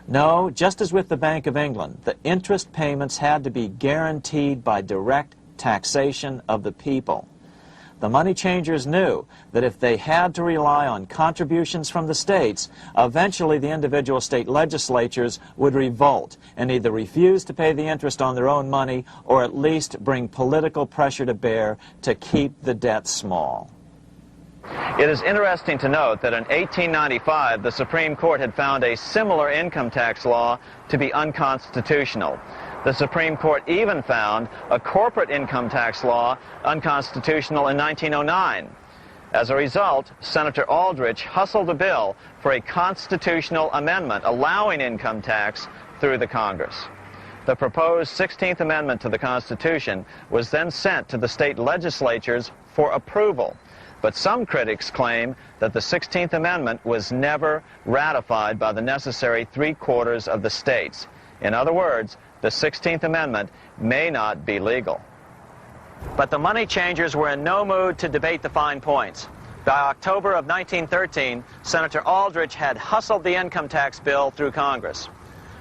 No, just as with the Bank of England, the interest payments had to be guaranteed by direct taxation of the people. the money changers knew that if they had to rely on contributions from the states, eventually the individual state legislatures would revolt and either refuse to pay the interest on their own money or at least bring political pressure to bear to keep the debt small. It is interesting to note that in 1895, the Supreme Court had found a similar income tax law to be unconstitutional. The Supreme Court even found a corporate income tax law unconstitutional in 1909. As a result, Senator Aldrich hustled a bill for a constitutional amendment allowing income tax through the Congress. The proposed 16th Amendment to the Constitution was then sent to the state legislatures for approval. But some critics claim that the 16th Amendment was never ratified by the necessary 3/4 of the states. In other words, the 16th Amendment may not be legal. But the money changers were in no mood to debate the fine points. By October of 1913, Senator Aldrich had hustled the income tax bill through Congress.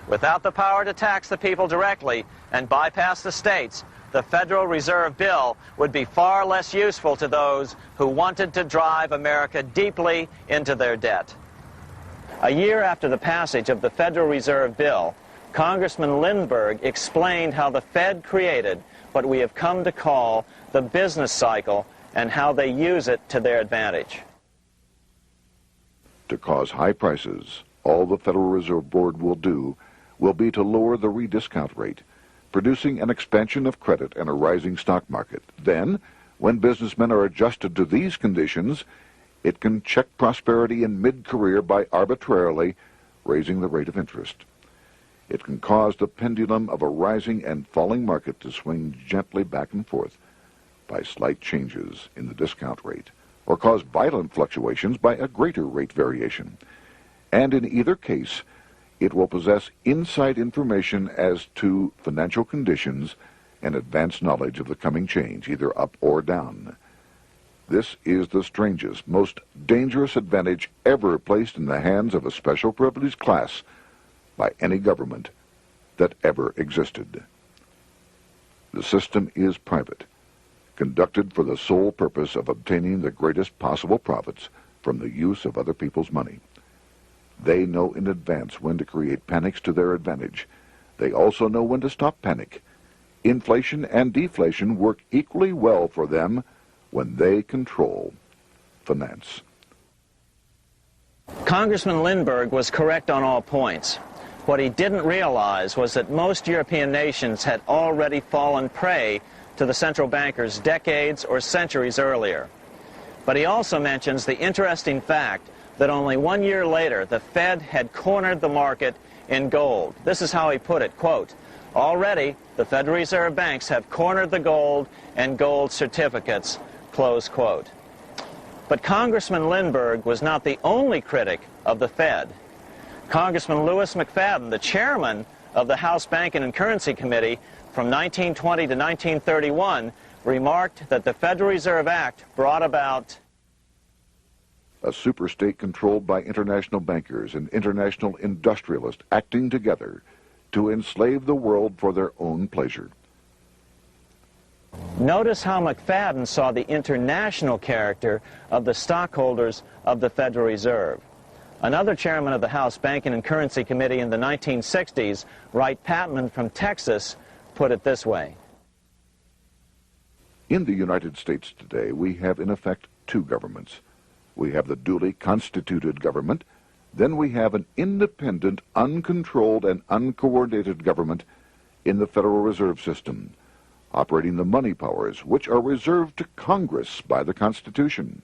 Without the power to tax the people directly and bypass the states, the Federal Reserve Bill would be far less useful to those who wanted to drive America deeply into their debt. A year after the passage of the Federal Reserve Bill, Congressman Lindbergh explained how the Fed created what we have come to call the business cycle and how they use it to their advantage. To cause high prices, all the Federal Reserve Board will do will be to lower the rediscount rate, producing an expansion of credit and a rising stock market. Then, when businessmen are adjusted to these conditions, it can check prosperity in mid-career by arbitrarily raising the rate of interest. It can cause the pendulum of a rising and falling market to swing gently back and forth by slight changes in the discount rate, or cause violent fluctuations by a greater rate variation. And in either case, it will possess inside information as to financial conditions and advanced knowledge of the coming change, either up or down. This is the strangest, most dangerous advantage ever placed in the hands of a special privileged class by any government that ever existed. The system is private, conducted for the sole purpose of obtaining the greatest possible profits from the use of other people's money. They know in advance when to create panics to their advantage. They also know when to stop panic. Inflation and deflation work equally well for them when they control finance. Congressman Lindbergh was correct on all points. What he didn't realize was that most European nations had already fallen prey to the central bankers decades or centuries earlier. But he also mentions the interesting fact that only 1 year later, the Fed had cornered the market in gold. This is how he put it, quote, "Already, the Federal Reserve banks have cornered the gold and gold certificates," close quote. But Congressman Lindbergh was not the only critic of the Fed. Congressman Lewis McFadden, the chairman of the House Banking and Currency Committee from 1920 to 1931, remarked that the Federal Reserve Act brought about a superstate controlled by international bankers and international industrialists acting together to enslave the world for their own pleasure. Notice how McFadden saw the international character of the stockholders of the Federal Reserve. Another chairman of the House Banking and Currency Committee in the 1960s, Wright Patman from Texas, put it this way. In the United States today, we have in effect two governments. We have the duly constituted government, then we have an independent, uncontrolled, and uncoordinated government in the Federal Reserve System, operating the money powers which are reserved to Congress by the Constitution.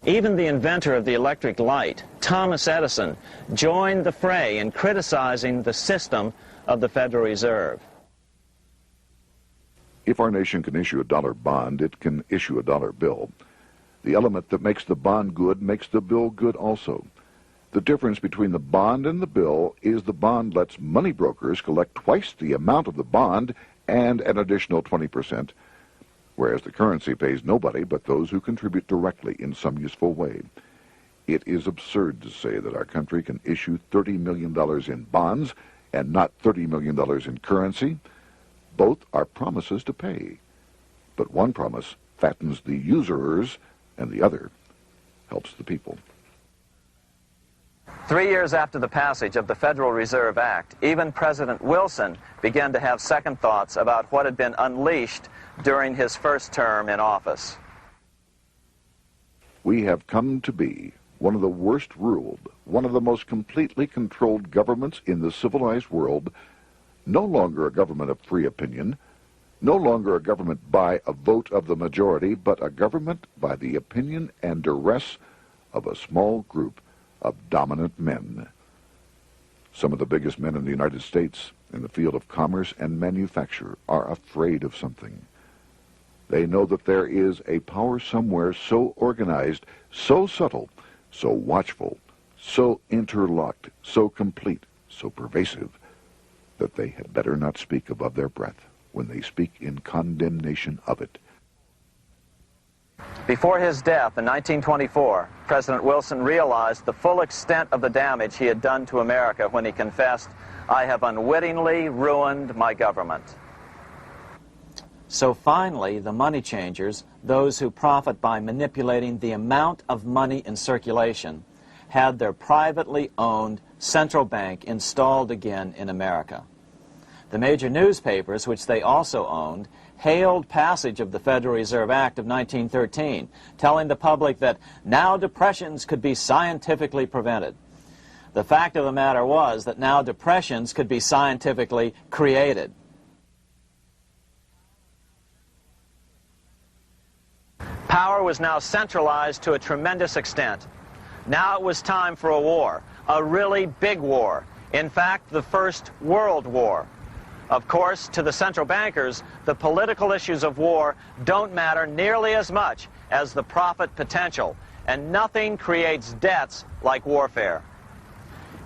Even the inventor of the electric light, Thomas Edison, joined the fray in criticizing the system of the Federal Reserve. If our nation can issue a dollar bond, it can issue a dollar bill. The element that makes the bond good makes the bill good also. The difference between the bond and the bill is the bond lets money brokers collect twice the amount of the bond and an additional 20%, whereas the currency pays nobody but those who contribute directly in some useful way. It is absurd to say that our country can issue $30 million in bonds and not $30 million in currency. Both are promises to pay, but one promise fattens the usurers, and the other helps the people. 3 years after the passage of the Federal Reserve Act, even President Wilson began to have second thoughts about what had been unleashed during his first term in office. We have come to be one of the worst ruled, one of the most completely controlled governments in the civilized world, no longer a government of free opinion, no longer a government by a vote of the majority, but a government by the opinion and duress of a small group of dominant men. Some of the biggest men in the United States in the field of commerce and manufacture are afraid of something. They know that there is a power somewhere so organized, so subtle, so watchful, so interlocked, so complete, so pervasive, that they had better not speak above their breath when they speak in condemnation of it. Before his death in 1924, President Wilson realized the full extent of the damage he had done to America when he confessed, "I have unwittingly ruined my government." So finally, the money changers, those who profit by manipulating the amount of money in circulation, had their privately owned central bank installed again in America. The major newspapers, which they also owned, hailed passage of the Federal Reserve Act of 1913, telling the public that now depressions could be scientifically prevented. The fact of the matter was that now depressions could be scientifically created. Power was now centralized to a tremendous extent. Now it was time for a war, a really big war. In fact, the First World War. Of course, to the central bankers, the political issues of war don't matter nearly as much as the profit potential, and nothing creates debts like warfare.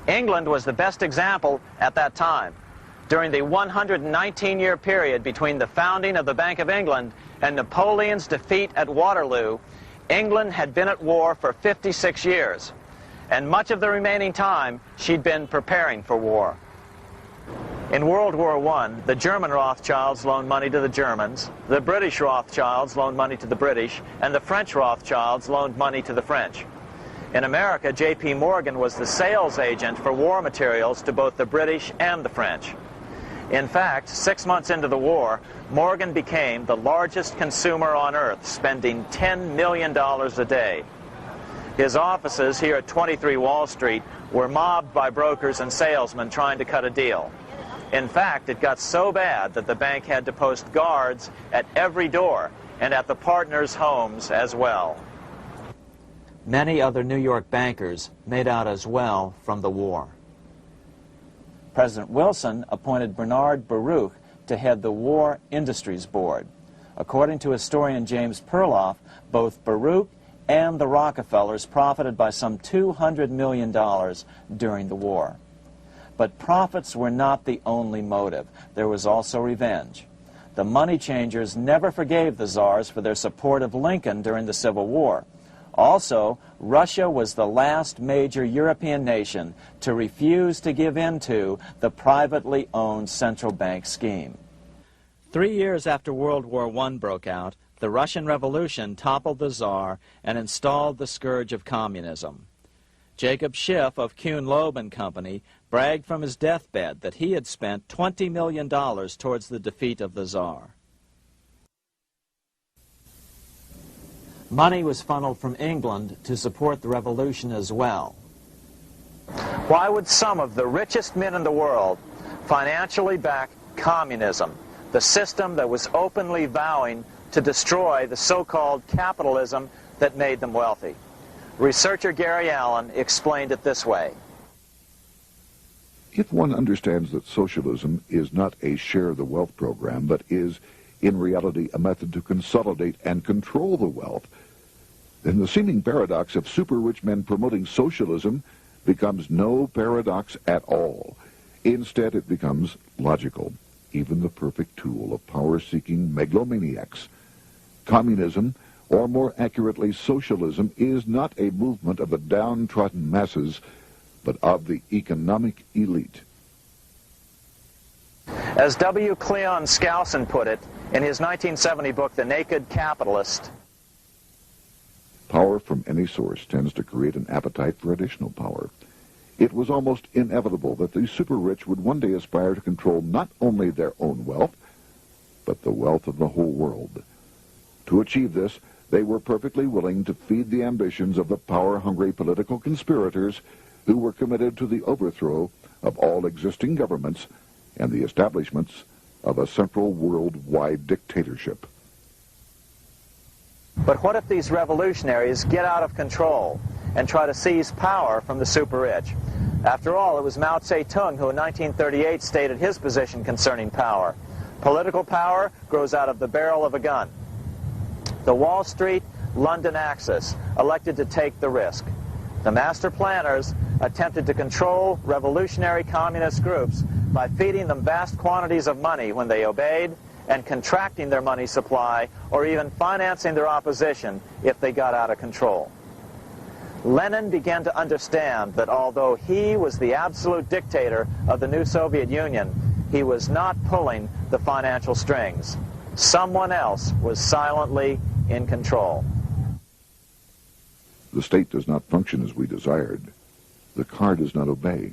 England was the best example at that time. During the 119-year period between the founding of the Bank of England and Napoleon's defeat at Waterloo, England had been at war for 56 years, and much of the remaining time she'd been preparing for war. In World War I, the German Rothschilds loaned money to the Germans, the British Rothschilds loaned money to the British, and the French Rothschilds loaned money to the French. In America, J.P. Morgan was the sales agent for war materials to both the British and the French. In fact, 6 months into the war, Morgan became the largest consumer on earth, spending $10 million a day. His offices here at 23 Wall Street were mobbed by brokers and salesmen trying to cut a deal. In fact, it got so bad that the bank had to post guards at every door and at the partners' homes as well. Many other New York bankers made out as well from the war. President Wilson appointed Bernard Baruch to head the War Industries Board. According to historian James Perloff, both Baruch and the Rockefellers profited by some $200 million during the war. But profits were not the only motive. There was also revenge. The money changers never forgave the czars for their support of Lincoln during the Civil War. Also, Russia was the last major European nation to refuse to give in to the privately owned central bank scheme. 3 years after World War I broke out, the Russian Revolution toppled the Tsar and installed the scourge of communism. Jacob Schiff of Kuhn Loeb and Company bragged from his deathbed that he had spent $20 million towards the defeat of the Tsar. Money was funneled from England to support the revolution as well. Why would some of the richest men in the world financially back communism, the system that was openly vowing to destroy the so-called capitalism that made them wealthy? Researcher Gary Allen explained it this way. If one understands that socialism is not a share the wealth program, but is in reality a method to consolidate and control the wealth, then the seeming paradox of super-rich men promoting socialism becomes no paradox at all. Instead, it becomes logical, even the perfect tool of power-seeking megalomaniacs. Communism, or more accurately socialism, is not a movement of the downtrodden masses, but of the economic elite. As W. Cleon Skousen put it in his 1970 book, The Naked Capitalist, power from any source tends to create an appetite for additional power. It was almost inevitable that the super-rich would one day aspire to control not only their own wealth, but the wealth of the whole world. To achieve this, they were perfectly willing to feed the ambitions of the power-hungry political conspirators who were committed to the overthrow of all existing governments and the establishments of a central worldwide dictatorship. but what if these revolutionaries get out of control and try to seize power from the super-rich? After all, it was Mao Zedong who in 1938 stated his position concerning power. Political power grows out of the barrel of a gun. The Wall Street, London axis elected to take the risk. The master planners attempted to control revolutionary communist groups by feeding them vast quantities of money when they obeyed and contracting their money supply or even financing their opposition if they got out of control. Lenin began to understand that although he was the absolute dictator of the new Soviet Union, he was not pulling the financial strings. Someone else was silently in control. The state does not function as we desired. The car does not obey.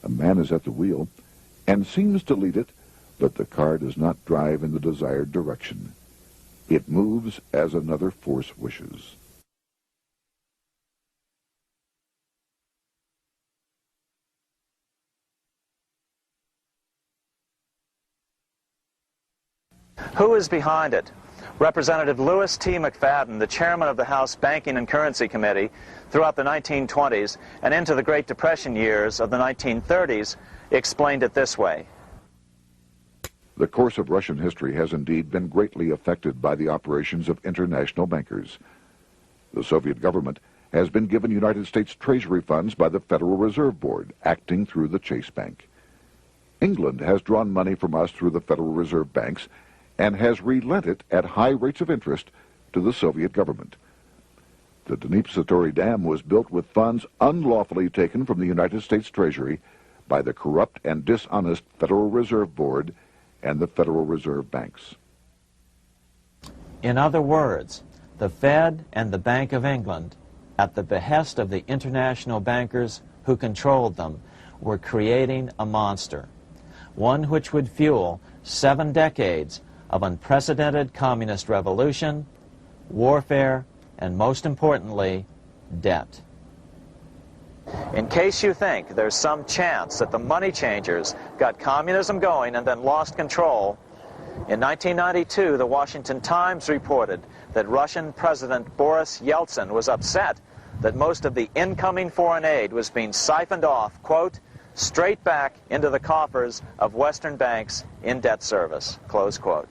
A man is at the wheel and seems to lead it, but the car does not drive in the desired direction. It moves as another force wishes. Who is behind it? Representative Louis T. McFadden, the chairman of the House Banking and Currency Committee throughout the 1920s and into the Great Depression years of the 1930s, explained it this way. The course of Russian history has indeed been greatly affected by the operations of international bankers. The Soviet government has been given United States Treasury funds by the Federal Reserve Board, acting through the Chase Bank. England has drawn money from us through the Federal Reserve banks and has relent it at high rates of interest to the Soviet government. The Dnipro Dam was built with funds unlawfully taken from the United States Treasury by the corrupt and dishonest Federal Reserve Board and the Federal Reserve banks. In other words, the Fed and the Bank of England, at the behest of the international bankers who controlled them, were creating a monster, one which would fuel 7 decades of unprecedented communist revolution, warfare, and most importantly, debt. In case you think there's some chance that the money changers got communism going and then lost control, in 1992, the Washington Times reported that Russian President Boris Yeltsin was upset that most of the incoming foreign aid was being siphoned off, quote, straight back into the coffers of Western banks in debt service, close quote.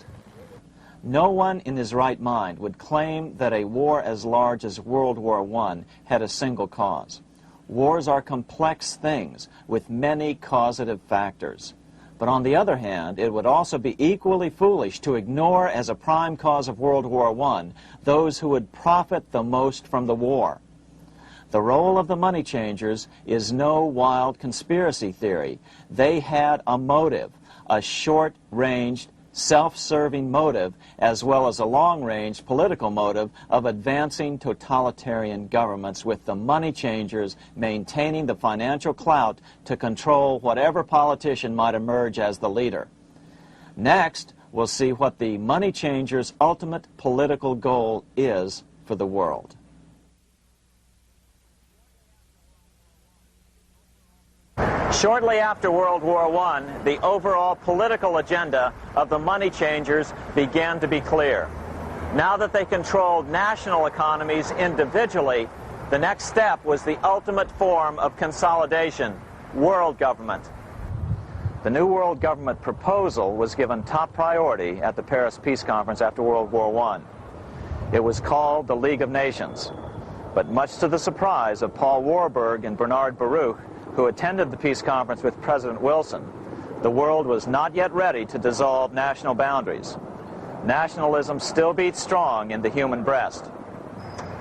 No one in his right mind would claim that a war as large as World War I had a single cause. Wars are complex things with many causative factors. But on the other hand, it would also be equally foolish to ignore as a prime cause of World War I those who would profit the most from the war. The role of the money changers is no wild conspiracy theory. They had a motive, a short-ranged, self-serving motive, as well as a long-range political motive of advancing totalitarian governments, with the money changers maintaining the financial clout to control whatever politician might emerge as the leader. Next, we'll see what the money changers' ultimate political goal is for the world. Shortly after World War I, the overall political agenda of the money changers began to be clear. Now that they controlled national economies individually, the next step was the ultimate form of consolidation, world government. The new world government proposal was given top priority at the Paris Peace Conference after World War I. It was called the League of Nations. But much to the surprise of Paul Warburg and Bernard Baruch, who attended the peace conference with President Wilson, the world was not yet ready to dissolve national boundaries. Nationalism still beats strong in the human breast.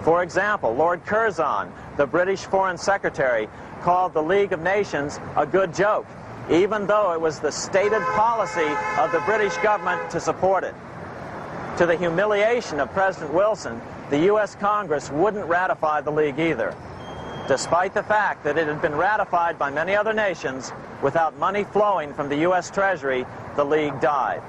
For example, Lord Curzon, the British Foreign Secretary, called the League of Nations a good joke. even though it was the stated policy of the British government to support it. To the humiliation of President Wilson, the U.S. Congress wouldn't ratify the League either, despite the fact that it had been ratified by many other nations. Without money flowing from the U.S. Treasury, the League died.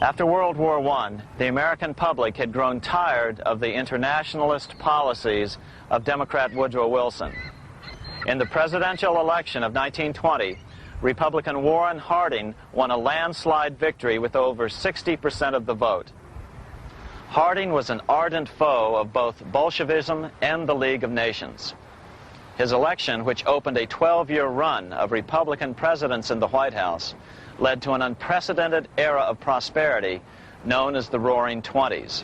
After World War I, the American public had grown tired of the internationalist policies of Democrat Woodrow Wilson. In the presidential election of 1920, Republican Warren Harding won a landslide victory with over 60% of the vote. Harding was an ardent foe of both Bolshevism and the League of Nations. His election, which opened a 12-year run of Republican presidents in the White House, led to an unprecedented era of prosperity known as the Roaring Twenties.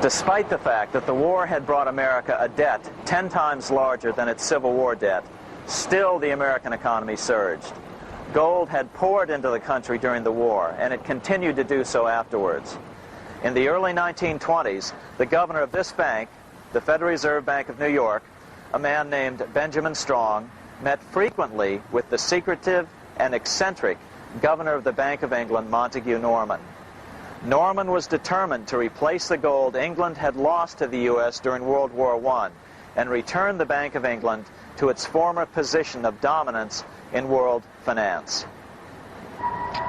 Despite the fact that the war had brought America a debt 10 times larger than its Civil War debt, still the American economy surged. Gold had poured into the country during the war, and it continued to do so afterwards. In the early 1920s, the governor of this bank, the Federal Reserve Bank of New York, a man named Benjamin Strong, met frequently with the secretive and eccentric governor of the Bank of England, Montague Norman. Norman was determined to replace the gold England had lost to the U.S. during World War I and return the Bank of England to its former position of dominance in world finance.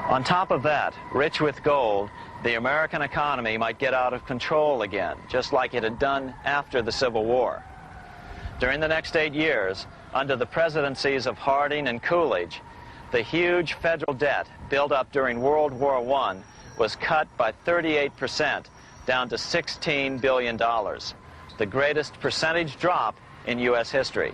On top of that, rich with gold, the American economy might get out of control again, just like it had done after the Civil War. During the next 8 years, under the presidencies of Harding and Coolidge, the huge federal debt built up during World War I was cut by 38%, down to $16 billion, the greatest percentage drop in U.S. history.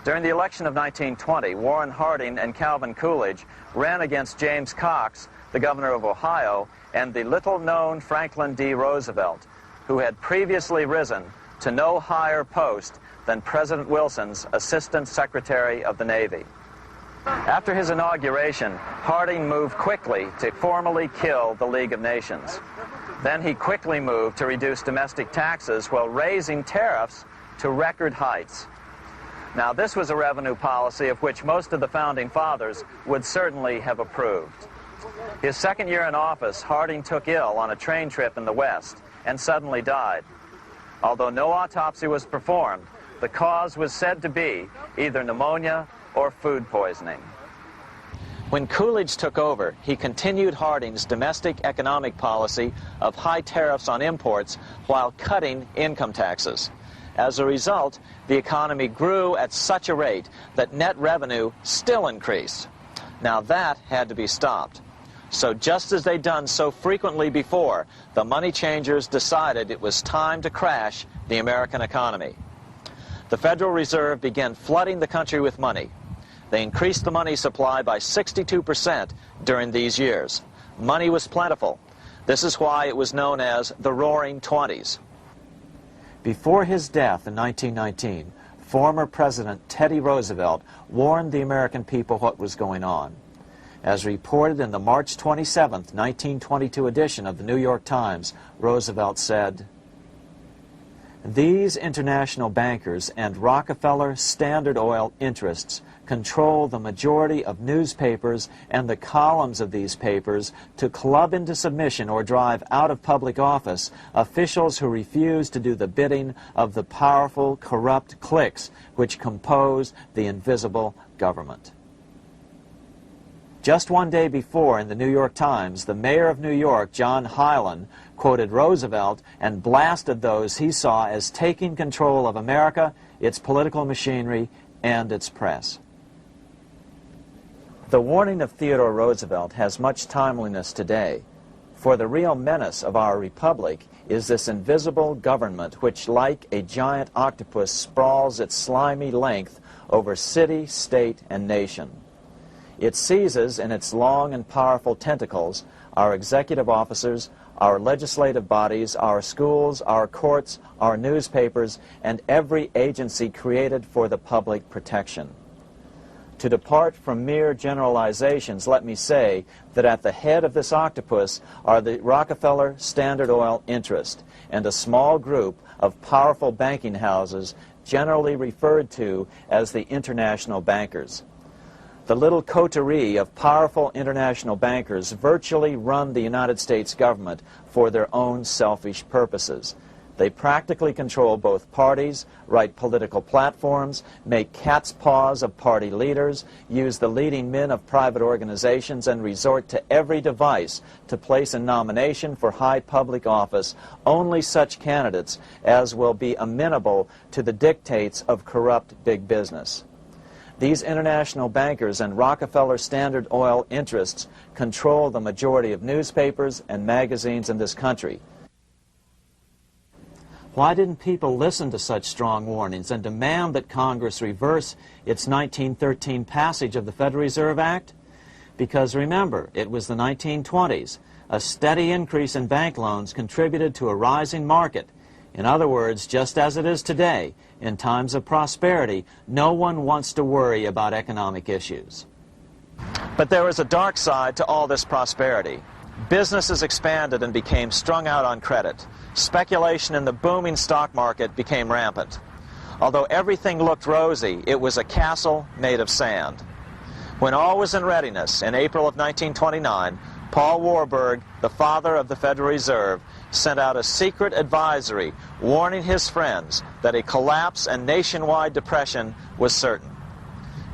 During the election of 1920, Warren Harding and Calvin Coolidge ran against James Cox, the governor of Ohio, and the little-known Franklin D. Roosevelt, who had previously risen to no higher post than President Wilson's Assistant Secretary of the Navy. After his inauguration, Harding moved quickly to formally kill the League of Nations. Then he quickly moved to reduce domestic taxes while raising tariffs to record heights. Now, this was a revenue policy of which most of the Founding Fathers would certainly have approved. His second year in office, Harding took ill on a train trip in the West and suddenly died. Although no autopsy was performed, the cause was said to be either pneumonia or food poisoning. When Coolidge took over, he continued Harding's domestic economic policy of high tariffs on imports while cutting income taxes. As a result, the economy grew at such a rate that net revenue still increased. Now that had to be stopped. So just as they'd done so frequently before, the money changers decided it was time to crash the American economy. The Federal Reserve began flooding the country with money. They increased the money supply by 62% during these years. Money was plentiful. This is why it was known as the Roaring Twenties. Before his death in 1919, former President Teddy Roosevelt warned the American people what was going on. As reported in the March 27, 1922 edition of the New York Times, Roosevelt said, "These international bankers and Rockefeller Standard Oil interests control the majority of newspapers and the columns of these papers to club into submission or drive out of public office officials who refuse to do the bidding of the powerful, corrupt cliques which compose the invisible government." Just one day before, in the New York Times, the mayor of New York, John Hylan, quoted Roosevelt and blasted those he saw as taking control of America, its political machinery, and its press. The warning of Theodore Roosevelt has much timeliness today, for the real menace of our republic is this invisible government which, like a giant octopus, sprawls its slimy length over city, state, and nation. It seizes in its long and powerful tentacles our executive officers, our legislative bodies, our schools, our courts, our newspapers, and every agency created for the public protection. To depart from mere generalizations, let me say that at the head of this octopus are the Rockefeller Standard Oil interest and a small group of powerful banking houses generally referred to as the international bankers. The little coterie of powerful international bankers virtually run the United States government for their own selfish purposes. They practically control both parties, write political platforms, make cat's paws of party leaders, use the leading men of private organizations, and resort to every device to place a nomination for high public office only such candidates as will be amenable to the dictates of corrupt big business. These international bankers and Rockefeller Standard Oil interests control the majority of newspapers and magazines in this country. Why didn't people listen to such strong warnings and demand that Congress reverse its 1913 passage of the Federal Reserve Act? Because remember, it was the 1920s. A steady increase in bank loans contributed to a rising market. In other words, just as it is today, in times of prosperity, no one wants to worry about economic issues. But there was a dark side to all this prosperity. Businesses expanded and became strung out on credit. Speculation in the booming stock market became rampant. Although everything looked rosy, it was a castle made of sand. When all was in readiness, in April of 1929, Paul Warburg, the father of the Federal Reserve, sent out a secret advisory warning his friends that a collapse and nationwide depression was certain.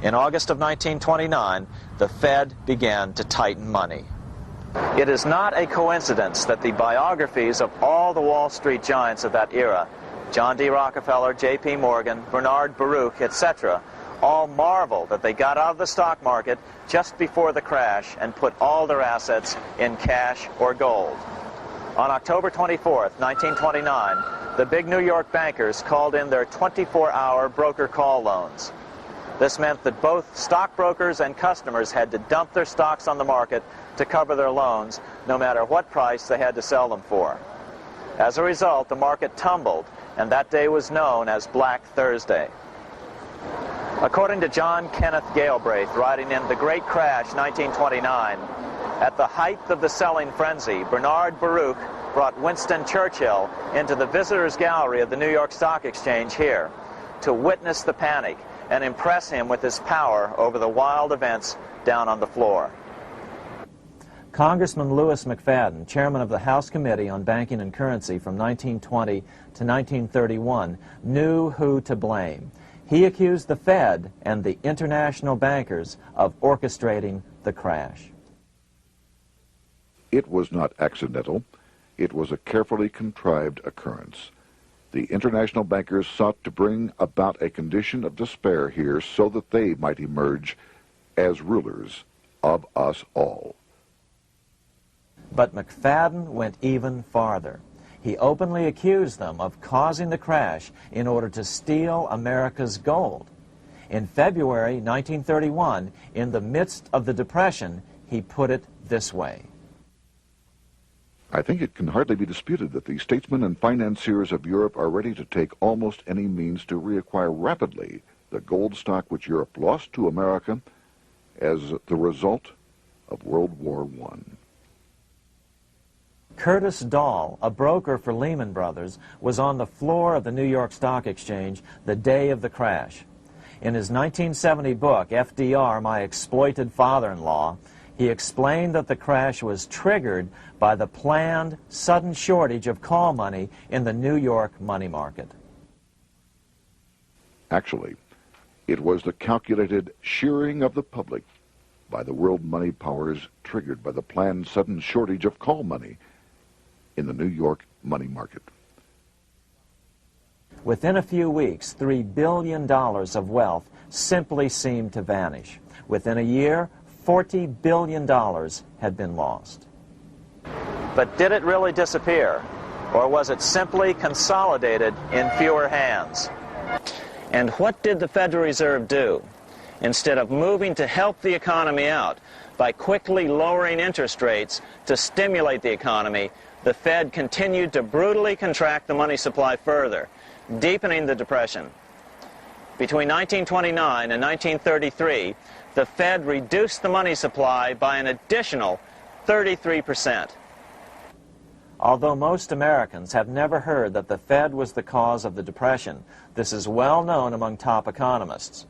In August of 1929, the Fed began to tighten money. It is not a coincidence that the biographies of all the Wall Street giants of that era, John D. Rockefeller, J.P. Morgan, Bernard Baruch, etc., all marvel that they got out of the stock market just before the crash and put all their assets in cash or gold. On October 24th, 1929, the big New York bankers called in their 24-hour broker call loans. This meant that both stockbrokers and customers had to dump their stocks on the market to cover their loans, no matter what price they had to sell them for. As a result, the market tumbled, and that day was known as Black Thursday. According to John Kenneth Galbraith, writing in The Great Crash, 1929, at the height of the selling frenzy, Bernard Baruch brought Winston Churchill into the visitors' gallery of the New York Stock Exchange here to witness the panic and impress him with his power over the wild events down on the floor. Congressman Louis McFadden, chairman of the House Committee on Banking and Currency from 1920 to 1931, knew who to blame. He accused the Fed and the international bankers of orchestrating the crash. It was not accidental. It was a carefully contrived occurrence. The international bankers sought to bring about a condition of despair here so that they might emerge as rulers of us all. But McFadden went even farther. He openly accused them of causing the crash in order to steal America's gold. In February 1931, in the midst of the Depression, he put it this way. I think it can hardly be disputed that the statesmen and financiers of Europe are ready to take almost any means to reacquire rapidly the gold stock which Europe lost to America as the result of World War I. Curtis Dahl, a broker for Lehman Brothers, was on the floor of the New York Stock Exchange the day of the crash. In his 1970 book, FDR, My Exploited Father-in-Law, he explained that the crash was triggered by the planned sudden shortage of call money in the New York money market. Actually, it was the calculated shearing of the public by the world money powers triggered by the planned sudden shortage of call money in the New York money market. Within a few weeks, $3 billion of wealth simply seemed to vanish. Within a year, $40 billion had been lost. But did it really disappear? Or was it simply consolidated in fewer hands? And what did the Federal Reserve do? Instead of moving to help the economy out by quickly lowering interest rates to stimulate the economy, the Fed continued to brutally contract the money supply further, deepening the Depression. Between 1929 and 1933, the Fed reduced the money supply by an additional 33%. Although most Americans have never heard that the Fed was the cause of the Depression, this is well known among top economists.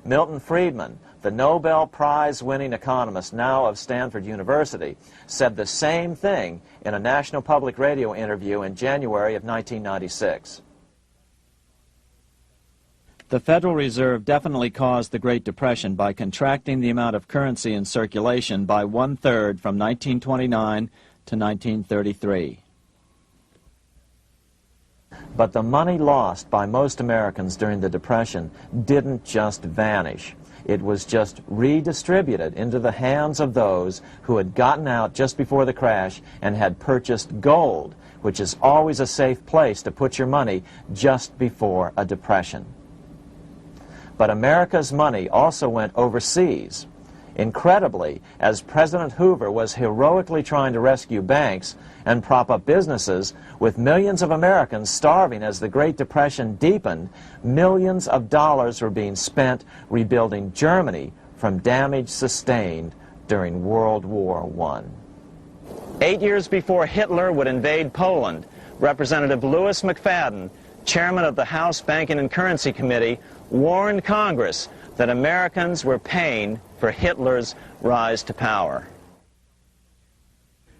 Milton Friedman, the Nobel Prize-winning economist now of Stanford University, said the same thing in a National Public Radio interview in January of 1996. The Federal Reserve definitely caused the Great Depression by contracting the amount of currency in circulation by 1/3 from 1929 to 1933. But the money lost by most Americans during the Depression didn't just vanish. It was just redistributed into the hands of those who had gotten out just before the crash and had purchased gold, which is always a safe place to put your money just before a depression. But America's money also went overseas. Incredibly, as President Hoover was heroically trying to rescue banks and prop up businesses, with millions of Americans starving as the Great Depression deepened, millions of dollars were being spent rebuilding Germany from damage sustained during World War I. 8 years before Hitler would invade Poland, Representative Louis McFadden, chairman of the House Banking and Currency Committee, warned Congress that Americans were paying for Hitler's rise to power.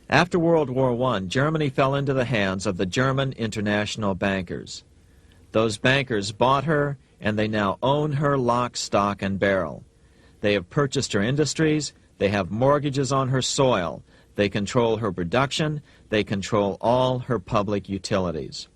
After World War I, Germany fell into the hands of the German international bankers. Those bankers bought her, and they now own her lock, stock, and barrel. They have purchased her industries, they have mortgages on her soil, they control her production, they control all her public utilities.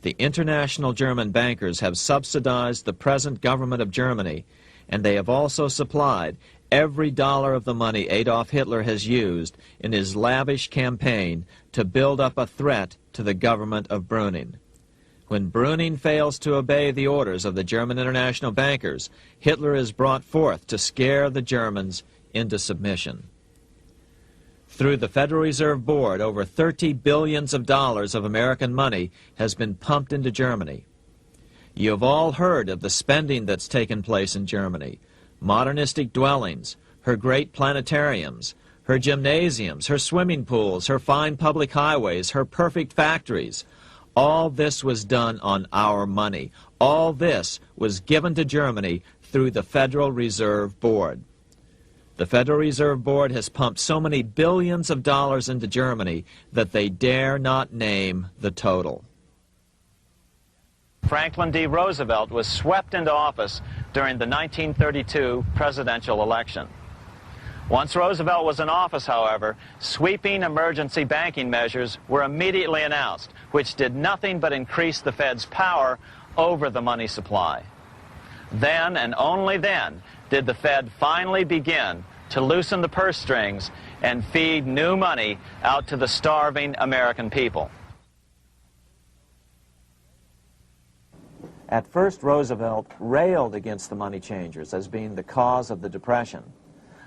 The international German bankers have subsidized the present government of Germany, and they have also supplied every dollar of the money Adolf Hitler has used in his lavish campaign to build up a threat to the government of Brüning. When Brüning fails to obey the orders of the German international bankers, Hitler is brought forth to scare the Germans into submission. Through the Federal Reserve Board, over $30 billion of American money has been pumped into Germany. You have all heard of the spending that's taken place in Germany. Modernistic dwellings, her great planetariums, her gymnasiums, her swimming pools, her fine public highways, her perfect factories. All this was done on our money. All this was given to Germany through the Federal Reserve Board. The Federal Reserve Board has pumped so many billions of dollars into Germany that they dare not name the total. Franklin D. Roosevelt was swept into office during the 1932 presidential election. Once Roosevelt was in office, however, sweeping emergency banking measures were immediately announced, which did nothing but increase the Fed's power over the money supply. Then, and only then, did the Fed finally begin to loosen the purse strings and feed new money out to the starving American people. At first, Roosevelt railed against the money changers as being the cause of the Depression.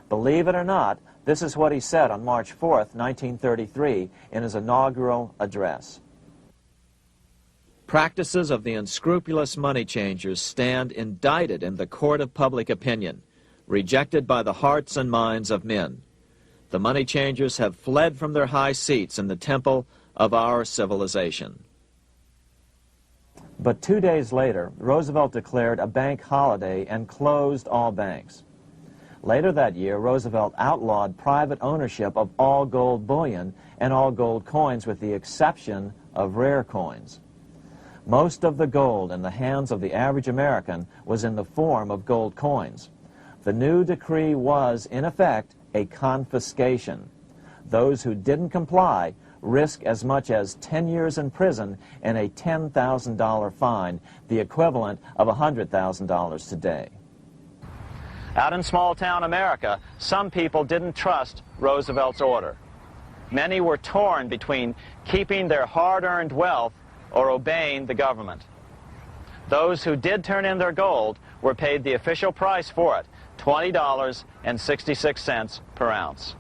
Believe it or not, this is what he said on March 4th, 1933, in his inaugural address. Practices of the unscrupulous money changers stand indicted in the court of public opinion, rejected by the hearts and minds of men. The money changers have fled from their high seats in the temple of our civilization. But 2 days later, Roosevelt declared a bank holiday and closed all banks. Later that year, Roosevelt outlawed private ownership of all gold bullion and all gold coins with the exception of rare coins. Most of the gold in the hands of the average American was in the form of gold coins. The new decree was, in effect, a confiscation. Those who didn't comply risk as much as 10 years in prison and a $10,000 fine, the equivalent of $100,000 today. Out in small-town America, some people didn't trust Roosevelt's order. Many were torn between keeping their hard-earned wealth or obeying the government. Those who did turn in their gold were paid the official price for it, $20.66 per ounce.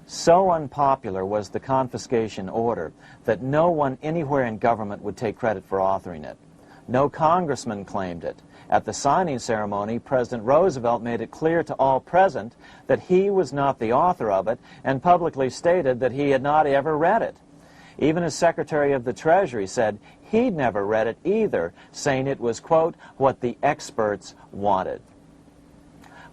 So unpopular was the confiscation order that no one anywhere in government would take credit for authoring it. No congressman claimed it. At the signing ceremony, President Roosevelt made it clear to all present that he was not the author of it and publicly stated that he had not ever read it. Even as Secretary of the Treasury said he'd never read it either, saying it was, quote, what the experts wanted.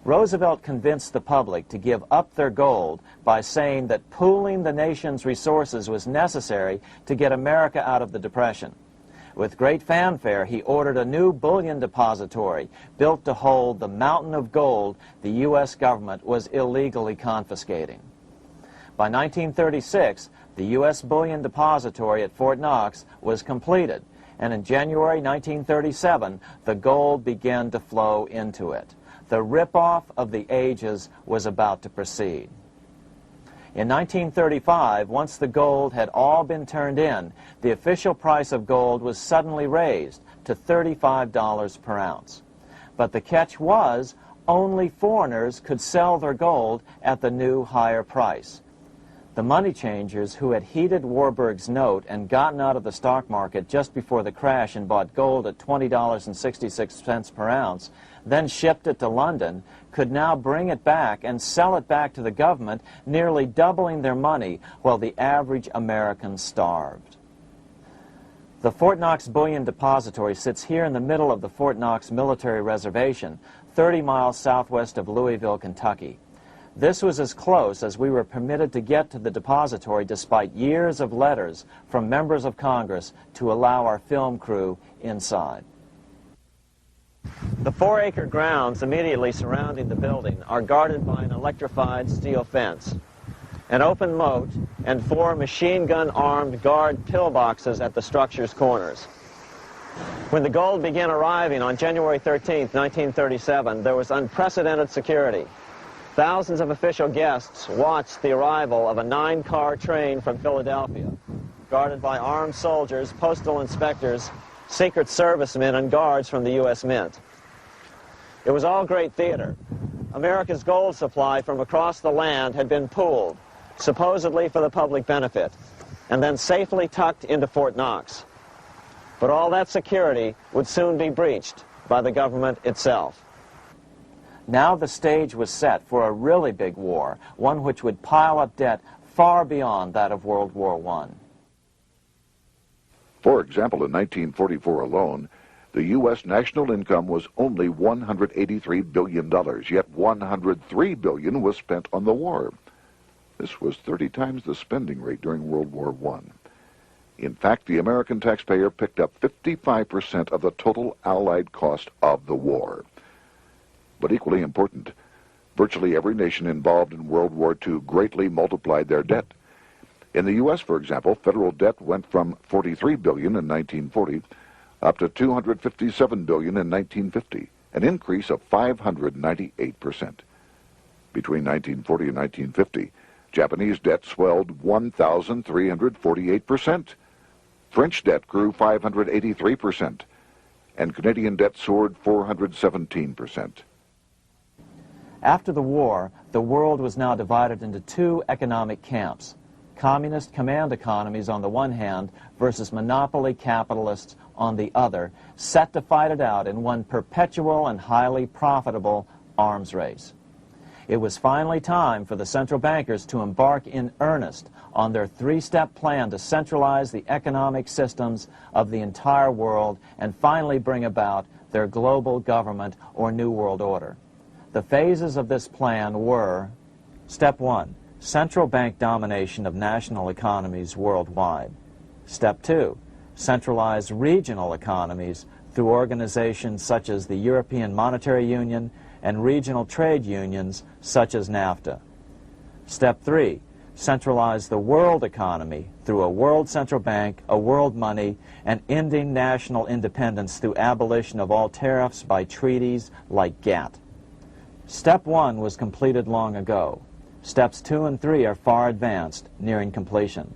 Roosevelt convinced the public to give up their gold by saying that pooling the nation's resources was necessary to get America out of the Depression. With great fanfare, he ordered a new bullion depository built to hold the mountain of gold the U.S. government was illegally confiscating. By 1936, the U.S. bullion depository at Fort Knox was completed, and in January 1937, the gold began to flow into it. The rip-off of the ages was about to proceed. In 1935, once the gold had all been turned in, the official price of gold was suddenly raised to $35 per ounce. But the catch was, only foreigners could sell their gold at the new higher price. The money changers who had heeded Warburg's note and gotten out of the stock market just before the crash and bought gold at $20.66 per ounce, then shipped it to London, could now bring it back and sell it back to the government, nearly doubling their money while the average American starved. The Fort Knox Bullion Depository sits here in the middle of the Fort Knox Military Reservation, 30 miles southwest of Louisville, Kentucky. This was as close as we were permitted to get to the depository despite years of letters from members of Congress to allow our film crew inside. The 4-acre grounds immediately surrounding the building are guarded by an electrified steel fence, an open moat, and 4 machine-gun-armed guard pillboxes at the structure's corners. When the gold began arriving on January 13, 1937, there was unprecedented security. Thousands of official guests watched the arrival of a 9-car train from Philadelphia, guarded by armed soldiers, postal inspectors, Secret Servicemen, and guards from the U.S. Mint. It was all great theater. America's gold supply from across the land had been pooled, supposedly for the public benefit, and then safely tucked into Fort Knox. But all that security would soon be breached by the government itself. Now the stage was set for a really big war, one which would pile up debt far beyond that of World War I. For example, in 1944 alone, the U.S. national income was only $183 billion, yet $103 billion was spent on the war. This was 30 times the spending rate during World War I. In fact, the American taxpayer picked up 55% of the total Allied cost of the war. But equally important, virtually every nation involved in World War II greatly multiplied their debt. In the U.S., for example, federal debt went from $43 billion in 1940 up to $257 billion in 1950, an increase of 598%. Between 1940 and 1950, Japanese debt swelled 1,348%. French debt grew 583%, and Canadian debt soared 417%. After the war, the world was now divided into 2 economic camps: communist command economies on the one hand versus monopoly capitalists on the other, set to fight it out in one perpetual and highly profitable arms race. It was finally time for the central bankers to embark in earnest on their 3-step plan to centralize the economic systems of the entire world and finally bring about their global government or New World Order. The phases of this plan were: Step 1, central bank domination of national economies worldwide. Step 2, centralize regional economies through organizations such as the European Monetary Union and regional trade unions such as NAFTA. Step 3, centralize the world economy through a world central bank, a world money, and ending national independence through abolition of all tariffs by treaties like GATT. Step 1 was completed long ago. Steps 2 and 3 are far advanced, nearing completion.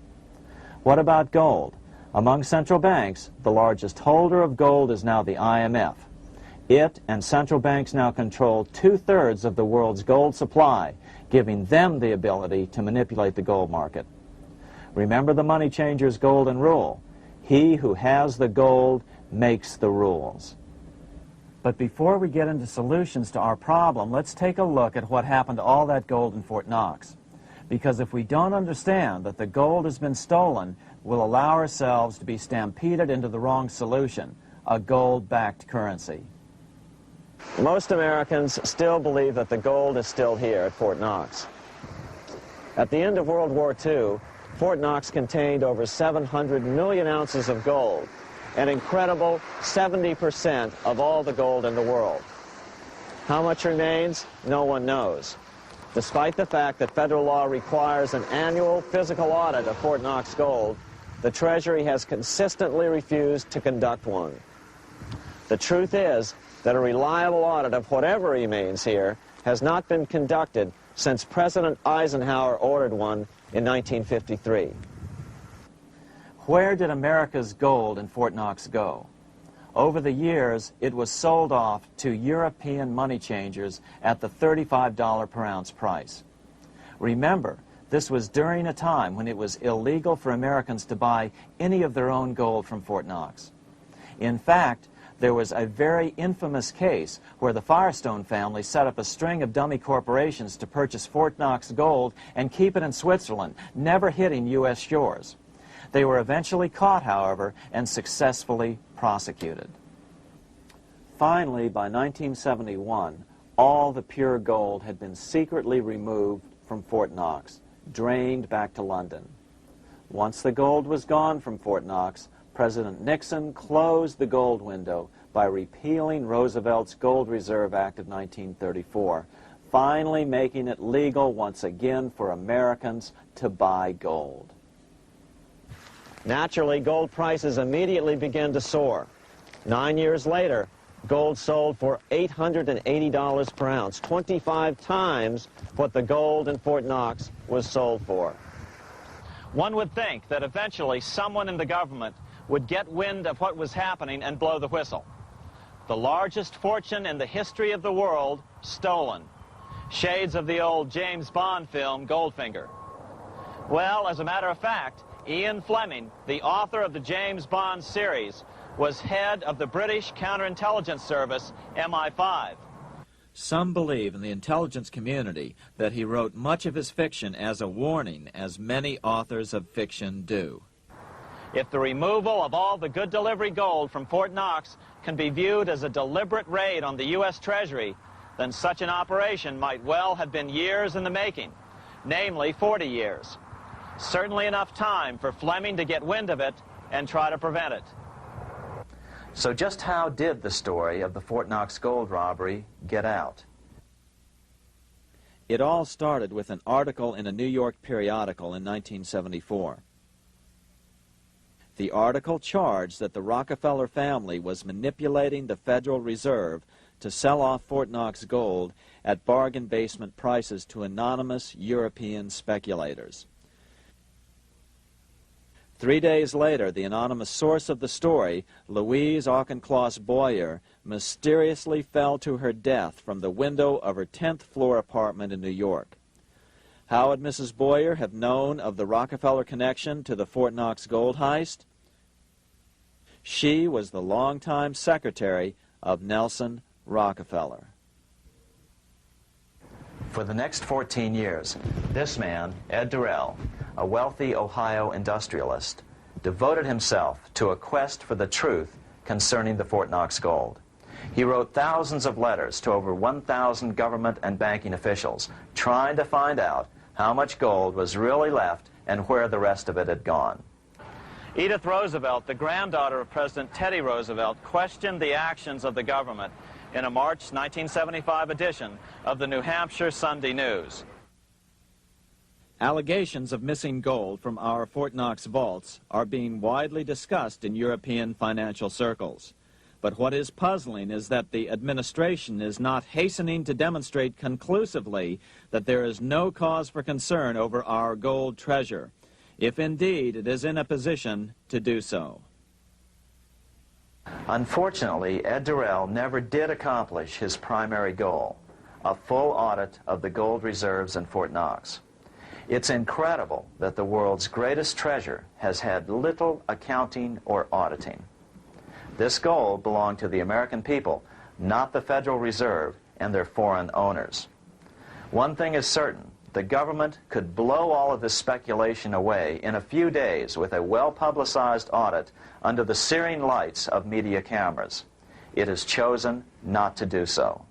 What about gold? Among central banks, the largest holder of gold is now the IMF. It and central banks now control 2/3 of the world's gold supply, giving them the ability to manipulate the gold market. Remember the money changer's golden rule: he who has the gold makes the rules. But before we get into solutions to our problem, let's take a look at what happened to all that gold in Fort Knox. Because if we don't understand that the gold has been stolen, we'll allow ourselves to be stampeded into the wrong solution, a gold-backed currency. Most Americans still believe that the gold is still here at Fort Knox. At the end of World War II, Fort Knox contained over 700 million ounces of gold, an incredible 70% of all the gold in the world. How much remains? No one knows. Despite the fact that federal law requires an annual physical audit of Fort Knox gold, the Treasury has consistently refused to conduct one. The truth is that a reliable audit of whatever remains here has not been conducted since President Eisenhower ordered one in 1953. Where did America's gold in Fort Knox go? Over the years, it was sold off to European money changers at the $35 per ounce price. Remember, this was during a time when it was illegal for Americans to buy any of their own gold from Fort Knox. In fact, there was a very infamous case where the Firestone family set up a string of dummy corporations to purchase Fort Knox gold and keep it in Switzerland, never hitting U.S. shores. They were eventually caught, however, and successfully prosecuted. Finally, by 1971, all the pure gold had been secretly removed from Fort Knox, drained back to London. Once the gold was gone from Fort Knox, President Nixon closed the gold window by repealing Roosevelt's Gold Reserve Act of 1934, finally making it legal once again for Americans to buy gold. Naturally, gold prices immediately began to soar. 9 years later, gold sold for $880 per ounce, 25 times what the gold in Fort Knox was sold for. One would think that eventually someone in the government would get wind of what was happening and blow the whistle. The largest fortune in the history of the world stolen. Shades of the old James Bond film, Goldfinger. Well, as a matter of fact, Ian Fleming, the author of the James Bond series, was head of the British counterintelligence service, MI5. Some believe in the intelligence community that he wrote much of his fiction as a warning, as many authors of fiction do. If the removal of all the good delivery gold from Fort Knox can be viewed as a deliberate raid on the U.S. Treasury, then such an operation might well have been years in the making, namely 40 years. Certainly enough time for Fleming to get wind of it and try to prevent it. So just how did the story of the Fort Knox gold robbery get out? It all started with an article in a New York periodical in 1974. The article charged that the Rockefeller family was manipulating the Federal Reserve to sell off Fort Knox gold at bargain basement prices to anonymous European speculators. 3 days later, the anonymous source of the story, Louise Auchincloss Boyer, mysteriously fell to her death from the window of her 10th floor apartment in New York. How would Mrs. Boyer have known of the Rockefeller connection to the Fort Knox gold heist? She was the longtime secretary of Nelson Rockefeller. For the next 14 years, this man, Ed Durrell, a wealthy Ohio industrialist, devoted himself to a quest for the truth concerning the Fort Knox gold. He wrote thousands of letters to over 1,000 government and banking officials, trying to find out how much gold was really left and where the rest of it had gone. Edith Roosevelt, the granddaughter of President Teddy Roosevelt, questioned the actions of the government in a March 1975 edition of the New Hampshire Sunday News. Allegations of missing gold from our Fort Knox vaults are being widely discussed in European financial circles. But what is puzzling is that the administration is not hastening to demonstrate conclusively that there is no cause for concern over our gold treasure, if indeed it is in a position to do so. Unfortunately, Ed Durrell never did accomplish his primary goal, a full audit of the gold reserves in Fort Knox. It's incredible that the world's greatest treasure has had little accounting or auditing. This gold belonged to the American people, not the Federal Reserve and their foreign owners. One thing is certain, the government could blow all of this speculation away in a few days with a well-publicized audit under the searing lights of media cameras. It has chosen not to do so.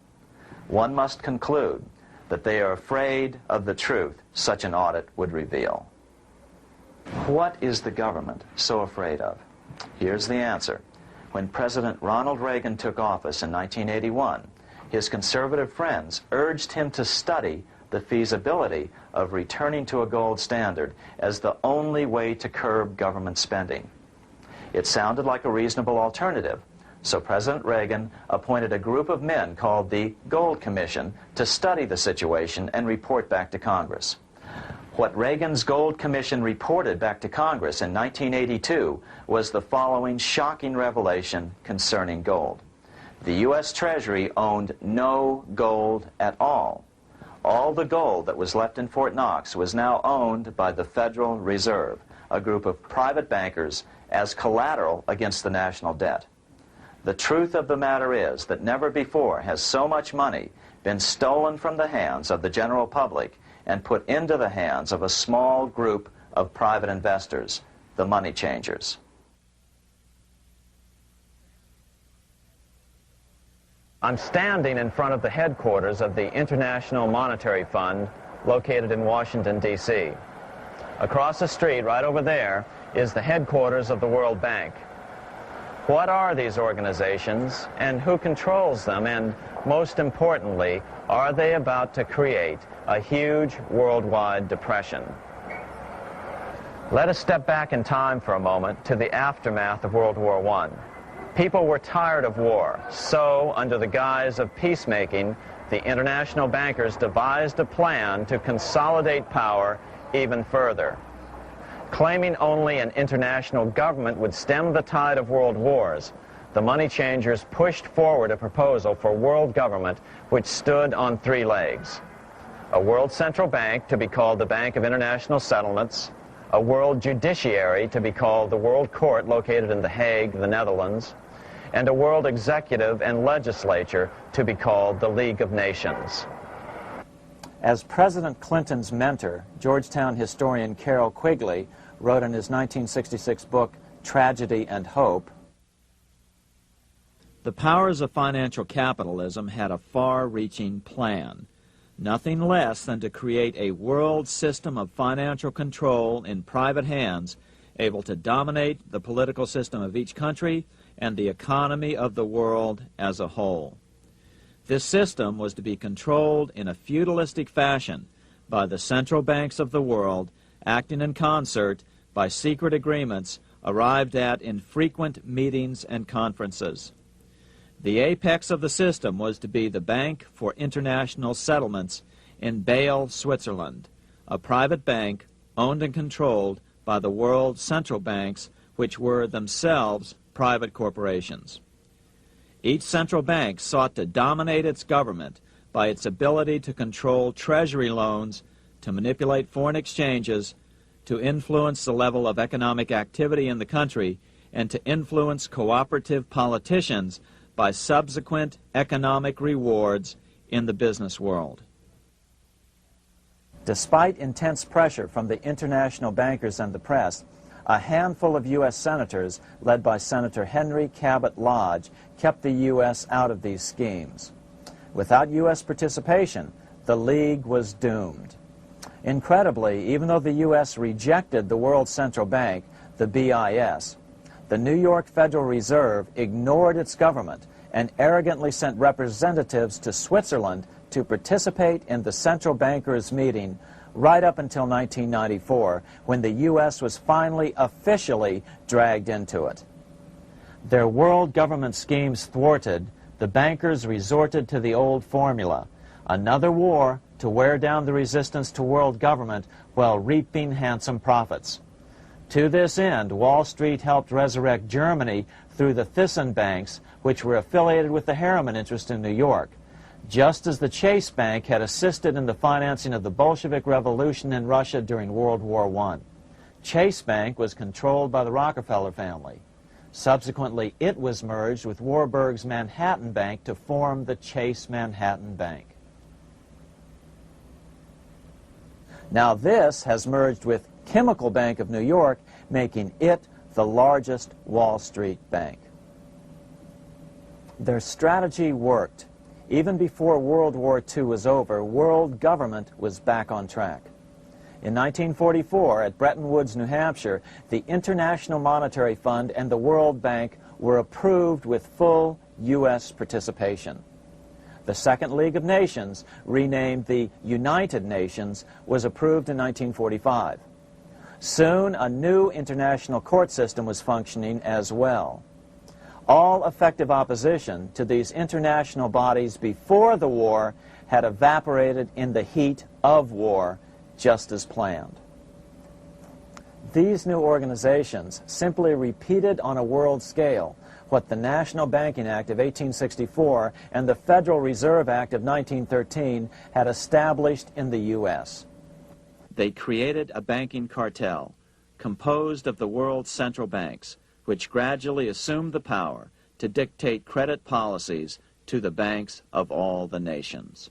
One must conclude that they are afraid of the truth such an audit would reveal. What is the government so afraid of? Here's the answer. When President Ronald Reagan took office in 1981, his conservative friends urged him to study the feasibility of returning to a gold standard as the only way to curb government spending. It sounded like a reasonable alternative, so President Reagan appointed a group of men called the Gold Commission to study the situation and report back to Congress. What Reagan's Gold Commission reported back to Congress in 1982 was the following shocking revelation concerning gold. The U.S. Treasury owned no gold at all. All the gold that was left in Fort Knox was now owned by the Federal Reserve, a group of private bankers, as collateral against the national debt. The truth of the matter is that never before has so much money been stolen from the hands of the general public and put into the hands of a small group of private investors, the money changers. I'm standing in front of the headquarters of the International Monetary Fund located in Washington, D.C. Across the street, right over there, is the headquarters of the World Bank. What are these organizations and who controls them? And most importantly, are they about to create a huge worldwide depression? Let us step back in time for a moment to the aftermath of World War I. People were tired of war, so under the guise of peacemaking, the international bankers devised a plan to consolidate power even further. Claiming only an international government would stem the tide of world wars, the money changers pushed forward a proposal for world government which stood on three legs. A world central bank to be called the Bank of International Settlements, a world judiciary to be called the World Court located in The Hague, the Netherlands, and a world executive and legislature to be called the League of Nations. As President Clinton's mentor, Georgetown historian Carroll Quigley wrote in his 1966 book, Tragedy and Hope, the powers of financial capitalism had a far-reaching plan, nothing less than to create a world system of financial control in private hands, able to dominate the political system of each country and the economy of the world as a whole. This system was to be controlled in a feudalistic fashion by the central banks of the world, acting in concert by secret agreements arrived at in frequent meetings and conferences. The apex of the system was to be the Bank for International Settlements in Bâle, Switzerland, a private bank owned and controlled by the world central banks, which were themselves private corporations. Each central bank sought to dominate its government by its ability to control treasury loans, to manipulate foreign exchanges, to influence the level of economic activity in the country, and to influence cooperative politicians by subsequent economic rewards in the business world. Despite intense pressure from the international bankers and the press, a handful of U.S. senators, led by Senator Henry Cabot Lodge, kept the U.S. out of these schemes. Without U.S. participation, the League was doomed. Incredibly, even though the U.S. rejected the World Central Bank, the BIS, the New York Federal Reserve ignored its government and arrogantly sent representatives to Switzerland to participate in the central bankers' meeting right up until 1994, when the U.S. was finally officially dragged into it. Their world government schemes thwarted, the bankers resorted to the old formula: another war to wear down the resistance to world government while reaping handsome profits. To this end, Wall Street helped resurrect Germany through the Thyssen banks, which were affiliated with the Harriman interest in New York, just as the Chase Bank had assisted in the financing of the Bolshevik Revolution in Russia during World War I. Chase Bank was controlled by the Rockefeller family. Subsequently, it was merged with Warburg's Manhattan Bank to form the Chase Manhattan Bank. Now this has merged with Chemical Bank of New York, making it the largest Wall Street bank. Their strategy worked. Even before World War II was over, world government was back on track. In 1944, at Bretton Woods, New Hampshire, the International Monetary Fund and the World Bank were approved with full U.S. participation. The Second League of Nations, renamed the United Nations, was approved in 1945. Soon, a new international court system was functioning as well. All effective opposition to these international bodies before the war had evaporated in the heat of war, just as planned. These new organizations simply repeated on a world scale what the National Banking Act of 1864 and the Federal Reserve Act of 1913 had established in the U.S. They created a banking cartel composed of the world's central banks, which gradually assumed the power to dictate credit policies to the banks of all the nations.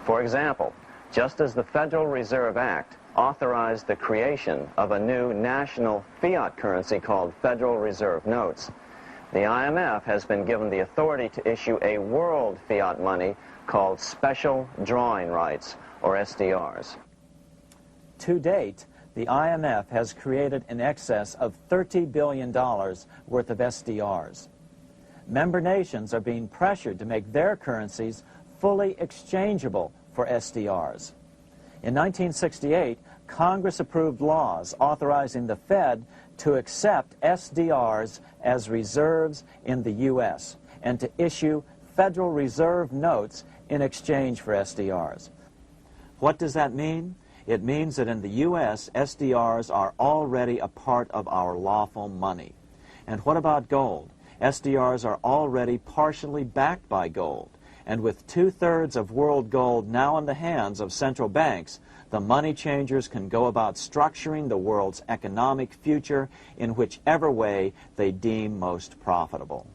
For example, just as the Federal Reserve Act authorized the creation of a new national fiat currency called Federal Reserve Notes, the IMF has been given the authority to issue a world fiat money called Special Drawing Rights, or SDRs. To date, the IMF has created in excess of $30 billion worth of SDRs. Member nations are being pressured to make their currencies fully exchangeable for SDRs. In 1968, Congress approved laws authorizing the Fed to accept SDRs as reserves in the U.S. and to issue Federal Reserve notes in exchange for SDRs. What does that mean? It means that in the U.S., SDRs are already a part of our lawful money. And what about gold? SDRs are already partially backed by gold. And with 2/3 of world gold now in the hands of central banks, the money changers can go about structuring the world's economic future in whichever way they deem most profitable.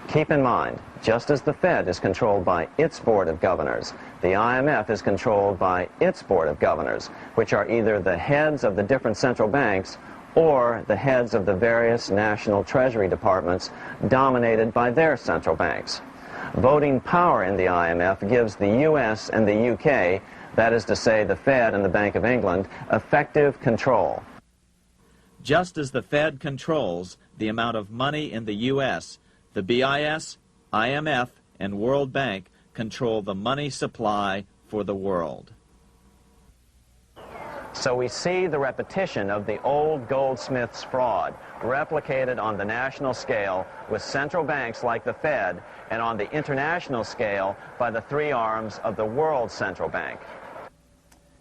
Keep in mind, just as the Fed is controlled by its Board of Governors, the IMF is controlled by its Board of Governors, which are either the heads of the different central banks or the heads of the various national treasury departments dominated by their central banks. Voting power in the IMF gives the U.S. and the U.K., that is to say the Fed and the Bank of England, effective control. Just as the Fed controls the amount of money in the U.S., the BIS, IMF, and World Bank control the money supply for the world. So we see the repetition of the old Goldsmiths fraud replicated on the national scale with central banks like the Fed and on the international scale by the three arms of the world central bank.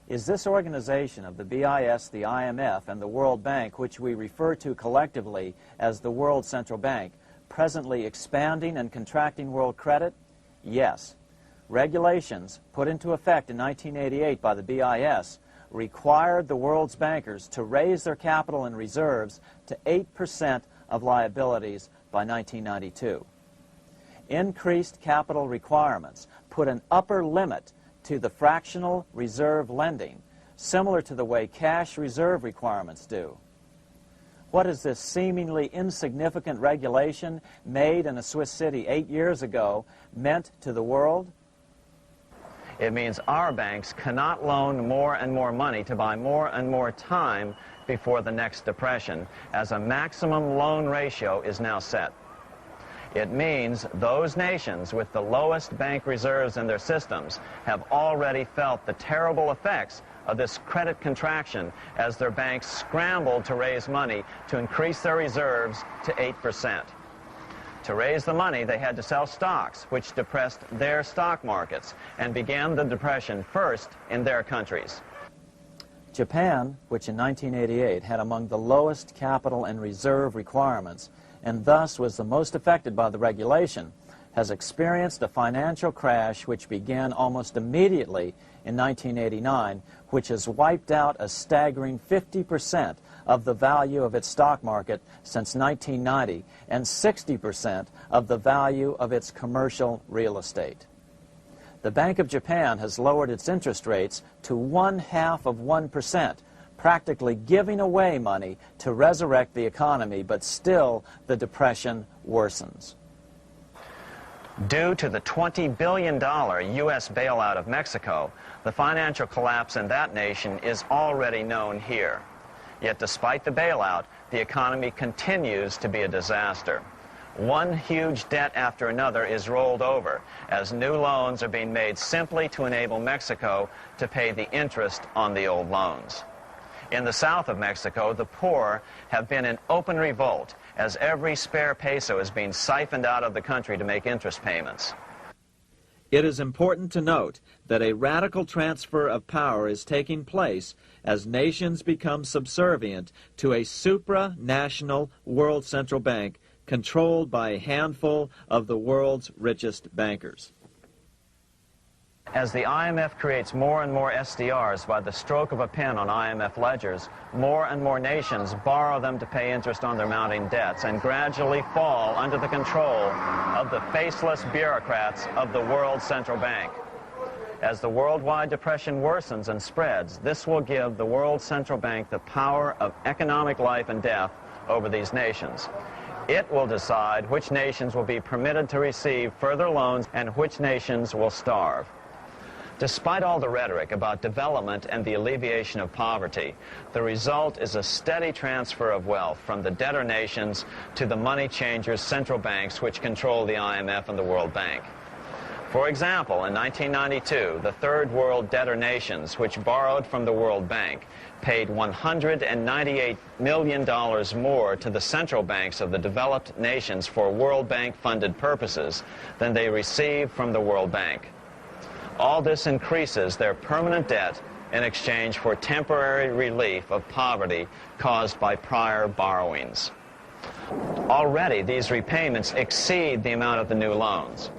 Is this organization of the BIS, the IMF, and the World Bank, which we refer to collectively as the World Central Bank, presently expanding and contracting world credit? Yes. Regulations put into effect in 1988 by the BIS required the world's bankers to raise their capital and reserves to 8% of liabilities by 1992. Increased capital requirements put an upper limit to the fractional reserve lending, similar to the way cash reserve requirements do. What has this seemingly insignificant regulation made in a Swiss city 8 years ago meant to the world? It means our banks cannot loan more and more money to buy more and more time before the next depression, as a maximum loan ratio is now set. It means those nations with the lowest bank reserves in their systems have already felt the terrible effects of this credit contraction as their banks scrambled to raise money to increase their reserves to 8%. To raise the money, they had to sell stocks, which depressed their stock markets and began the depression first in their countries. Japan, which in 1988 had among the lowest capital and reserve requirements and thus was the most affected by the regulation, has experienced a financial crash which began almost immediately in 1989, which has wiped out a staggering 50% of the value of its stock market since 1990 and 60% of the value of its commercial real estate. The Bank of Japan has lowered its interest rates to 0.5%, practically giving away money to resurrect the economy, but still the depression worsens. Due to the $20 billion U.S. bailout of Mexico, the financial collapse in that nation is already known here. Yet despite the bailout, the economy continues to be a disaster. One huge debt after another is rolled over as new loans are being made simply to enable Mexico to pay the interest on the old loans. In the south of Mexico, the poor have been in open revolt as every spare peso is being siphoned out of the country to make interest payments. It is important to note that a radical transfer of power is taking place as nations become subservient to a supranational world central bank controlled by a handful of the world's richest bankers. As the IMF creates more and more SDRs by the stroke of a pen on IMF ledgers, more and more nations borrow them to pay interest on their mounting debts and gradually fall under the control of the faceless bureaucrats of the World Central Bank. As the worldwide depression worsens and spreads, this will give the World Central Bank the power of economic life and death over these nations. It will decide which nations will be permitted to receive further loans and which nations will starve. Despite all the rhetoric about development and the alleviation of poverty, the result is a steady transfer of wealth from the debtor nations to the money changers' central banks which control the IMF and the World Bank. For example, in 1992, the Third World debtor nations, which borrowed from the World Bank, paid $198 million more to the central banks of the developed nations for World Bank-funded purposes than they received from the World Bank. All this increases their permanent debt in exchange for temporary relief of poverty caused by prior borrowings. Already, these repayments exceed the amount of the new loans.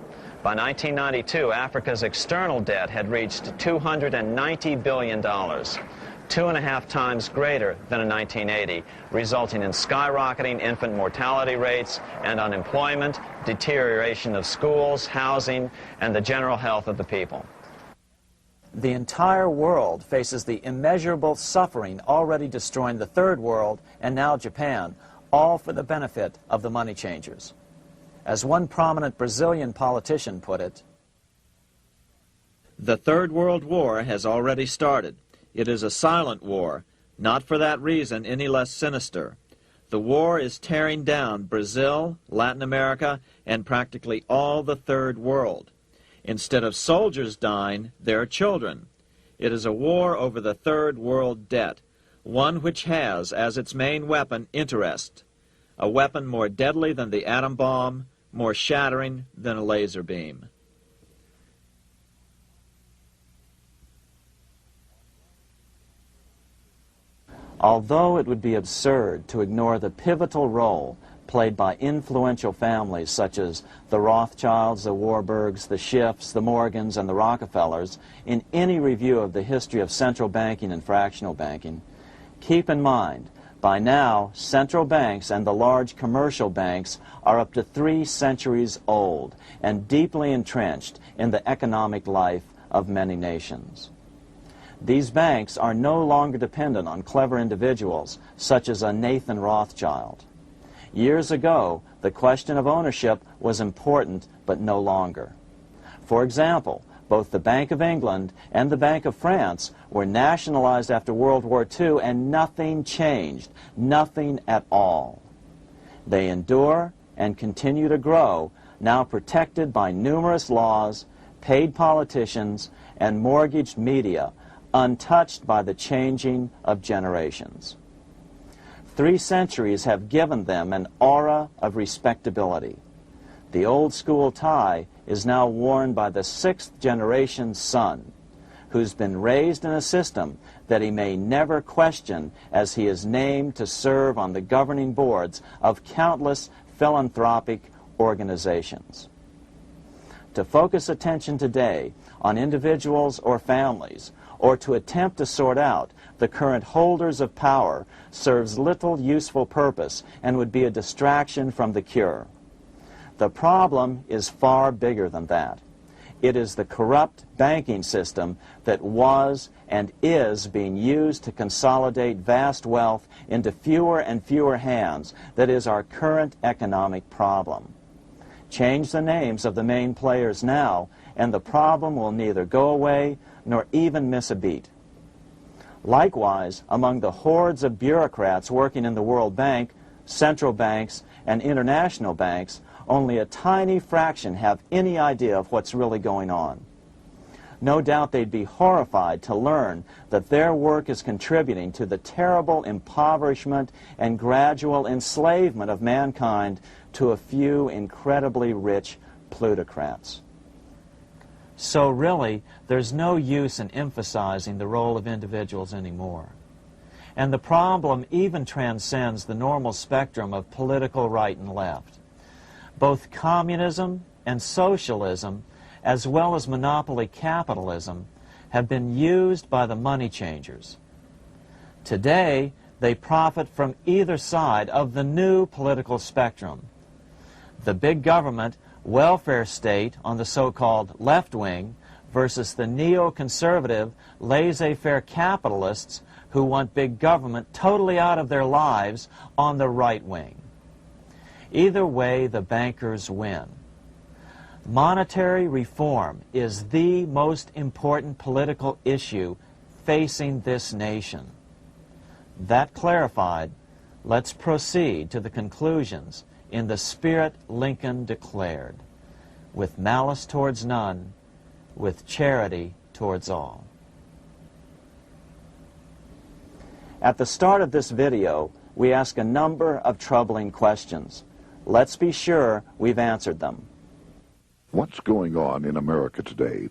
By 1992, Africa's external debt had reached $290 billion, 2.5 times greater than in 1980, resulting in skyrocketing infant mortality rates and unemployment, deterioration of schools, housing, and the general health of the people. The entire world faces the immeasurable suffering already destroying the Third World and now Japan, all for the benefit of the money changers. As one prominent Brazilian politician put it, "The Third World War has already started. It is a silent war, not for that reason any less sinister. The war is tearing down Brazil, Latin America, and practically all the Third World. Instead of soldiers dying, there are children. It is a war over the Third World debt, one which has as its main weapon interest, a weapon more deadly than the atom bomb, more shattering than a laser beam." Although it would be absurd to ignore the pivotal role played by influential families such as the Rothschilds, the Warburgs, the Schiffs, the Morgans, and the Rockefellers in any review of the history of central banking and fractional banking, keep in mind, by now, central banks and the large commercial banks are up to 3 centuries old and deeply entrenched in the economic life of many nations. These banks are no longer dependent on clever individuals such as a Nathan Rothschild. Years ago, the question of ownership was important, but no longer. For example, both the Bank of England and the Bank of France were nationalized after World War II, and nothing changed, nothing at all. They endure and continue to grow, now protected by numerous laws, paid politicians, and mortgaged media, untouched by the changing of generations. 3 centuries have given them an aura of respectability. The old school tie is now worn by the 6th generation son, who's been raised in a system that he may never question as he is named to serve on the governing boards of countless philanthropic organizations. To focus attention today on individuals or families, or to attempt to sort out the current holders of power, serves little useful purpose and would be a distraction from the cure. The problem is far bigger than that. It is the corrupt banking system that was and is being used to consolidate vast wealth into fewer and fewer hands that is our current economic problem. Change the names of the main players now, and the problem will neither go away nor even miss a beat. Likewise, among the hordes of bureaucrats working in the World Bank, central banks, and international banks, only a tiny fraction have any idea of what's really going on. No doubt they'd be horrified to learn that their work is contributing to the terrible impoverishment and gradual enslavement of mankind to a few incredibly rich plutocrats. So really, there's no use in emphasizing the role of individuals anymore. And the problem even transcends the normal spectrum of political right and left. Both communism and socialism, as well as monopoly capitalism, have been used by the money changers. Today, they profit from either side of the new political spectrum. The big government, welfare state on the so-called left wing versus the neoconservative, laissez-faire capitalists who want big government totally out of their lives on the right wing. Either way, the bankers win. Monetary reform is the most important political issue facing this nation. That clarified, let's proceed to the conclusions in the spirit Lincoln declared, with malice towards none, with charity towards all. At the start of this video, we ask a number of troubling questions. Let's be sure we've answered them. What's going on in America today?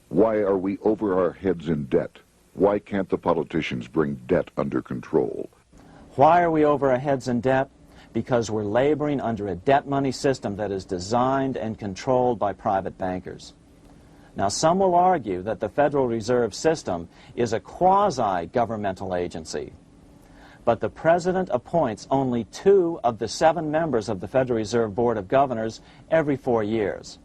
Why are we over our heads in debt? Why can't the politicians bring debt under control? Why are we over our heads in debt? Because we're laboring under a debt money system that is designed and controlled by private bankers. Now, some will argue that the Federal Reserve System is a quasi-governmental agency. But the President appoints only 2 of the 7 members of the Federal Reserve Board of Governors every 4 years.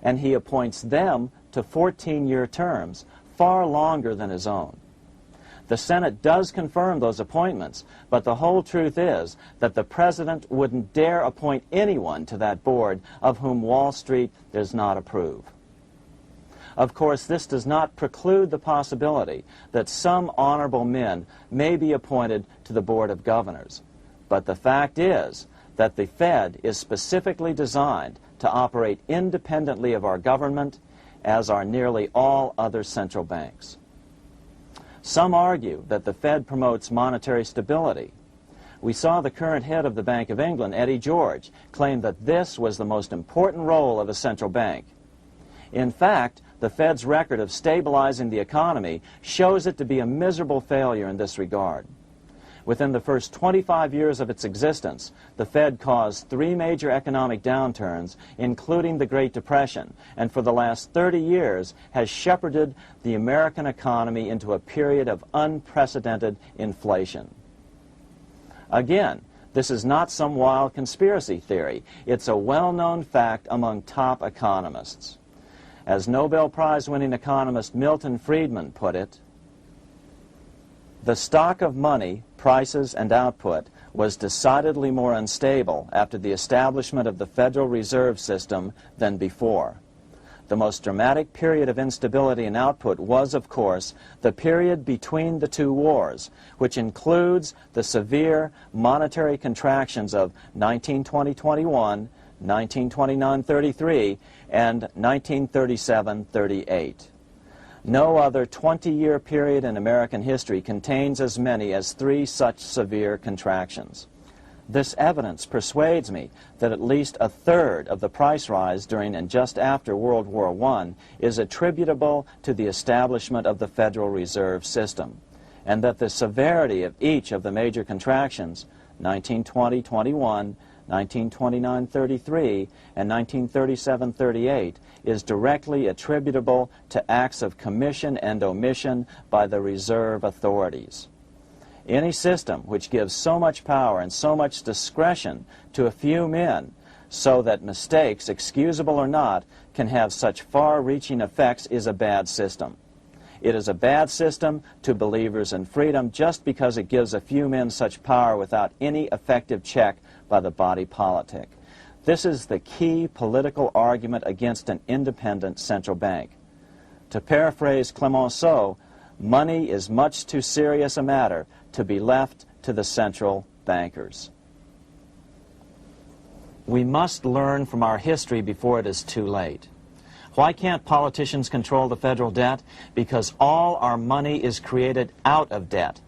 And he appoints them to 14-year terms, far longer than his own. The Senate does confirm those appointments, but the whole truth is that the President wouldn't dare appoint anyone to that board of whom Wall Street does not approve. Of course, this does not preclude the possibility that some honorable men may be appointed to the Board of Governors. But the fact is that the Fed is specifically designed to operate independently of our government, as are nearly all other central banks. Some argue that the Fed promotes monetary stability. We saw the current head of the Bank of England, Eddie George, claim that this was the most important role of a central bank. In fact, the Fed's record of stabilizing the economy shows it to be a miserable failure in this regard. Within the first 25 years of its existence, the Fed caused 3 major economic downturns, including the Great Depression, and for the last 30 years has shepherded the American economy into a period of unprecedented inflation. Again, this is not some wild conspiracy theory. It's a well-known fact among top economists. As Nobel Prize-winning economist Milton Friedman put it, the stock of money, prices, and output was decidedly more unstable after the establishment of the Federal Reserve System than before. The most dramatic period of instability in output was, of course, the period between the 2 wars, which includes the severe monetary contractions of 1920-21, 1929-33, and 1937-38. No other 20-year period in American history contains as many as 3 such severe contractions. This evidence persuades me that at least a third of the price rise during and just after World War I is attributable to the establishment of the Federal Reserve System, and that the severity of each of the major contractions, 1920-21, 1929-33, and 1937-38, is directly attributable to acts of commission and omission by the reserve authorities. Any system which gives so much power and so much discretion to a few men so that mistakes, excusable or not, can have such far-reaching effects is a bad system. It is a bad system to believers in freedom just because it gives a few men such power without any effective check by the body politic. This is the key political argument against an independent central bank. To paraphrase Clemenceau, money is much too serious a matter to be left to the central bankers. We must learn from our history before it is too late. Why can't politicians control the federal debt? Because all our money is created out of debt.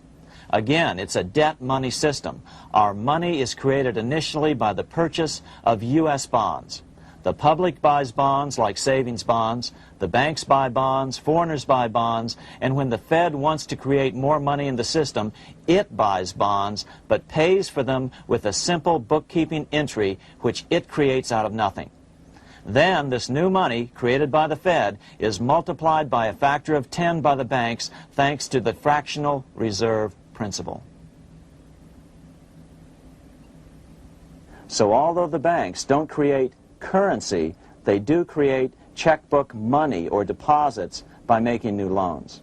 Again, it's a debt money system. Our money is created initially by the purchase of U.S. bonds. The public buys bonds like savings bonds, the banks buy bonds, foreigners buy bonds, and when the Fed wants to create more money in the system, it buys bonds, but pays for them with a simple bookkeeping entry which it creates out of nothing. Then this new money, created by the Fed, is multiplied by a factor of 10 by the banks thanks to the fractional reserve principle. So although the banks don't create currency, they do create checkbook money or deposits by making new loans.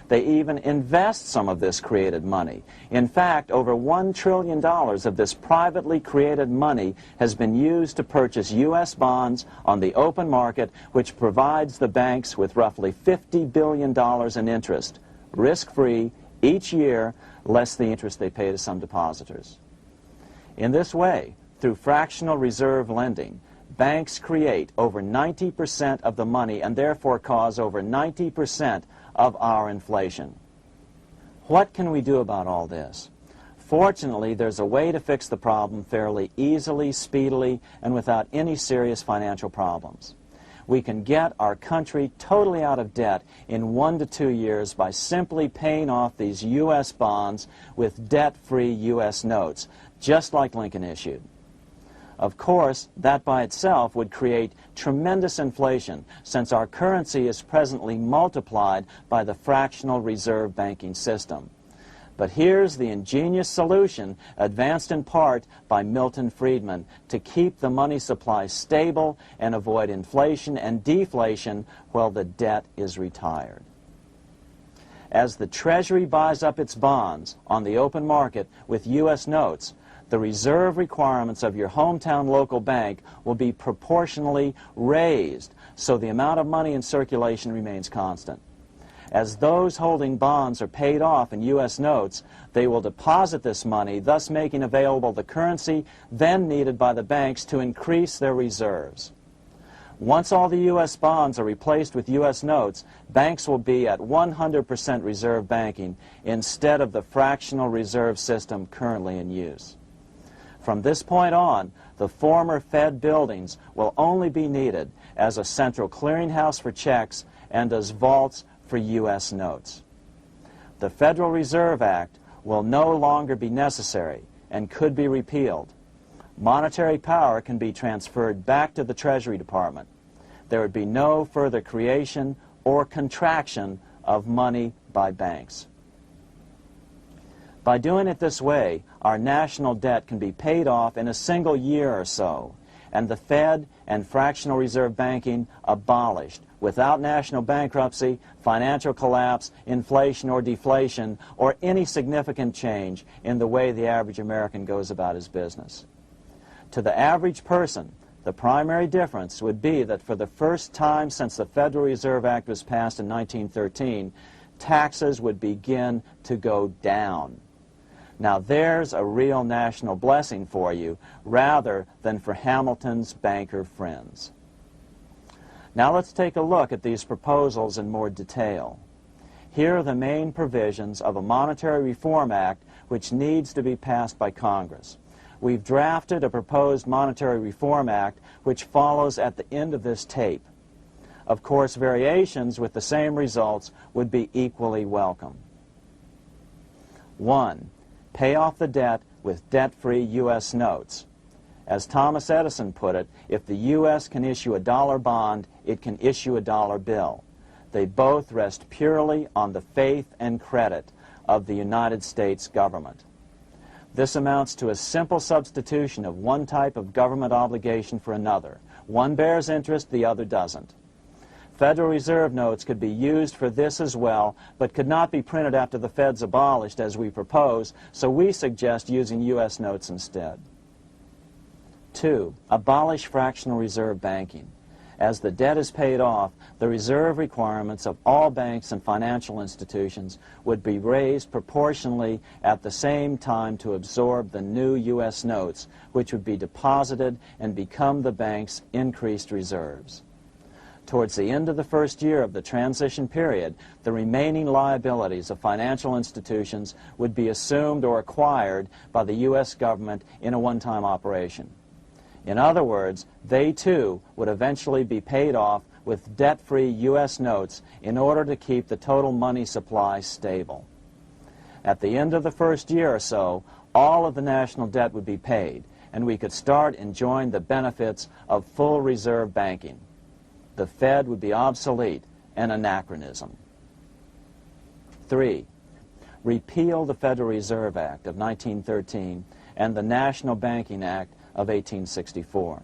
They even invest some of this created money. In fact, over $1 trillion of this privately created money has been used to purchase U.S. bonds on the open market, which provides the banks with roughly $50 billion in interest, risk-free, each year, less the interest they pay to some depositors. In this way, through fractional reserve lending, banks create over 90% of the money and therefore cause over 90% of our inflation. What can we do about all this? Fortunately, there's a way to fix the problem fairly easily, speedily, and without any serious financial problems. We can get our country totally out of debt in 1 to 2 years by simply paying off these U.S. bonds with debt-free U.S. notes, just like Lincoln issued. Of course, that by itself would create tremendous inflation, since our currency is presently multiplied by the fractional reserve banking system. But here's the ingenious solution, advanced in part by Milton Friedman, to keep the money supply stable and avoid inflation and deflation while the debt is retired. As the Treasury buys up its bonds on the open market with U.S. notes, the reserve requirements of your hometown local bank will be proportionally raised, so the amount of money in circulation remains constant. As those holding bonds are paid off in U.S. notes, they will deposit this money, thus making available the currency then needed by the banks to increase their reserves. Once all the U.S. bonds are replaced with U.S. notes, banks will be at 100% reserve banking instead of the fractional reserve system currently in use. From this point on, the former Fed buildings will only be needed as a central clearinghouse for checks and as vaults for U.S. notes. The Federal Reserve Act will no longer be necessary and could be repealed. Monetary power can be transferred back to the Treasury Department. There would be no further creation or contraction of money by banks. By doing it this way, our national debt can be paid off in a single year or so, and the Fed and fractional reserve banking abolished, without national bankruptcy, financial collapse, inflation or deflation, or any significant change in the way the average American goes about his business. To the average person, the primary difference would be that for the first time since the Federal Reserve Act was passed in 1913, taxes would begin to go down. Now there's a real national blessing for you, rather than for Hamilton's banker friends. Now let's take a look at these proposals in more detail. Here are the main provisions of a Monetary Reform Act which needs to be passed by Congress. We've drafted a proposed Monetary Reform Act which follows at the end of this tape. Of course, variations with the same results would be equally welcome. 1. Pay off the debt with debt-free U.S. notes. As Thomas Edison put it, if the U.S. can issue a dollar bond, it can issue a dollar bill. They both rest purely on the faith and credit of the United States government. This amounts to a simple substitution of one type of government obligation for another. One bears interest, the other doesn't. Federal Reserve notes could be used for this as well, but could not be printed after the Fed's abolished as we propose, so we suggest using U.S. notes instead. 2. Abolish fractional reserve banking. As the debt is paid off, the reserve requirements of all banks and financial institutions would be raised proportionally at the same time to absorb the new U.S. notes, which would be deposited and become the bank's increased reserves. Towards the end of the first year of the transition period, the remaining liabilities of financial institutions would be assumed or acquired by the U.S. government in a one-time operation. In other words, they too would eventually be paid off with debt-free U.S. notes in order to keep the total money supply stable. At the end of the first year or so, all of the national debt would be paid, and we could start enjoying the benefits of full reserve banking. The Fed would be obsolete, an anachronism. 3. Repeal the Federal Reserve Act of 1913 and the National Banking Act of 1864.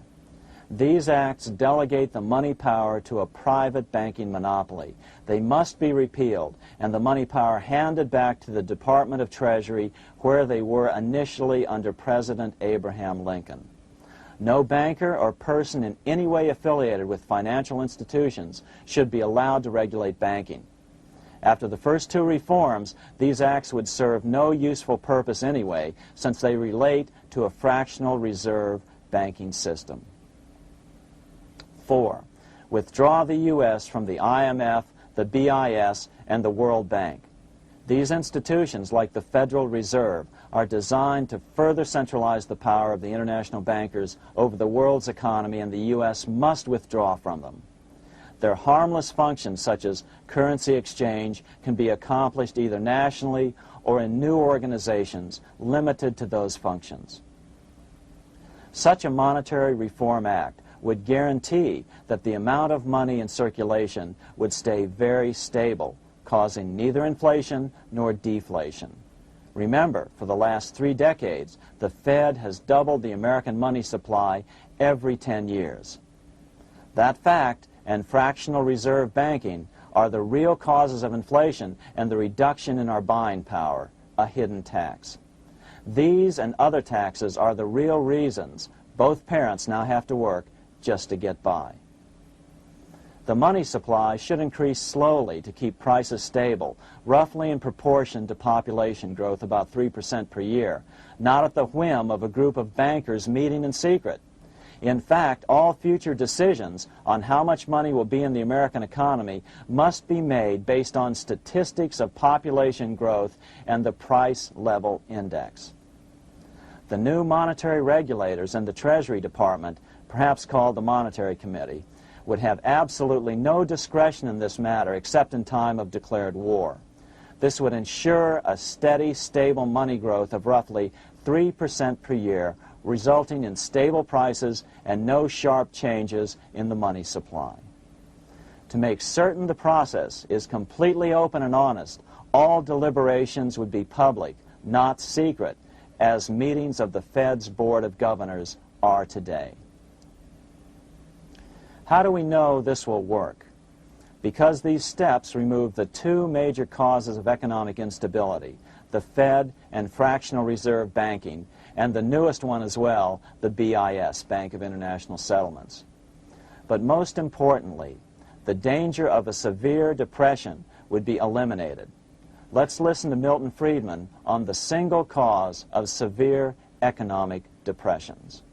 These acts delegate the money power to a private banking monopoly. They must be repealed, and the money power handed back to the Department of Treasury, where they were initially under President Abraham Lincoln. No banker or person in any way affiliated with financial institutions should be allowed to regulate banking. After the first two reforms, these acts would serve no useful purpose anyway, since they relate to a fractional reserve banking system. 4. Withdraw the U.S. from the IMF, the BIS, and the World Bank. These institutions, like the Federal Reserve, are designed to further centralize the power of the international bankers over the world's economy, and the U.S. must withdraw from them. Their harmless functions, such as currency exchange, can be accomplished either nationally or in new organizations limited to those functions. Such a monetary reform act would guarantee that the amount of money in circulation would stay very stable, causing neither inflation nor deflation. Remember, for the last 3 decades, the Fed has doubled the American money supply every 10 years. That fact and fractional reserve banking are the real causes of inflation and the reduction in our buying power, a hidden tax. These and other taxes are the real reasons both parents now have to work just to get by. The money supply should increase slowly to keep prices stable, roughly in proportion to population growth, about 3% per year, not at the whim of a group of bankers meeting in secret. In fact, all future decisions on how much money will be in the American economy must be made based on statistics of population growth and the price level index. The new monetary regulators and the Treasury Department, perhaps called the Monetary Committee, would have absolutely no discretion in this matter except in time of declared war. This would ensure a steady, stable money growth of roughly 3% per year, resulting in stable prices and no sharp changes in the money supply. To make certain the process is completely open and honest, all deliberations would be public, not secret, as meetings of the Fed's Board of Governors are today. How do we know this will work? Because these steps remove the 2 major causes of economic instability, the Fed and fractional reserve banking, and the newest one as well, the BIS, Bank of International Settlements. But most importantly, the danger of a severe depression would be eliminated. Let's listen to Milton Friedman on the single cause of severe economic depressions.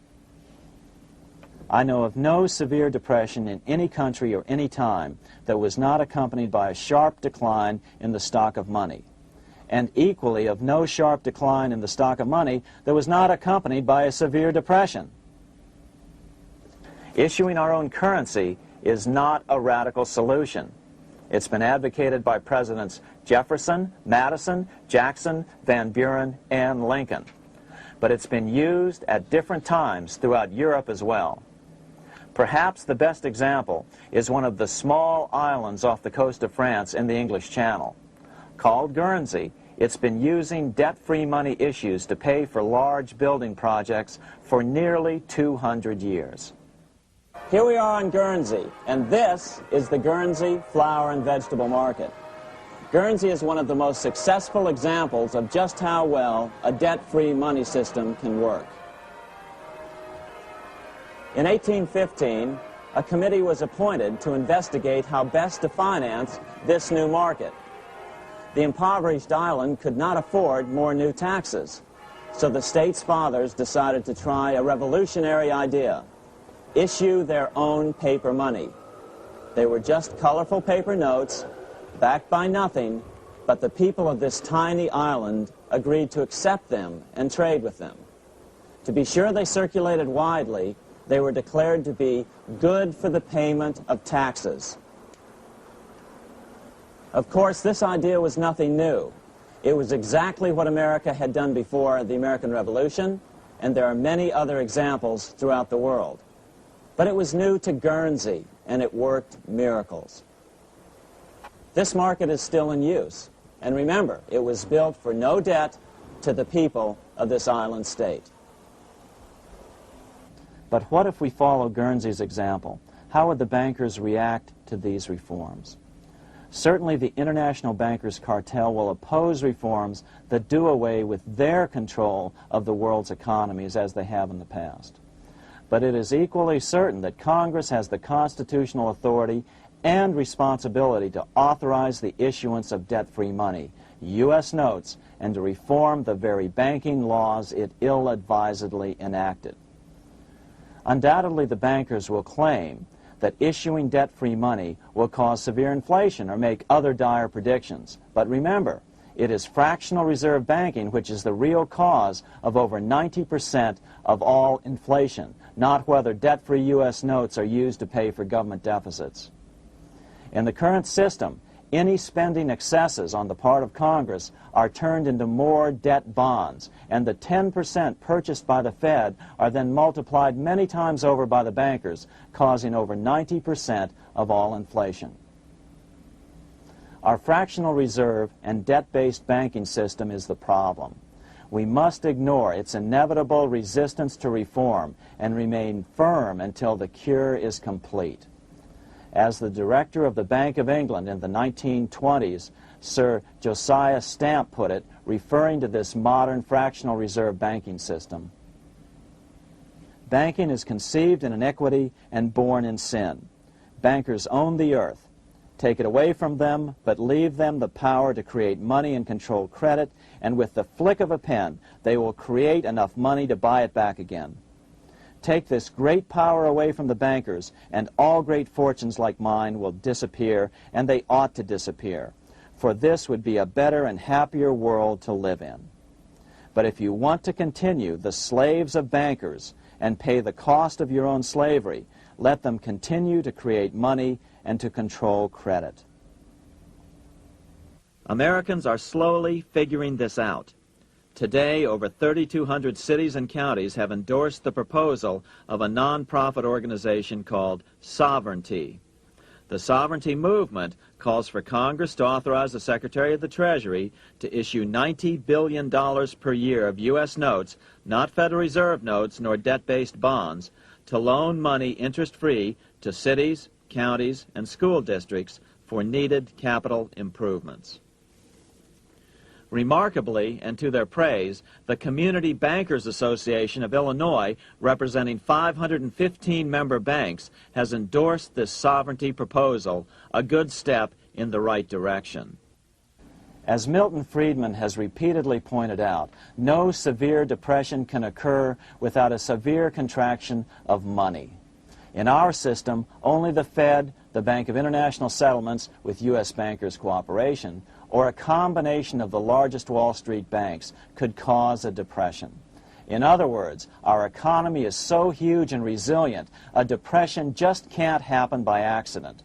I know of no severe depression in any country or any time that was not accompanied by a sharp decline in the stock of money, and equally of no sharp decline in the stock of money that was not accompanied by a severe depression. Issuing our own currency is not a radical solution. It's been advocated by Presidents Jefferson, Madison, Jackson, Van Buren, and Lincoln. But it's been used at different times throughout Europe as well. Perhaps the best example is one of the small islands off the coast of France in the English Channel. Called Guernsey, It's been using debt-free money issues to pay for large building projects for nearly 200 years. Here we are on Guernsey, and this is the Guernsey Flower and Vegetable Market. Guernsey is one of the most successful examples of just how well a debt-free money system can work. In 1815, a committee was appointed to investigate how best to finance this new market. The impoverished island could not afford more new taxes, so the state's fathers decided to try a revolutionary idea: issue their own paper money. They were just colorful paper notes, backed by nothing, but the people of this tiny island agreed to accept them and trade with them. To be sure they circulated widely, they were declared to be good for the payment of taxes. Of course, this idea was nothing new. It was exactly what America had done before the American Revolution, and there are many other examples throughout the world. But it was new to Guernsey, and it worked miracles. This market is still in use, and remember, it was built for no debt to the people of this island state. But what if we follow Guernsey's example? How would the bankers react to these reforms? Certainly the international bankers' cartel will oppose reforms that do away with their control of the world's economies as they have in the past. But it is equally certain that Congress has the constitutional authority and responsibility to authorize the issuance of debt-free money, U.S. notes, and to reform the very banking laws it ill-advisedly enacted. Undoubtedly, the bankers will claim that issuing debt-free money will cause severe inflation or make other dire predictions. But remember, it is fractional reserve banking which is the real cause of over 90% of all inflation, not whether debt-free U.S. notes are used to pay for government deficits. In the current system, any spending excesses on the part of Congress are turned into more debt bonds, and the 10% purchased by the Fed are then multiplied many times over by the bankers, causing over 90% of all inflation. Our fractional reserve and debt-based banking system is the problem. We must ignore its inevitable resistance to reform and remain firm until the cure is complete. As the director of the Bank of England in the 1920s, Sir Josiah Stamp put it, referring to this modern fractional reserve banking system, "Banking is conceived in iniquity and born in sin. Bankers own the earth. Take it away from them, but leave them the power to create money and control credit, and with the flick of a pen, they will create enough money to buy it back again. Take this great power away from the bankers, and all great fortunes like mine will disappear, and they ought to disappear, for this would be a better and happier world to live in. But if you want to continue the slaves of bankers and pay the cost of your own slavery, let them continue to create money and to control credit." Americans are slowly figuring this out. Today, over 3,200 cities and counties have endorsed the proposal of a non-profit organization called Sovereignty. The Sovereignty movement calls for Congress to authorize the Secretary of the Treasury to issue $90 billion per year of U.S. notes, not Federal Reserve notes nor debt-based bonds, to loan money interest-free to cities, counties, and school districts for needed capital improvements. Remarkably, and to their praise, the Community Bankers Association of Illinois, representing 515 member banks, has endorsed this sovereignty proposal, a good step in the right direction. As Milton Friedman has repeatedly pointed out, no severe depression can occur without a severe contraction of money. In our system, only the Fed, the Bank of International Settlements, with U.S. bankers' cooperation, or a combination of the largest Wall Street banks could cause a depression. In other words, our economy is so huge and resilient, a depression just can't happen by accident.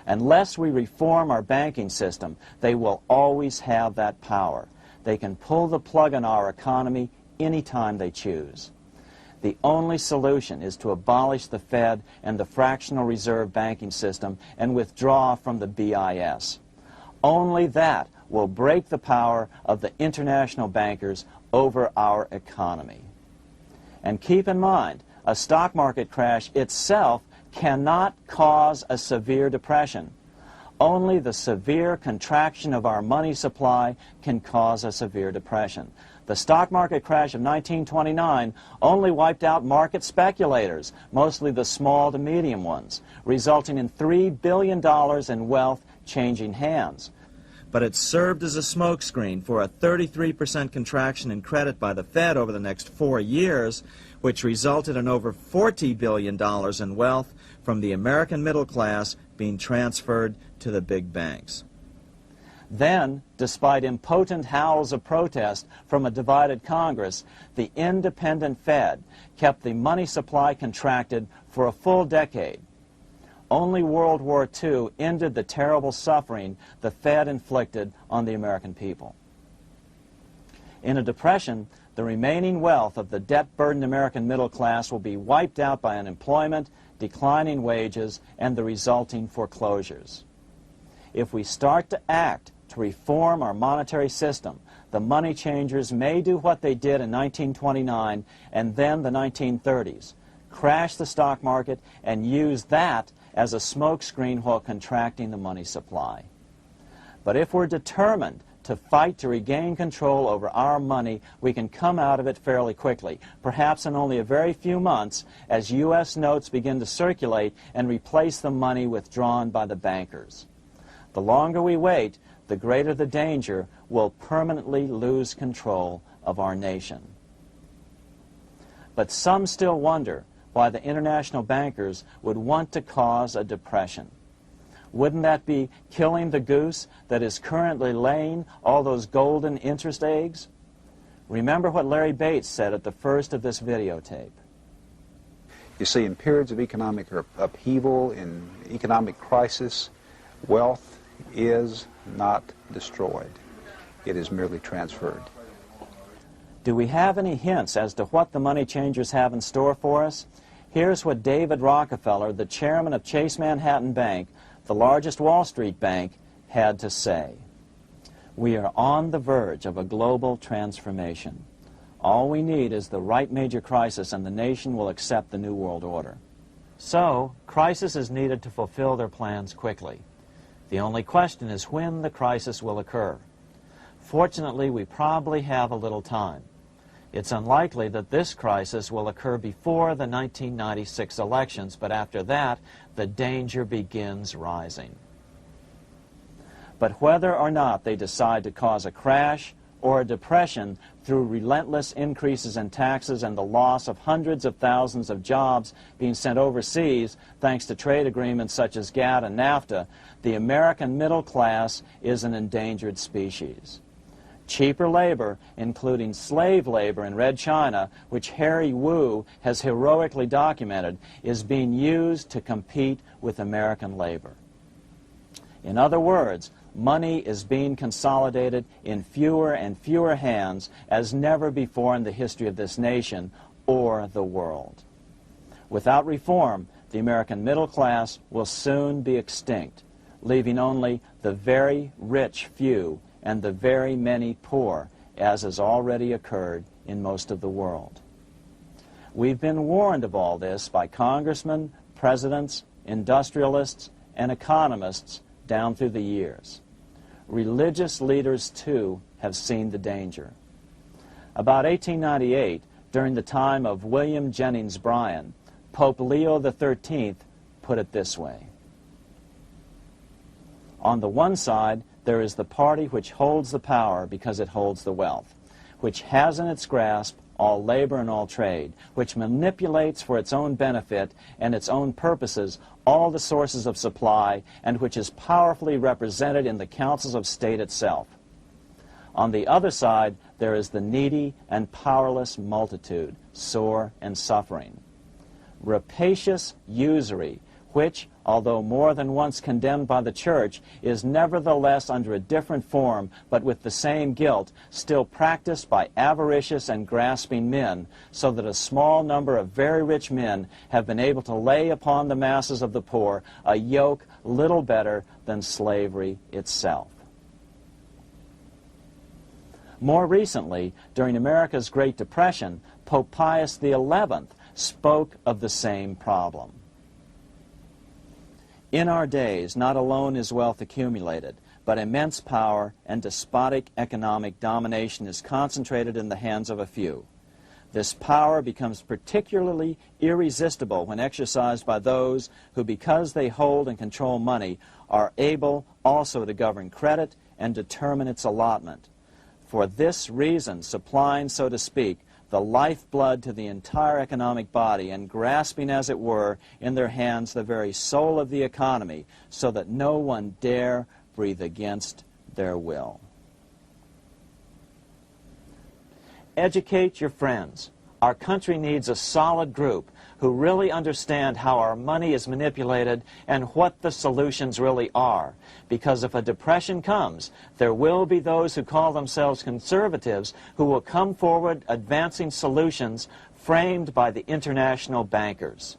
Unless we reform our banking system, they will always have that power. They can pull the plug on our economy anytime they choose. The only solution is to abolish the Fed and the fractional reserve banking system and withdraw from the BIS. Only that will break the power of the international bankers over our economy. And keep in mind, a stock market crash itself cannot cause a severe depression. Only the severe contraction of our money supply can cause a severe depression. The stock market crash of 1929 only wiped out market speculators, mostly the small to medium ones, resulting in $3 billion in wealth changing hands. But it served as a smokescreen for a 33% contraction in credit by the Fed over the next 4 years, which resulted in over $40 billion in wealth from the American middle class being transferred to the big banks. Then, despite impotent howls of protest from a divided Congress, the independent Fed kept the money supply contracted for a full decade. Only World War II ended the terrible suffering the Fed inflicted on the American people. In a depression, the remaining wealth of the debt-burdened American middle class will be wiped out by unemployment, declining wages, and the resulting foreclosures. If we start to act to reform our monetary system, the money changers may do what they did in 1929 and then the 1930s, crash the stock market and use that as a smokescreen while contracting the money supply. But if we're determined to fight to regain control over our money, we can come out of it fairly quickly, perhaps in only a very few months, as U.S. notes begin to circulate and replace the money withdrawn by the bankers. The longer we wait, the greater the danger we'll permanently lose control of our nation. But some still wonder why the international bankers would want to cause a depression. Wouldn't that be killing the goose that is currently laying all those golden interest eggs? Remember what Larry Bates said at the first of this videotape. You see, in periods of economic upheaval, in economic crisis, wealth is not destroyed. It is merely transferred. Do we have any hints as to what the money changers have in store for us? Here's what David Rockefeller, the chairman of Chase Manhattan Bank, the largest Wall Street bank, had to say. We are on the verge of a global transformation. All we need is the right major crisis and the nation will accept the New World Order. So, crisis is needed to fulfill their plans quickly. The only question is when the crisis will occur. Fortunately, we probably have a little time. It's unlikely that this crisis will occur before the 1996 elections, but after that, the danger begins rising. But whether or not they decide to cause a crash or a depression through relentless increases in taxes and the loss of hundreds of thousands of jobs being sent overseas thanks to trade agreements such as GATT and NAFTA, the American middle class is an endangered species. Cheaper labor, including slave labor in Red China, which Harry Wu has heroically documented, is being used to compete with American labor. In other words, money is being consolidated in fewer and fewer hands as never before in the history of this nation or the world. Without reform, the American middle class will soon be extinct, leaving only the very rich few and the very many poor, as has already occurred in most of the world. We've been warned of all this by congressmen, presidents, industrialists, and economists down through the years. Religious leaders, too, have seen the danger. About 1898, during the time of William Jennings Bryan, Pope Leo XIII put it this way. On the one side, there is the party which holds the power because it holds the wealth, which has in its grasp all labor and all trade, which manipulates for its own benefit and its own purposes all the sources of supply, and which is powerfully represented in the councils of state itself. On the other side, there is the needy and powerless multitude, sore and suffering. Rapacious usury, which, although more than once condemned by the Church, is nevertheless under a different form, but with the same guilt, still practiced by avaricious and grasping men, so that a small number of very rich men have been able to lay upon the masses of the poor a yoke little better than slavery itself. More recently, during America's Great Depression, Pope Pius XI spoke of the same problem. In our days, not alone is wealth accumulated, but immense power and despotic economic domination is concentrated in the hands of a few. This power becomes particularly irresistible when exercised by those who, because they hold and control money, are able also to govern credit and determine its allotment. For this reason, supplying, so to speak, the lifeblood to the entire economic body and grasping, as it were, in their hands the very soul of the economy, so that no one dare breathe against their will. Educate your friends. Our country needs a solid group who really understand how our money is manipulated and what the solutions really are. Because if a depression comes, there will be those who call themselves conservatives who will come forward advancing solutions framed by the international bankers.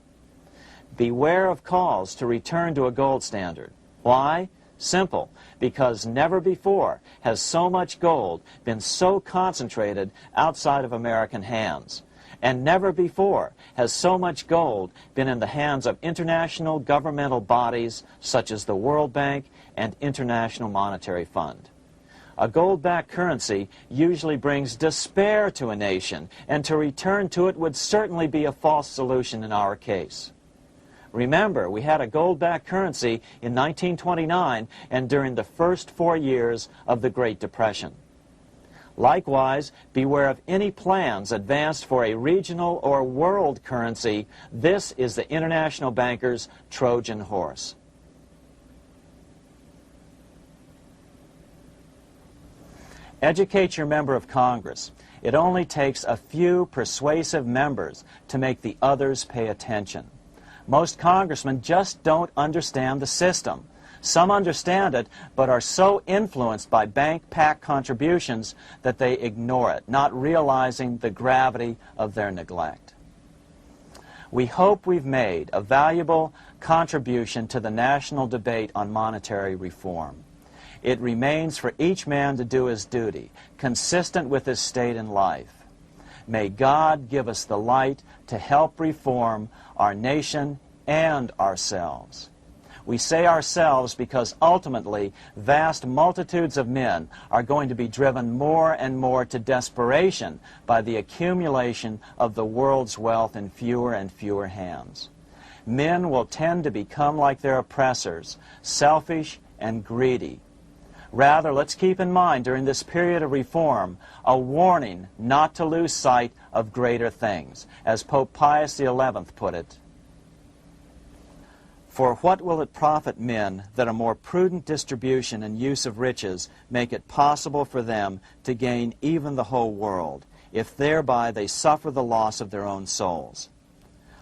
Beware of calls to return to a gold standard. Why? Simple, because never before has so much gold been so concentrated outside of American hands. And never before has so much gold been in the hands of international governmental bodies such as the World Bank and International Monetary Fund. A gold-backed currency usually brings despair to a nation, and to return to it would certainly be a false solution in our case. Remember, we had a gold-backed currency in 1929 and during the first 4 years of the Great Depression. Likewise, beware of any plans advanced for a regional or world currency. This is the international bankers' Trojan horse. Educate your member of Congress. It only takes a few persuasive members to make the others pay attention. Most congressmen just don't understand the system. Some understand it, but are so influenced by bank-packed contributions that they ignore it, not realizing the gravity of their neglect. We hope we've made a valuable contribution to the national debate on monetary reform. It remains for each man to do his duty, consistent with his state in life. May God give us the light to help reform our nation and ourselves. We say ourselves because ultimately vast multitudes of men are going to be driven more and more to desperation by the accumulation of the world's wealth in fewer and fewer hands. Men will tend to become like their oppressors, selfish and greedy. Rather, let's keep in mind during this period of reform a warning not to lose sight of greater things, as Pope Pius XI put it. For what will it profit men that a more prudent distribution and use of riches make it possible for them to gain even the whole world, if thereby they suffer the loss of their own souls?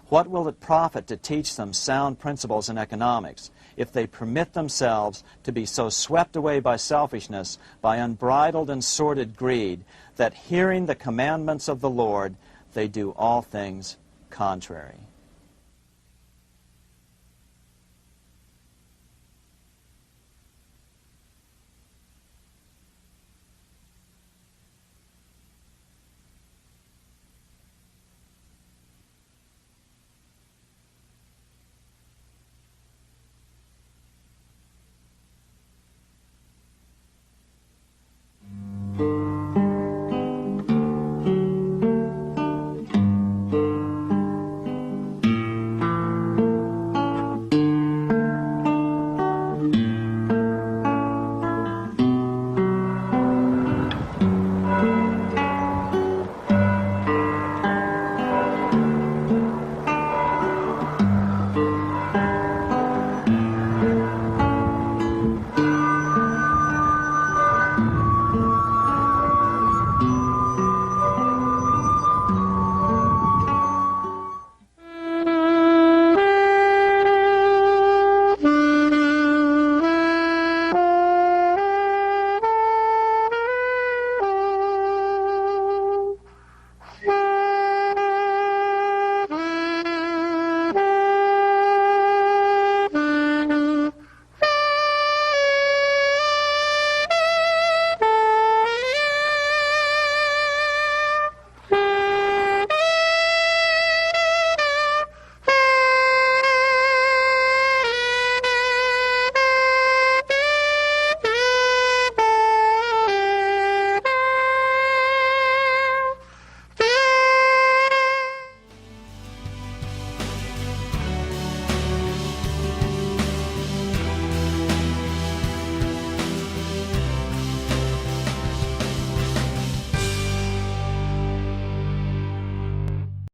What will it profit to teach them sound principles in economics, if they permit themselves to be so swept away by selfishness, by unbridled and sordid greed, that hearing the commandments of the Lord, they do all things contrary?